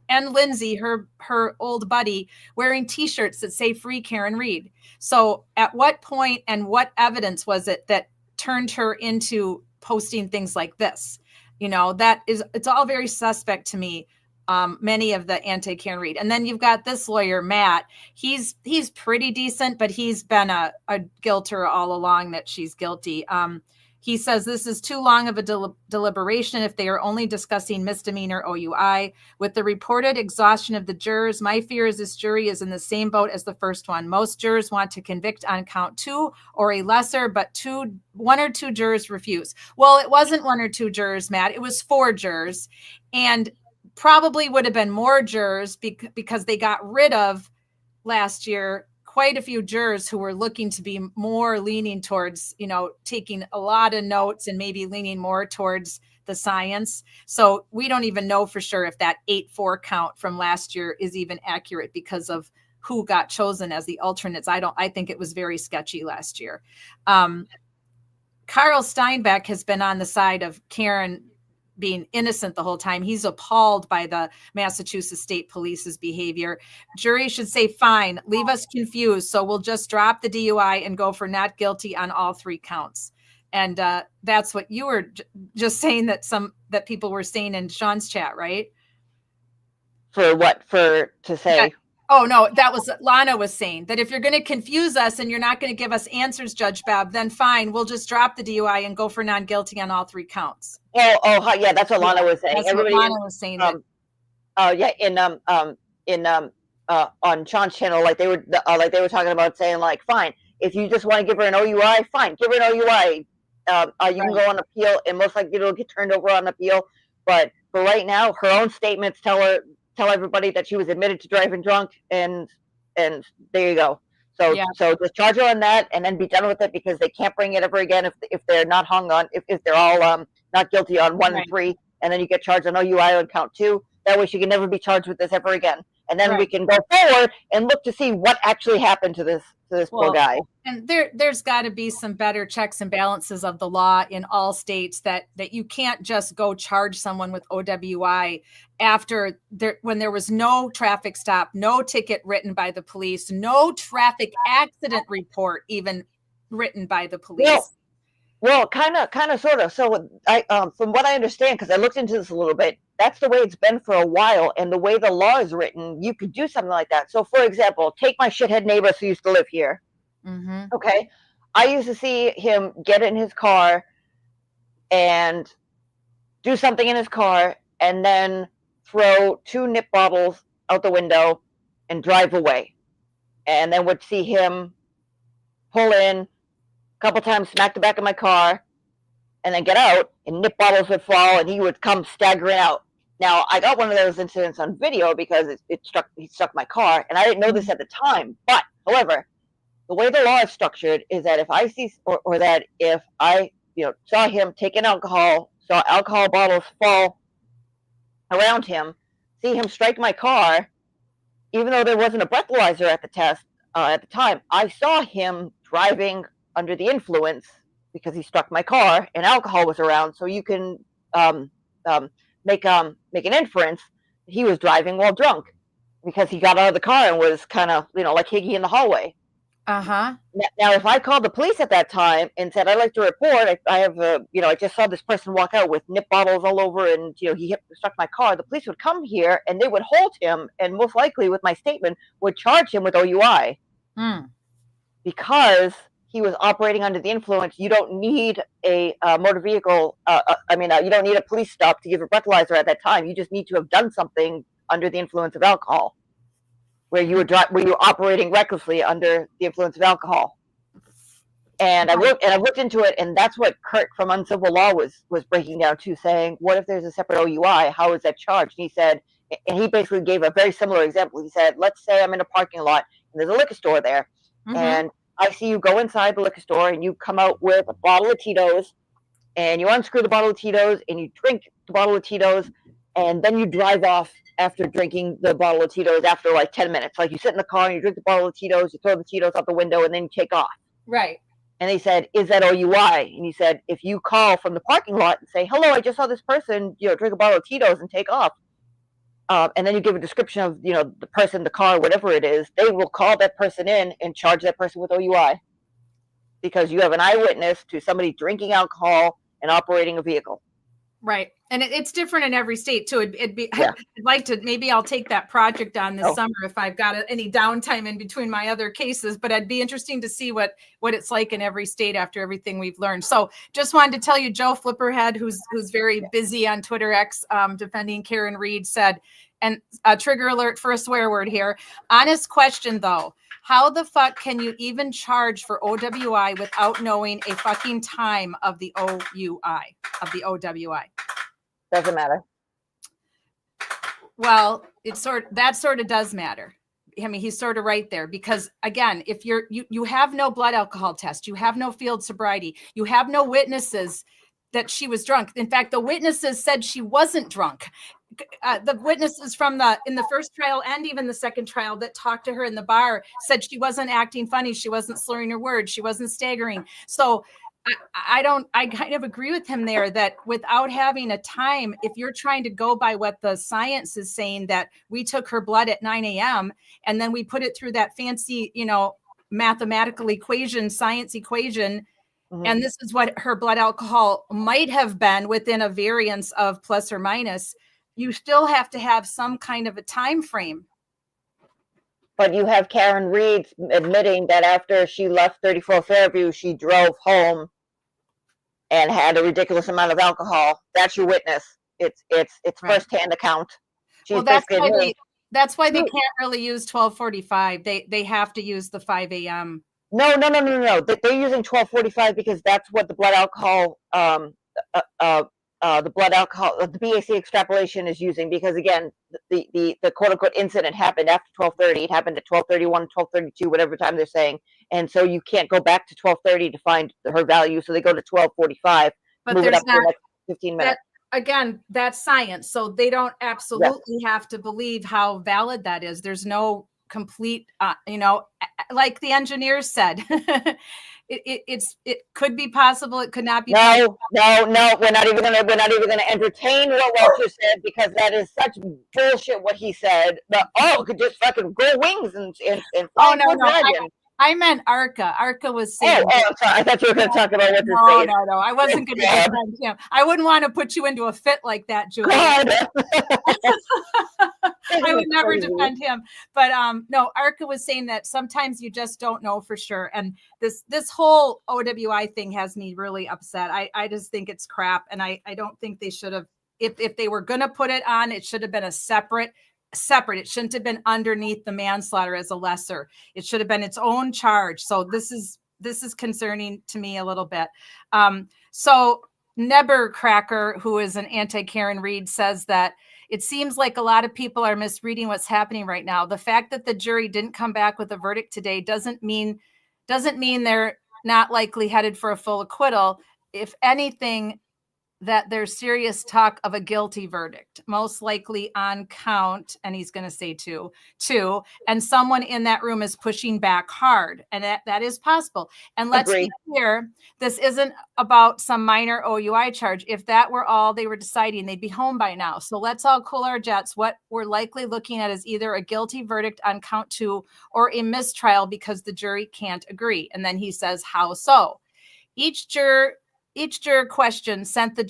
and Lindsay, her old buddy, wearing T-shirts that say "Free Karen Read." So at what point and what evidence was it that turned her into posting things like this? It's all very suspect to me. Many of the anti-Karen Read. And then you've got this lawyer, Matt. He's pretty decent, but he's been a guilter all along that she's guilty. He says this is too long of a deliberation if they are only discussing misdemeanor OUI. With the reported exhaustion of the jurors, my fear is this jury is in the same boat as the first one. Most jurors want to convict on count 2 or a lesser, but 1 or 2 jurors refuse. Well, it wasn't 1 or 2 jurors, Matt. It was 4 jurors. And probably would have been more jurors because they got rid of last year quite a few jurors who were looking to be more leaning towards, taking a lot of notes and maybe leaning more towards the science. So we don't even know for sure if that 8-4 count from last year is even accurate because of who got chosen as the alternates. I think it was very sketchy last year. Carl Steinbeck has been on the side of Karen being innocent the whole time. He's appalled by the Massachusetts State Police's behavior. Jury should say, fine, leave us confused. So we'll just drop the DUI and go for not guilty on all 3 counts. And that's what you were just saying that people were saying in Sean's chat, right? For what? To say? Yeah. Oh, no, that was Lana was saying that if you're going to confuse us and you're not going to give us answers, Judge Bab, then fine, we'll just drop the DUI and go for non-guilty on all 3 counts. Oh, yeah, that's what Lana was saying. That's what Lana was saying. On Sean's channel, like they were talking about saying, like, fine, if you just want to give her an OUI, fine, give her an OUI. You can go on appeal, and most likely it'll get turned over on appeal. But for right now, her own statements tell everybody that she was admitted to driving drunk, and there you go. So just charge her on that, and then be done with it, because they can't bring it ever again if they're not hung on if they're all not guilty on 1 and 3, and then you get charged on OUI on count 2. That way she can never be charged with this ever again. And then Right. we can go forward and look to see what actually happened to this poor guy. And there's got to be some better checks and balances of the law in all states that you can't just go charge someone with OWI after when there was no traffic stop, no ticket written by the police, no traffic accident report even written by the police. Well, kind of, sort of. So I, from what I understand, because I looked into this a little bit, that's the way it's been for a while. And the way the law is written, you could do something like that. So, for example, take my shithead neighbor who used to live here. Mm-hmm. Okay. I used to see him get in his car and do something in his car and then throw 2 nip bottles out the window and drive away. And then would see him pull in, couple times, smack the back of my car, and then get out, and nip bottles would fall, and he would come staggering out. Now, I got one of those incidents on video because he struck my car, and I didn't know this at the time. But, however, the way the law is structured is that if I see, or that if I, saw him taking alcohol, saw alcohol bottles fall around him, see him strike my car, even though there wasn't a breathalyzer at the time, I saw him driving under the influence because he struck my car and alcohol was around. So you can make an inference that he was driving while drunk because he got out of the car and was kind of, like Higgy in the hallway. Uh-huh. Now, if I called the police at that time and said, I'd like to report, I have I just saw this person walk out with nip bottles all over and, he struck my car, the police would come here and they would hold him and most likely with my statement would charge him with OUI. Because he was operating under the influence. You don't need a motor vehicle. You don't need a police stop to give a breathalyzer at that time. You just need to have done something under the influence of alcohol, where you were operating recklessly under the influence of alcohol. And I've looked into it, and that's what Kurt from Uncivil Law was breaking down too, saying, what if there's a separate OUI? How is that charged? And he said, and he basically gave a very similar example. He said, let's say I'm in a parking lot and there's a liquor store there, and I see you go inside the liquor store and you come out with a bottle of Tito's and you unscrew the bottle of Tito's and you drink the bottle of Tito's and then you drive off after drinking the bottle of Tito's after like 10 minutes. Like you sit in the car and you drink the bottle of Tito's, you throw the Tito's out the window and then you take off. Right. And they said, is that OUI? And he said, if you call from the parking lot and say, hello, I just saw this person, drink a bottle of Tito's and take off. And then you give a description of, the person, the car, whatever it is, they will call that person in and charge that person with OUI because you have an eyewitness to somebody drinking alcohol and operating a vehicle. Right. And it's different in every state too. It'd be, I'd like to, maybe I'll take that project on this summer if I've got any downtime in between my other cases, but it'd be interesting to see what it's like in every state after everything we've learned. So just wanted to tell you, Joe Flipperhead, who's very busy on Twitter X defending Karen Reed, said, and trigger alert for a swear word here. Honest question though. How the fuck can you even charge for OWI without knowing a fucking time of the OUI, of the OWI? Doesn't matter. Well, that sort of does matter. I mean, he's sort of right there because again, if you have no blood alcohol test, you have no field sobriety, you have no witnesses that she was drunk. In fact, the witnesses said she wasn't drunk. The witnesses from in the first trial and even the second trial that talked to her in the bar said she wasn't acting funny. She wasn't slurring her words. She wasn't staggering. So I kind of agree with him there that without having a time, if you're trying to go by what the science is saying, that we took her blood at 9 a.m. and then we put it through that fancy, mathematical equation, science equation. And this is what her blood alcohol might have been within a variance of plus or minus. You still have to have some kind of a time frame. But you have Karen Reed admitting that after she left 34 Fairview, she drove home and had a ridiculous amount of alcohol. That's your witness. It's firsthand account. Well, that's why they can't really use 1245. They have to use the 5 a.m. No. They're using 1245 because that's what the blood alcohol the BAC extrapolation is using, because again, the quote unquote incident happened after 12:30. It happened at 12:31, 12:32, whatever time they're saying, and so you can't go back to 12:30 to find her value. So they go to 12:45, but move it there's up to the next 15 minutes. again, that's science. So they don't absolutely have to believe how valid that is. There's no complete, like the engineers said, it could be possible. It could not be. No. We're not even gonna entertain what Walter said, because that is such bullshit. What he said. It could just fucking grow wings and fly no. dragon. I meant Arca. Arca was saying. I'm sorry. I thought you were going to talk about what this face. No. I wasn't going to defend him. I wouldn't want to put you into a fit like that, Julie. I would never defend him. But no, Arca was saying that sometimes you just don't know for sure. And this whole OWI thing has me really upset. I just think it's crap. And I don't think they should have, if they were going to put it on, it should have been a separate. It shouldn't have been underneath the manslaughter as a lesser. It should have been its own charge. So this is concerning to me a little bit. So Nebercracker, who is an anti-Karen Reed, says that it seems like a lot of people are misreading what's happening right now. The fact that the jury didn't come back with a verdict today doesn't mean they're not likely headed for a full acquittal. If anything, that there's serious talk of a guilty verdict, most likely on count, and he's going to say two, and someone in that room is pushing back hard, and that is possible. And let's be clear, this isn't about some minor OUI charge. If that were all they were deciding, they'd be home by now. So let's all cool our jets. What we're likely looking at is either a guilty verdict on count 2 or a mistrial because the jury can't agree. And then he says, how so? Each juror question sent to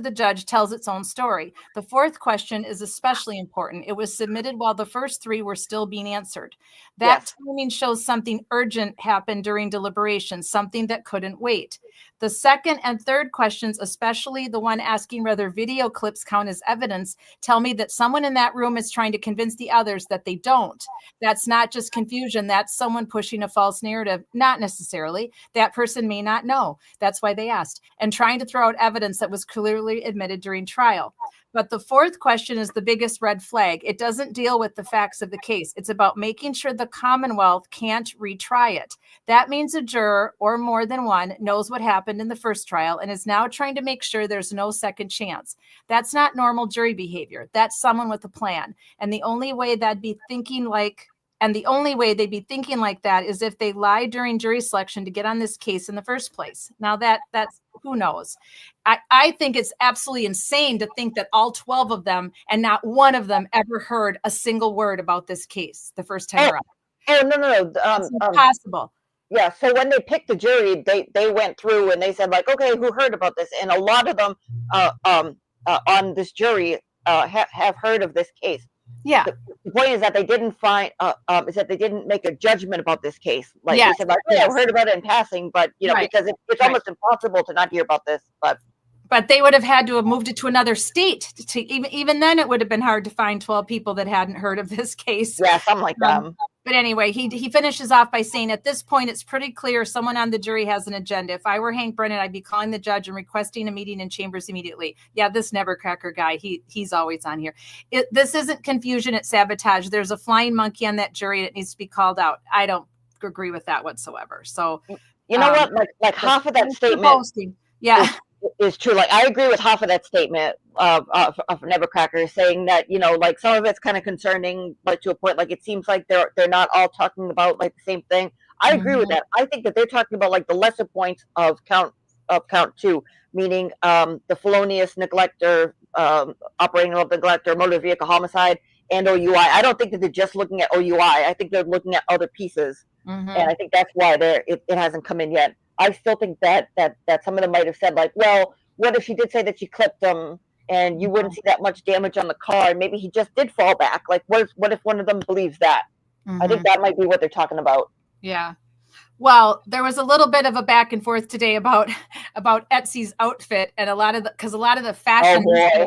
the judge tells its own story. The fourth question is especially important. It was submitted while the first 3 were still being answered. That timing shows something urgent happened during deliberation, something that couldn't wait. The second and third questions, especially the one asking whether video clips count as evidence, tell me that someone in that room is trying to convince the others that they don't. That's not just confusion. That's someone pushing a false narrative. Not necessarily. That person may not know. That's why they asked. And trying to throw out evidence that was clearly admitted during trial. But the fourth question is the biggest red flag. It doesn't deal with the facts of the case. It's about making sure the Commonwealth can't retry it. That means a juror, or more than one, knows what happened in the first trial and is now trying to make sure there's no second chance. That's not normal jury behavior. That's someone with a plan. And the only way they'd be thinking like that is if they lied during jury selection to get on this case in the first place. Now that's who knows. I think it's absolutely insane to think that all 12 of them and not one of them ever heard a single word about this case the first time around. No. It's impossible. Yeah. So when they picked the jury, they went through and they said, like, okay, who heard about this? And a lot of them on this jury have heard of this case. Yeah. The point is that they didn't make a judgment about this case. Like they said, like, I heard about it in passing, but because it's almost impossible to not hear about this. But they would have had to have moved it to another state. Even then, it would have been hard to find 12 people that hadn't heard of this case. Yeah, something like that. But anyway, he finishes off by saying, at this point, it's pretty clear someone on the jury has an agenda. If I were Hank Brennan, I'd be calling the judge and requesting a meeting in chambers immediately. Yeah, this Nebercracker guy, he's always on here. This isn't confusion, it's sabotage. There's a flying monkey on that jury that needs to be called out. I don't agree with that whatsoever. So you know what? Like half of that statement. Is true. Like I agree with half of that statement of Nebercracker saying that like some of it's kind of concerning, but to a point, like it seems like they're not all talking about like the same thing. I agree with that. I think that they're talking about like the lesser points of count 2, meaning the felonious neglector, operating of neglector, motor vehicle homicide, and OUI. I don't think that they're just looking at OUI. I think they're looking at other pieces, and I think that's why it hasn't come in yet. I still think that some of them might have said like, well, what if she did say that she clipped him and you wouldn't see that much damage on the car? Maybe he just did fall back. Like, what if one of them believes that? I think that might be what they're talking about. Yeah. Well, there was a little bit of a back and forth today about Etsy's outfit, and a lot of the fashion. Oh boy.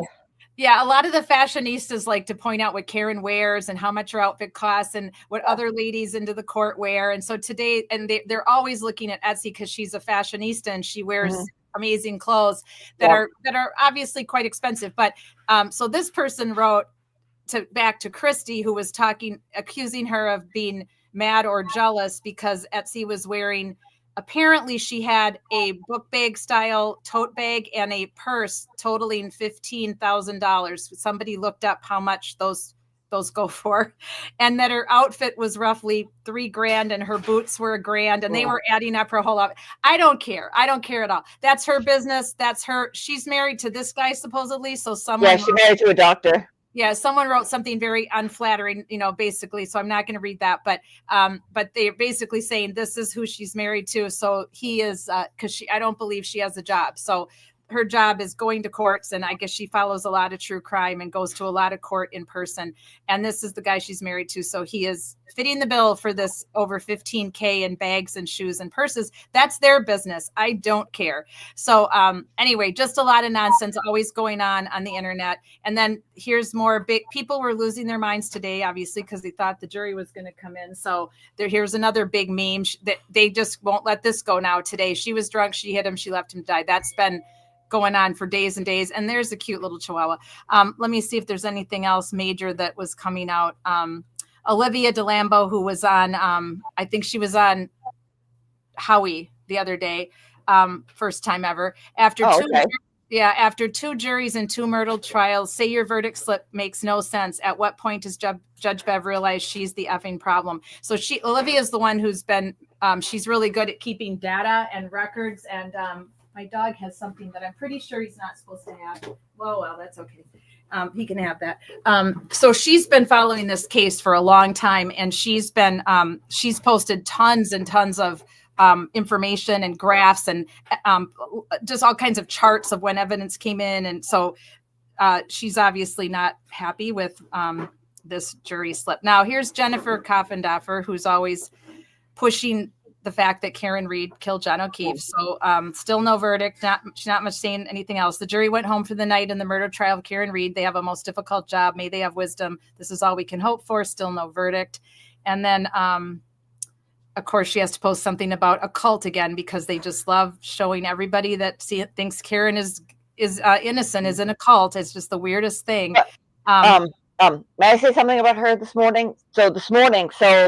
Yeah, a lot of the fashionistas like to point out what Karen wears and how much her outfit costs and what other ladies into the court wear. And so today, and they're always looking at Etsy because she's a fashionista and she wears amazing clothes that are obviously quite expensive. But so this person wrote back to Christy, who was accusing her of being mad or jealous because Etsy was wearing apparently she had a book bag style tote bag and a purse totaling $15,000. Somebody looked up how much those go for, and that her outfit was roughly $3,000 and her boots were $1,000 and they were adding up her whole outfit. I don't care at all. That's her business. That's her. She's married to this guy supposedly. So someone she's married to a doctor. Yeah, someone wrote something very unflattering, basically. So I'm not going to read that, but they're basically saying this is who she's married to. So he is, because I don't believe she has a job. So her job is going to courts, and I guess she follows a lot of true crime and goes to a lot of court in person. And this is the guy she's married to. So he is fitting the bill for this over $15,000 in bags and shoes and purses. That's their business. I don't care. So anyway, just a lot of nonsense always going on the internet. And then here's more big people were losing their minds today, obviously, because they thought the jury was going to come in. So here's another big meme that they just won't let this go now today. She was drunk. She hit him. She left him to die. That's been going on for days and days. And there's a cute little chihuahua. Let me see if there's anything else major that was coming out. Olivia DeLambo, who was on, I think she was on Howie the other day, first time ever. After two juries and 2 murder trials, say your verdict slip makes no sense. At what point does Judge Bev realize she's the effing problem? So Olivia is the one who's been, she's really good at keeping data and records. And my dog has something that I'm pretty sure he's not supposed to have. Well, that's okay. He can have that. So she's been following this case for a long time, and she's posted tons and tons of information and graphs and just all kinds of charts of when evidence came in. And so she's obviously not happy with this jury slip. Now here's Jennifer Coffindoffer, who's always pushing the fact that Karen Reed killed John O'Keefe. So still no verdict, she's not much saying anything else. The jury went home for the night in the murder trial of Karen Reed. They have a most difficult job. May they have wisdom. This is all we can hope for. Still no verdict. And then, of course, she has to post something about a cult again, because they just love showing everybody that thinks Karen is innocent, is in a cult. It's just the weirdest thing. May I say something about her this morning? So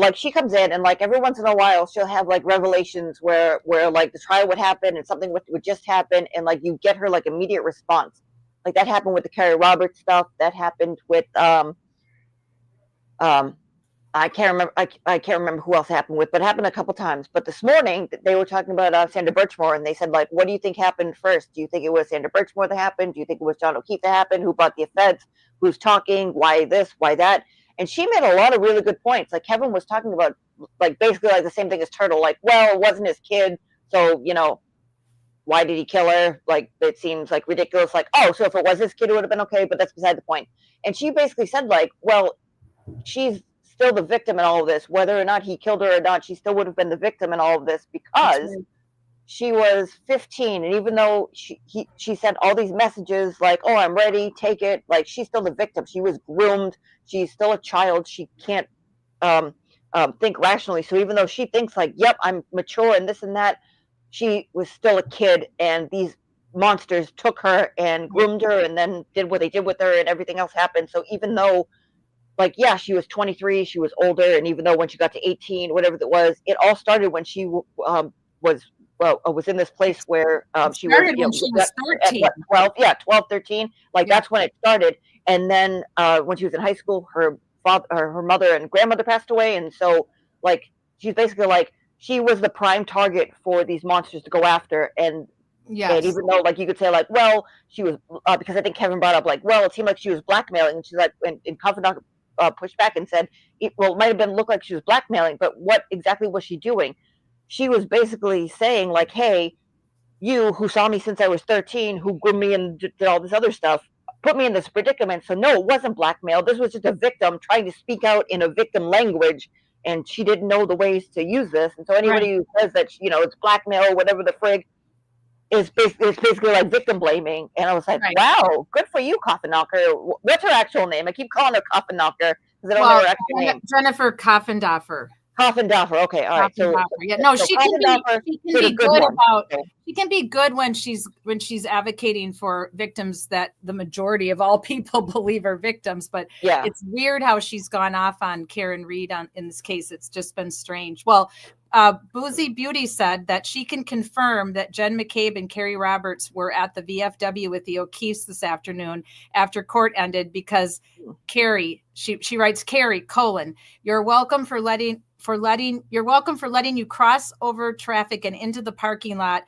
like she comes in and like every once in a while she'll have like revelations where like the trial would happen and something would just happen, and like you get her like immediate response. Like that happened with the Carrie Roberts stuff. That happened with I can't remember who else it happened with, but it happened a couple times. But this morning they were talking about Sandra Birchmore, and they said, like, what do you think happened first? Do you think it was Sandra Birchmore that happened? Do you think it was John O'Keefe that happened? Who brought the feds? Who's talking? Why this? Why that? And she made a lot of really good points. Like Kevin was talking about, like basically like the same thing as Turtle. Like, well, it wasn't his kid, so why did he kill her? Like it seems like ridiculous. Like, oh, so if it was his kid, it would have been okay. But that's beside the point. And she basically said, like, well, she's still the victim in all of this, whether or not he killed her or not. She still would have been the victim in all of this because she was 15, and even though she sent all these messages like, oh, I'm ready, take it, like she's still the victim. She was groomed. She's still a child. She can't think rationally. So even though she thinks like, yep, I'm mature and this and that, she was still a kid, and these monsters took her and groomed her and then did what they did with her, and everything else happened. So even though, like, yeah, she was 23, she was older, and even though when she got to 18, whatever it was, it all started when she was in this place where she was 13. 12, 13. Like that's when it started. And then when she was in high school, her mother and grandmother passed away, and so like she's basically like she was the prime target for these monsters to go after. And and even though like you could say like, well, she was because I think Kevin brought up like, well, it seemed like she was blackmailing, and she's like, and Confidant pushed back and said, it might have looked like she was blackmailing, but what exactly was she doing? She was basically saying like, hey, you who saw me since I was 13, who groomed me and did all this other stuff, put me in this predicament. So no, it wasn't blackmail. This was just a victim trying to speak out in a victim language, and she didn't know the ways to use this. And so anybody who says that, it's blackmail or whatever the frig is basically like victim blaming. And I was like, wow, good for you, Coffin Knocker. What's her actual name? I keep calling her Coffin Knocker because I don't know her actual name. Jennifer Coffindoffer. Coffindoffer. Okay, all right. So she can be good when she's advocating for victims that the majority of all people believe are victims. But it's weird how she's gone off on Karen Reed in this case. It's just been strange. Well, Boozy Beauty said that she can confirm that Jen McCabe and Carrie Roberts were at the VFW with the O'Keefes this afternoon after court ended because Carrie, she writes, Carrie, you're welcome for letting you cross over traffic and into the parking lot.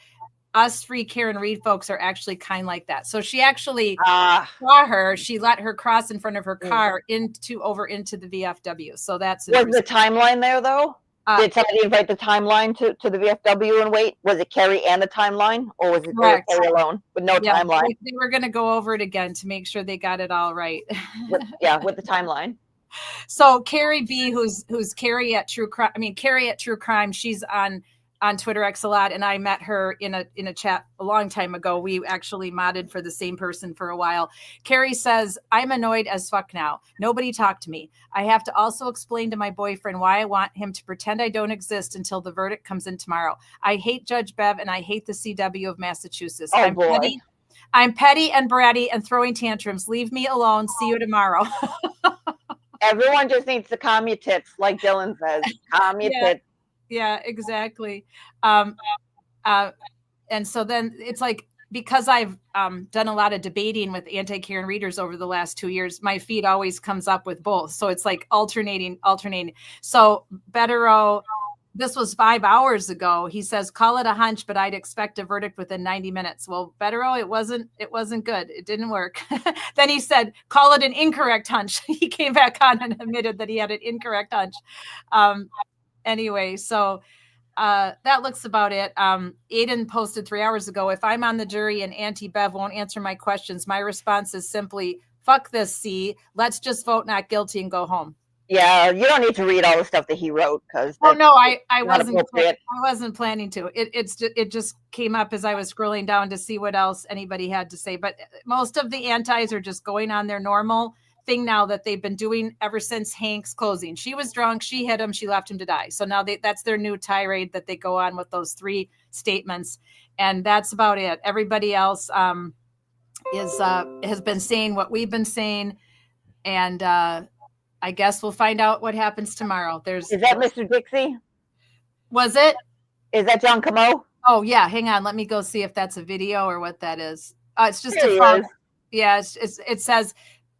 Us free Karen Reed folks are actually kind like that. So she actually saw her. She let her cross in front of her car over into the VFW. So that's was the timeline there though. Did somebody invite the timeline to the VFW and wait? Was it Carrie and the timeline, or was it Carrie alone with no timeline? They were going to go over it again to make sure they got it all right. with the timeline. So Carrie B, who's Carrie at True Crime. I mean, Carrie at True Crime. She's on Twitter X a lot, and I met her in a chat a long time ago. We actually modded for the same person for a while. Carrie says, I'm annoyed as fuck now. Nobody talked to me. I have to also explain to my boyfriend why I want him to pretend I don't exist until the verdict comes in tomorrow. I hate Judge Bev and I hate the CW of Massachusetts. I'm petty and bratty and throwing tantrums. Leave me alone. See you tomorrow. Everyone just needs to calm your tits, like Dylan says. Calm your tits. Yeah, exactly. And so then it's like, because I've done a lot of debating with anti-Karen readers over the last 2 years, my feed always comes up with both. So it's like alternating. So Betterow, this was 5 hours ago. He says, call it a hunch, but I'd expect a verdict within 90 minutes. Well, Betterow, it wasn't good. It didn't work. Then he said, call it an incorrect hunch. He came back on and admitted that he had an incorrect hunch. Anyway, so that looks about it. Aiden posted 3 hours ago, if I'm on the jury and Auntie Bev won't answer my questions, my response is simply, fuck this, C. Let's just vote not guilty and go home. Yeah, you don't need to read all the stuff that he wrote because. Oh no, I wasn't planning to. It just came up as I was scrolling down to see what else anybody had to say. But most of the antis are just going on their normal thing now that they've been doing ever since Hank's closing. She was drunk, she hit him, she left him to die. So now that's their new tirade that they go on with those 3 statements, and that's about it. Everybody else has been saying what we've been saying, and I guess we'll find out what happens tomorrow. Is that Mr. Dixie? Was it? Is that John Camo? Oh yeah, hang on, let me go see if that's a video or what that is. It's just a phone. Yeah, it says,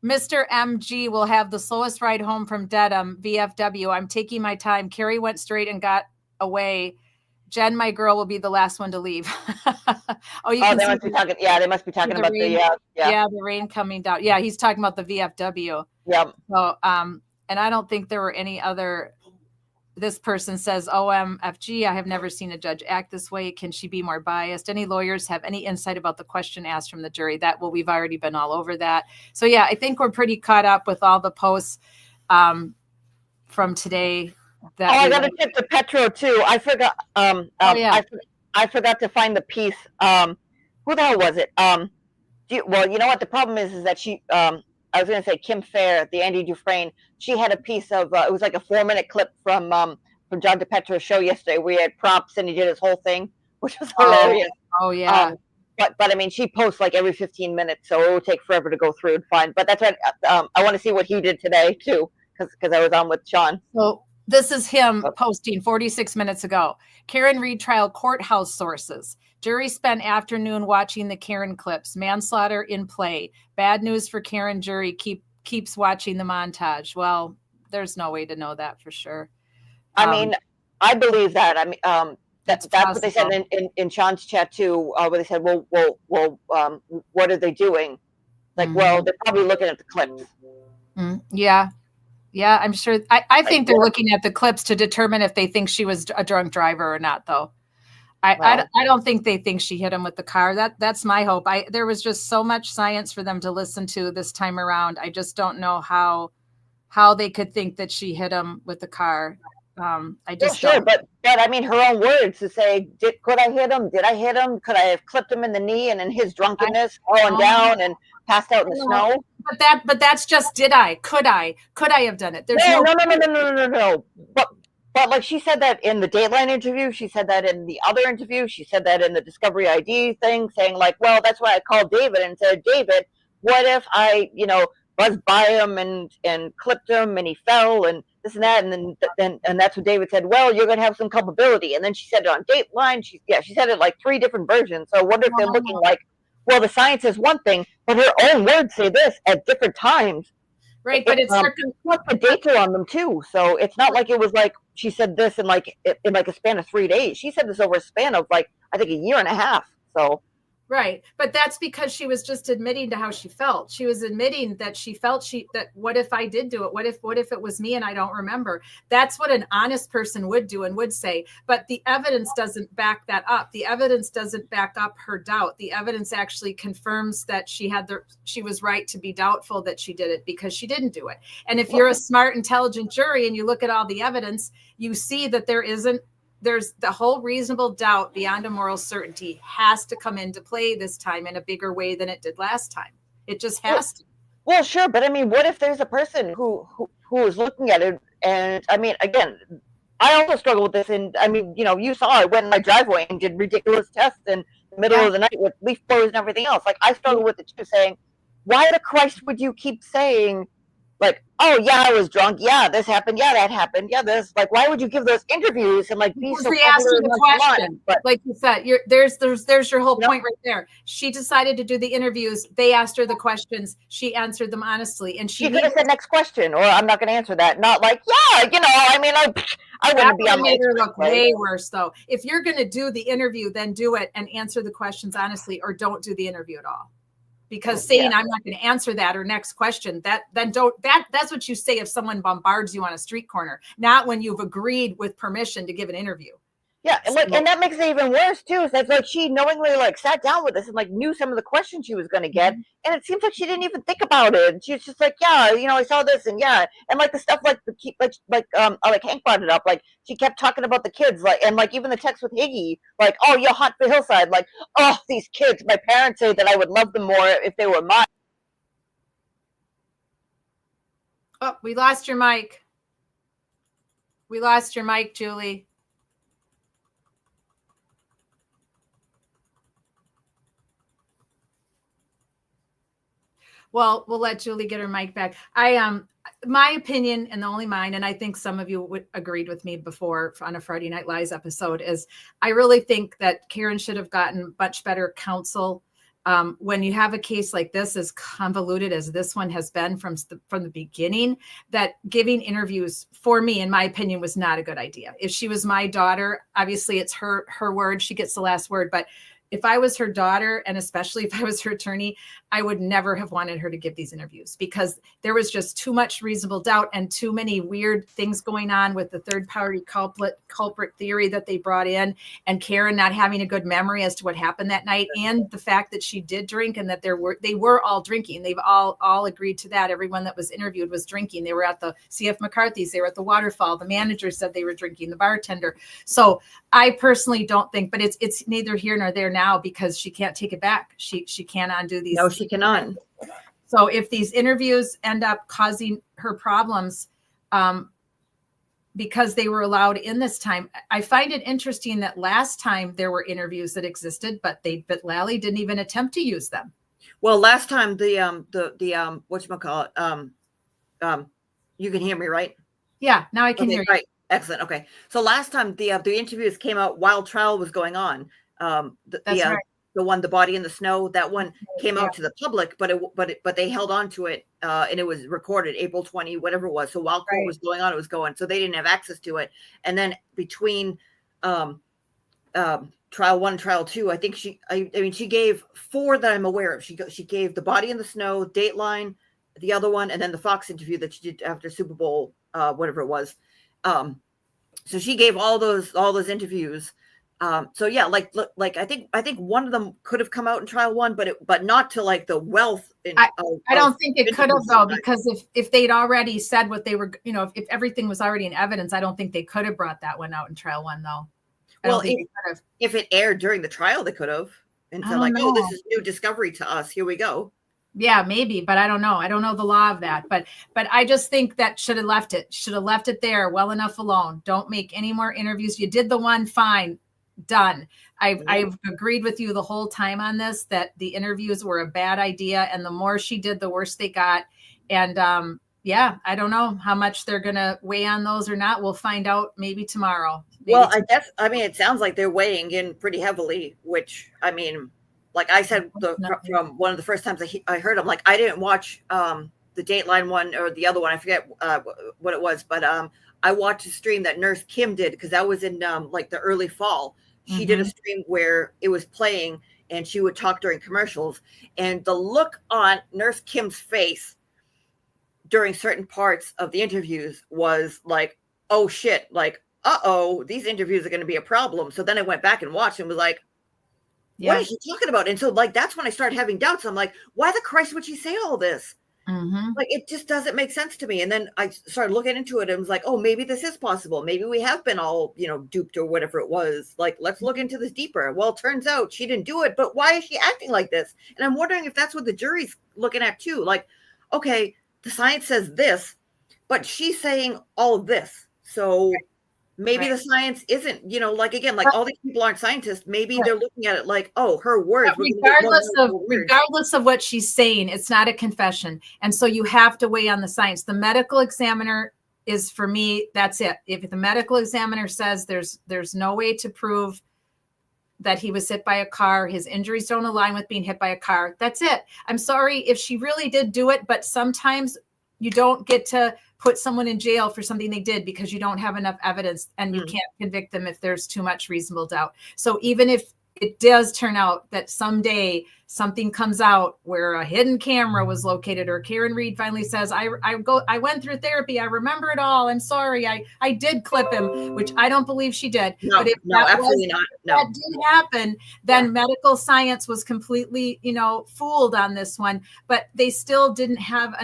Mr. MG will have the slowest ride home from Dedham, VFW. I'm taking my time. Carrie went straight and got away. Jen, my girl, will be the last one to leave. They must be talking. Yeah, they must be talking about rain, the rain coming down. Yeah, he's talking about the VFW. Yep. So, and I don't think there were any other. This person says, OMFG, I have never seen a judge act this way. Can she be more biased? Any lawyers have any insight about the question asked from the jury? We've already been all over that. So yeah, I think we're pretty caught up with all the posts from today. I got to tip to Petro too. I forgot. I forgot to find the piece. Who the hell was it? Well, you know what? The problem is that she, I was going to say Kim Fair, the Andy Dufresne. She had a piece of, it was like a 4-minute clip from John DePetro's show yesterday where he had props and he did his whole thing, which was hilarious. Oh yeah. But I mean, she posts like every 15 minutes, so it will take forever to go through and find. But that's what I want to see what he did today too, because I was on with Sean. So this is him posting 46 minutes ago. Karen Reed trial courthouse sources. Jury spent afternoon watching the Karen clips. Manslaughter in play. Bad news for Karen jury. Keeps watching the montage. Well, there's no way to know that for sure. I mean, I believe that. I mean, that's what they said in Sean's chat too. Where they said, "Well, what are they doing?" Like, well, they're probably looking at the clips. Yeah, I'm sure. I think they're looking at the clips to determine if they think she was a drunk driver or not, though. I don't think they think she hit him with the car. That's my hope. There was just so much science for them to listen to this time around. I just don't know how they could think that she hit him with the car. I just sure, but I mean, her own words to say, could I hit him? Did I hit him? Could I have clipped him in the knee and in his drunkenness falling down and passed out in the snow? But that's just could I have done it? There's no. But like she said that in the Dateline interview, she said that in the other interview, she said that in the Discovery ID thing, saying like, well, that's why I called David and said, David, what if I, buzzed by him and clipped him and he fell? And this and that, and then that's what David said. Well, you're going to have some culpability, and then she said it on Dateline. She said it like 3 different versions. So what if they're looking like, well, the science is one thing, but her own words say this at different times. Right, but it's the dates are on them too, so it's not like it was like she said this in like a span of 3 days. She said this over a span of like I think a year and a half. So right, but that's because she was just admitting to how she felt. She was admitting that she felt that what if I did do it? What if it was me and I don't remember? That's what an honest person would do and would say. But the evidence doesn't back that up. The evidence doesn't back up her doubt. The evidence actually confirms that she was right to be doubtful that she did it because she didn't do it. And if you're a smart, intelligent jury and you look at all the evidence, you see that there's the whole reasonable doubt beyond a moral certainty has to come into play this time in a bigger way than it did last time. It just has to. Well, sure, but I mean, what if there's a person who is looking at it, and I mean, again, I also struggle with this, and I mean, you saw I went in my driveway and did ridiculous tests in the middle of the night with leaf blowers and everything else. Like, I struggle with it too, saying, why the Christ would you keep saying, like, oh yeah, I was drunk, yeah, this happened, yeah, that happened, yeah, this, like, why would you give those interviews and like be so they asked you the question, but like you said, there's your whole point right there. She decided to do the interviews. They asked her the questions. She answered them honestly, and she could have said next question, or I'm not going to answer that. Not like, yeah, I mean, I wouldn't be on made her look way worse though. If you're going to do the interview, then do it and answer the questions honestly, or don't do the interview at all. Because saying I'm not going to answer that or next question, that's what you say if someone bombards you on a street corner, not when you've agreed with permission to give an interview. Yeah, and that makes it even worse too. So it's like she knowingly like sat down with us and like knew some of the questions she was going to get, and it seems like she didn't even think about it. She's just like, yeah, I saw this, and like the stuff like like Hank brought it up, like she kept talking about the kids, like, and like even the text with Higgy, like, oh, you're hot for Hillside, like, oh, these kids, my parents say that I would love them more if they were mine. Oh, we lost your mic. We lost your mic, Julie. Well, we'll let Julie get her mic back. My opinion, and the only mine, and I think some of you agreed with me before on a Friday Night Lies episode, is I really think that Karen should have gotten much better counsel. When you have a case like this, as convoluted as this one has been from the beginning, that giving interviews, for me, in my opinion, was not a good idea. If she was my daughter, obviously it's her word, she gets the last word, but if I was her daughter, and especially if I was her attorney, I would never have wanted her to give these interviews because there was just too much reasonable doubt and too many weird things going on with the third party culprit theory that they brought in, and Karen not having a good memory as to what happened that night, and the fact that she did drink and that they were all drinking. They've all agreed to that. Everyone that was interviewed was drinking. They were at the CF McCarthy's. They were at the Waterfall. The manager said they were drinking, the bartender. So I personally don't think, but it's neither here nor there now because she can't take it back. She can't undo these. No, she cannot. So if these interviews end up causing her problems because they were allowed in this time, I find it interesting that last time there were interviews that existed, but Lally didn't even attempt to use them. Well, last time the whatchamacallit, you can hear me, right? Yeah, now I can hear you. Right. Excellent. Okay. So last time the interviews came out while trial was going on. That's right. The one, The Body in the Snow, that one came out to the public, but they held on to it, and it was recorded April 20, whatever it was. So while court was going on, it was going. So they didn't have access to it. And then between trial 1 and trial 2, I think she gave 4 that I'm aware of. She gave The Body in the Snow, Dateline, the other one, and then the Fox interview that she did after Super Bowl, whatever it was. So she gave all those interviews. So yeah, like I think one of them could have come out in trial 1, but not to like the wealth. I don't think it could have though, because if they'd already said what they were, if everything was already in evidence, I don't think they could have brought that one out in trial 1 though. Well, if it aired during the trial, they could have and said like, oh, this is new discovery to us. Here we go. Yeah, maybe, but I don't know. I don't know the law of that, but I just think that should have left it there well enough alone. Don't make any more interviews. You did the one, fine, done. I've agreed with you the whole time on this, that the interviews were a bad idea. And the more she did, the worse they got. And, yeah, I don't know how much they're going to weigh on those or not. We'll find out maybe tomorrow. Maybe Well, I mean, it sounds like they're weighing in pretty heavily, which, I mean, like I said, from one of the first times I heard them, like I didn't watch the Dateline one or the other one. I forget what it was, but I watched a stream that Nurse Kim did because that was in like the early fall. She did a stream where it was playing and she would talk during commercials, and the look on Nurse Kim's face during certain parts of the interviews was like, oh shit, like, uh-oh, these interviews are going to be a problem. So then I went back and watched and was like, what is she talking about? And so like, that's when I started having doubts. I'm like, why the Christ would she say all this? Like, it just doesn't make sense to me. And then I started looking into it and was like, oh, maybe this is possible. Maybe we have been all, duped or whatever it was. Like, let's look into this deeper. Well, it turns out she didn't do it, but why is she acting like this? And I'm wondering if that's what the jury's looking at too. Like, okay, the science says this, but she's saying all of this. So maybe the science isn't, like, again, like all these people aren't scientists. Maybe they're looking at it like, oh, her words. Regardless of what she's saying, it's not a confession. And so you have to weigh on the science. The medical examiner is, for me, that's it. If the medical examiner says there's no way to prove that he was hit by a car, his injuries don't align with being hit by a car, that's it. I'm sorry if she really did do it, but sometimes you don't get to put someone in jail for something they did because you don't have enough evidence, and you can't convict them if there's too much reasonable doubt. So even if it does turn out that someday something comes out where a hidden camera was located, or Karen Reed finally says, I went through therapy, I remember it all, I'm sorry, I did clip him, which I don't believe she did. No, but if absolutely not. No. That did happen, then medical science was completely, fooled on this one, but they still don't have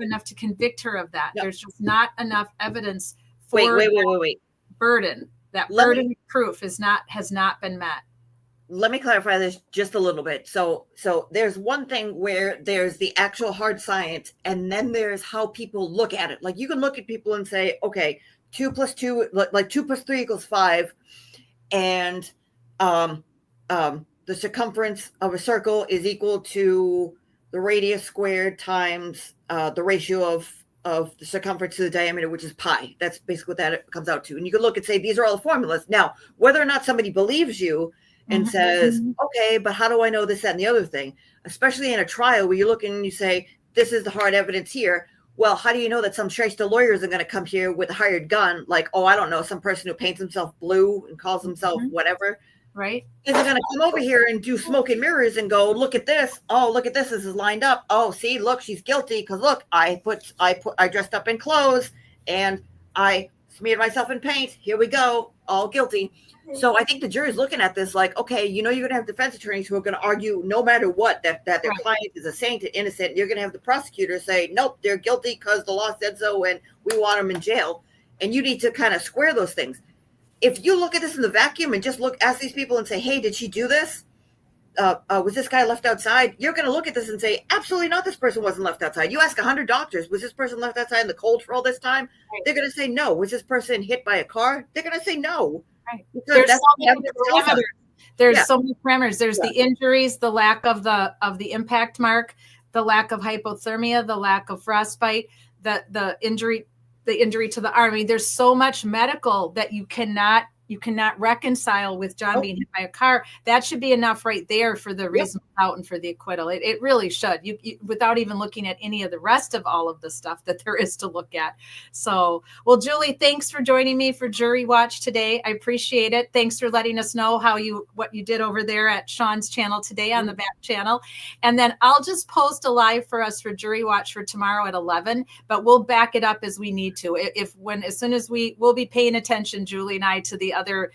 enough to convict her of that. There's just not enough evidence for wait. burden. That burden of proof has not been met. Let me clarify this just a little bit. So there's one thing where there's the actual hard science, and then there's how people look at it. Like, you can look at people and say, okay, 2 + 2, like 2 + 3 = 5. And the circumference of a circle is equal to the radius squared times the ratio of the circumference to the diameter, which is pi. That's basically what that comes out to. And you can look and say, these are all the formulas. Now, whether or not somebody believes you and says, okay, but how do I know this, that, and the other thing? Especially in a trial where you look and you say, this is the hard evidence here. Well, how do you know that some shyster lawyers are going to come here with a hired gun? Like, oh, I don't know, some person who paints himself blue and calls himself whatever. Right. Is going to come over here and do smoke and mirrors and go, look at this. Oh, look at this. This is lined up. Oh, see, look, she's guilty. Cause look, I dressed up in clothes and I smeared myself in paint. Here we go. All guilty. So I think the jury's looking at this like, okay, you're going to have defense attorneys who are going to argue no matter what that their client is a saint and innocent. You're going to have the prosecutor say, nope, they're guilty because the law said so and we want them in jail. And you need to kind of square those things. If you look at this in the vacuum and just ask these people and say, hey, did she do this? Was this guy left outside? You're going to look at this and say, absolutely not. This person wasn't left outside. You ask 100 doctors, was this person left outside in the cold for all this time? They're going to say no. Was this person hit by a car? They're going to say no. Right. There's so many parameters. There's so many parameters. There's the injuries, the lack of the impact mark, the lack of hypothermia, the lack of frostbite, the injury to the arm. I mean, there's so much medical that you cannot reconcile with John being hit by a car. That should be enough right there for the reasonable doubt and for the acquittal. It really should. You without even looking at any of the rest of all of the stuff that there is to look at. So, well, Julie, thanks for joining me for Jury Watch today. I appreciate it. Thanks for letting us know what you did over there at Sean's channel today on the back channel. And then I'll just post a live for us for Jury Watch for tomorrow at 11, but we'll back it up as we need to. As soon as we'll be paying attention, Julie and I, to the other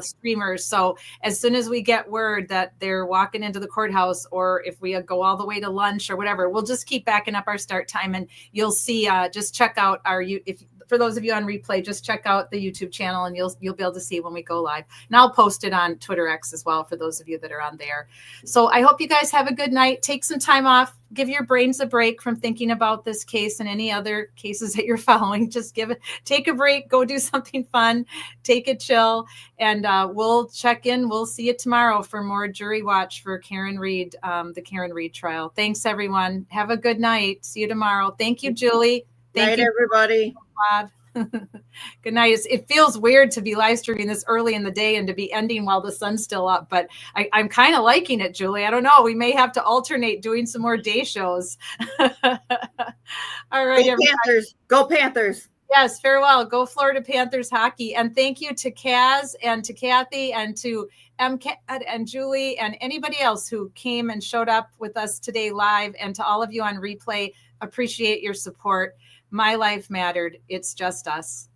streamers. So as soon as we get word that they're walking into the courthouse, or if we go all the way to lunch or whatever, we'll just keep backing up our start time, and you'll see. Just check out for those of you on replay, just check out the YouTube channel and you'll be able to see when we go live. And I'll post it on Twitter X as well for those of you that are on there. So I hope you guys have a good night. Take some time off. Give your brains a break from thinking about this case and any other cases that you're following. Just take a break, go do something fun, take it chill, and we'll check in. We'll see you tomorrow for more Jury Watch for Karen Reed, the Karen Reed trial. Thanks, everyone. Have a good night. See you tomorrow. Thank you, Julie. Thank night, you, everybody. Bob. Good night. It feels weird to be live streaming this early in the day and to be ending while the sun's still up, but I'm kind of liking it, Julie. I don't know. We may have to alternate doing some more day shows. All right, Go everybody. Panthers. Go Panthers. Yes, farewell. Go Florida Panthers hockey. And thank you to Kaz and to Kathy and to Kat and Julie and anybody else who came and showed up with us today live, and to all of you on replay. Appreciate your support. My life mattered. It's just us.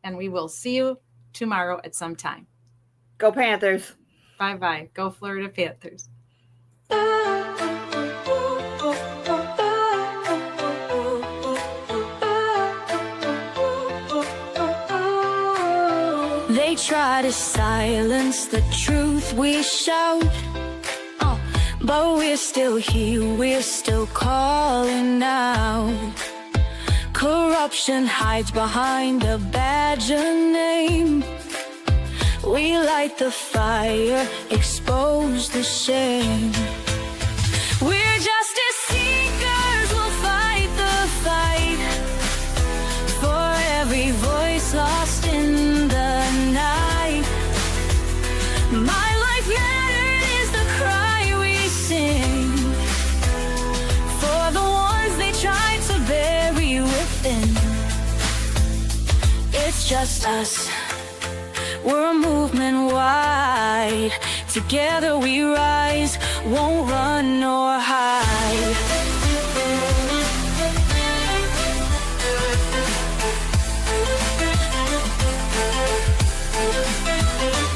And we will see you tomorrow at some time. Go Panthers. Bye-bye. Go Florida Panthers. They try to silence the truth we shout, but we're still here, we're still calling out. Corruption hides behind a badge of name. We light the fire, expose the shame. We're justice seekers, we'll fight the fight for every voice lost in the night. My life mattered is the cry we sing for the ones they tried to bury within. It's just us, we're a movement wide. Together we rise, won't run nor hide.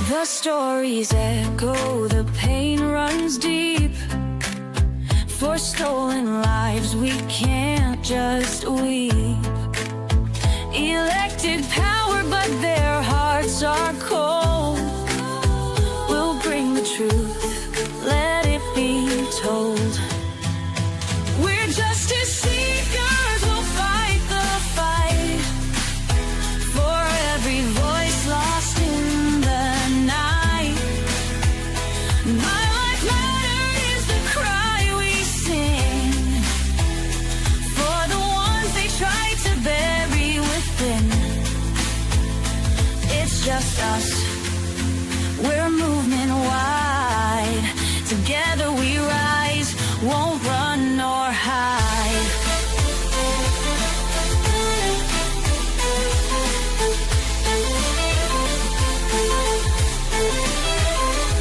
The stories echo, the pain runs deep. For stolen lives we can't just weep. Elected power, but their hearts are cold. We'll bring the truth, let it be told. We're justice seekers, we'll fight the fight for every voice lost in the night. My life mattered is the cry we sing for the ones they tried to bury within. It's just us, we're a movement wide. Together we rise, won't run nor hide.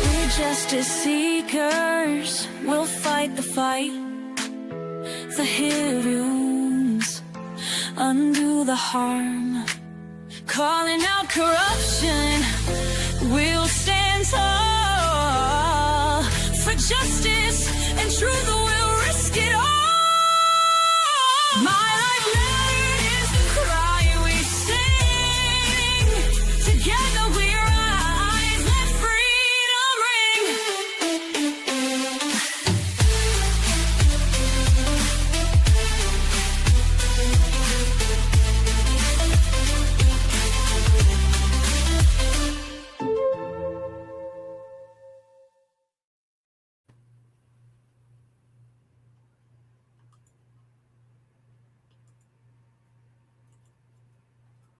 We're justice seekers, we'll fight the fight. The heroes undo the harm. Calling out corruption, we'll stand tall for justice and truth, we'll risk it all. My life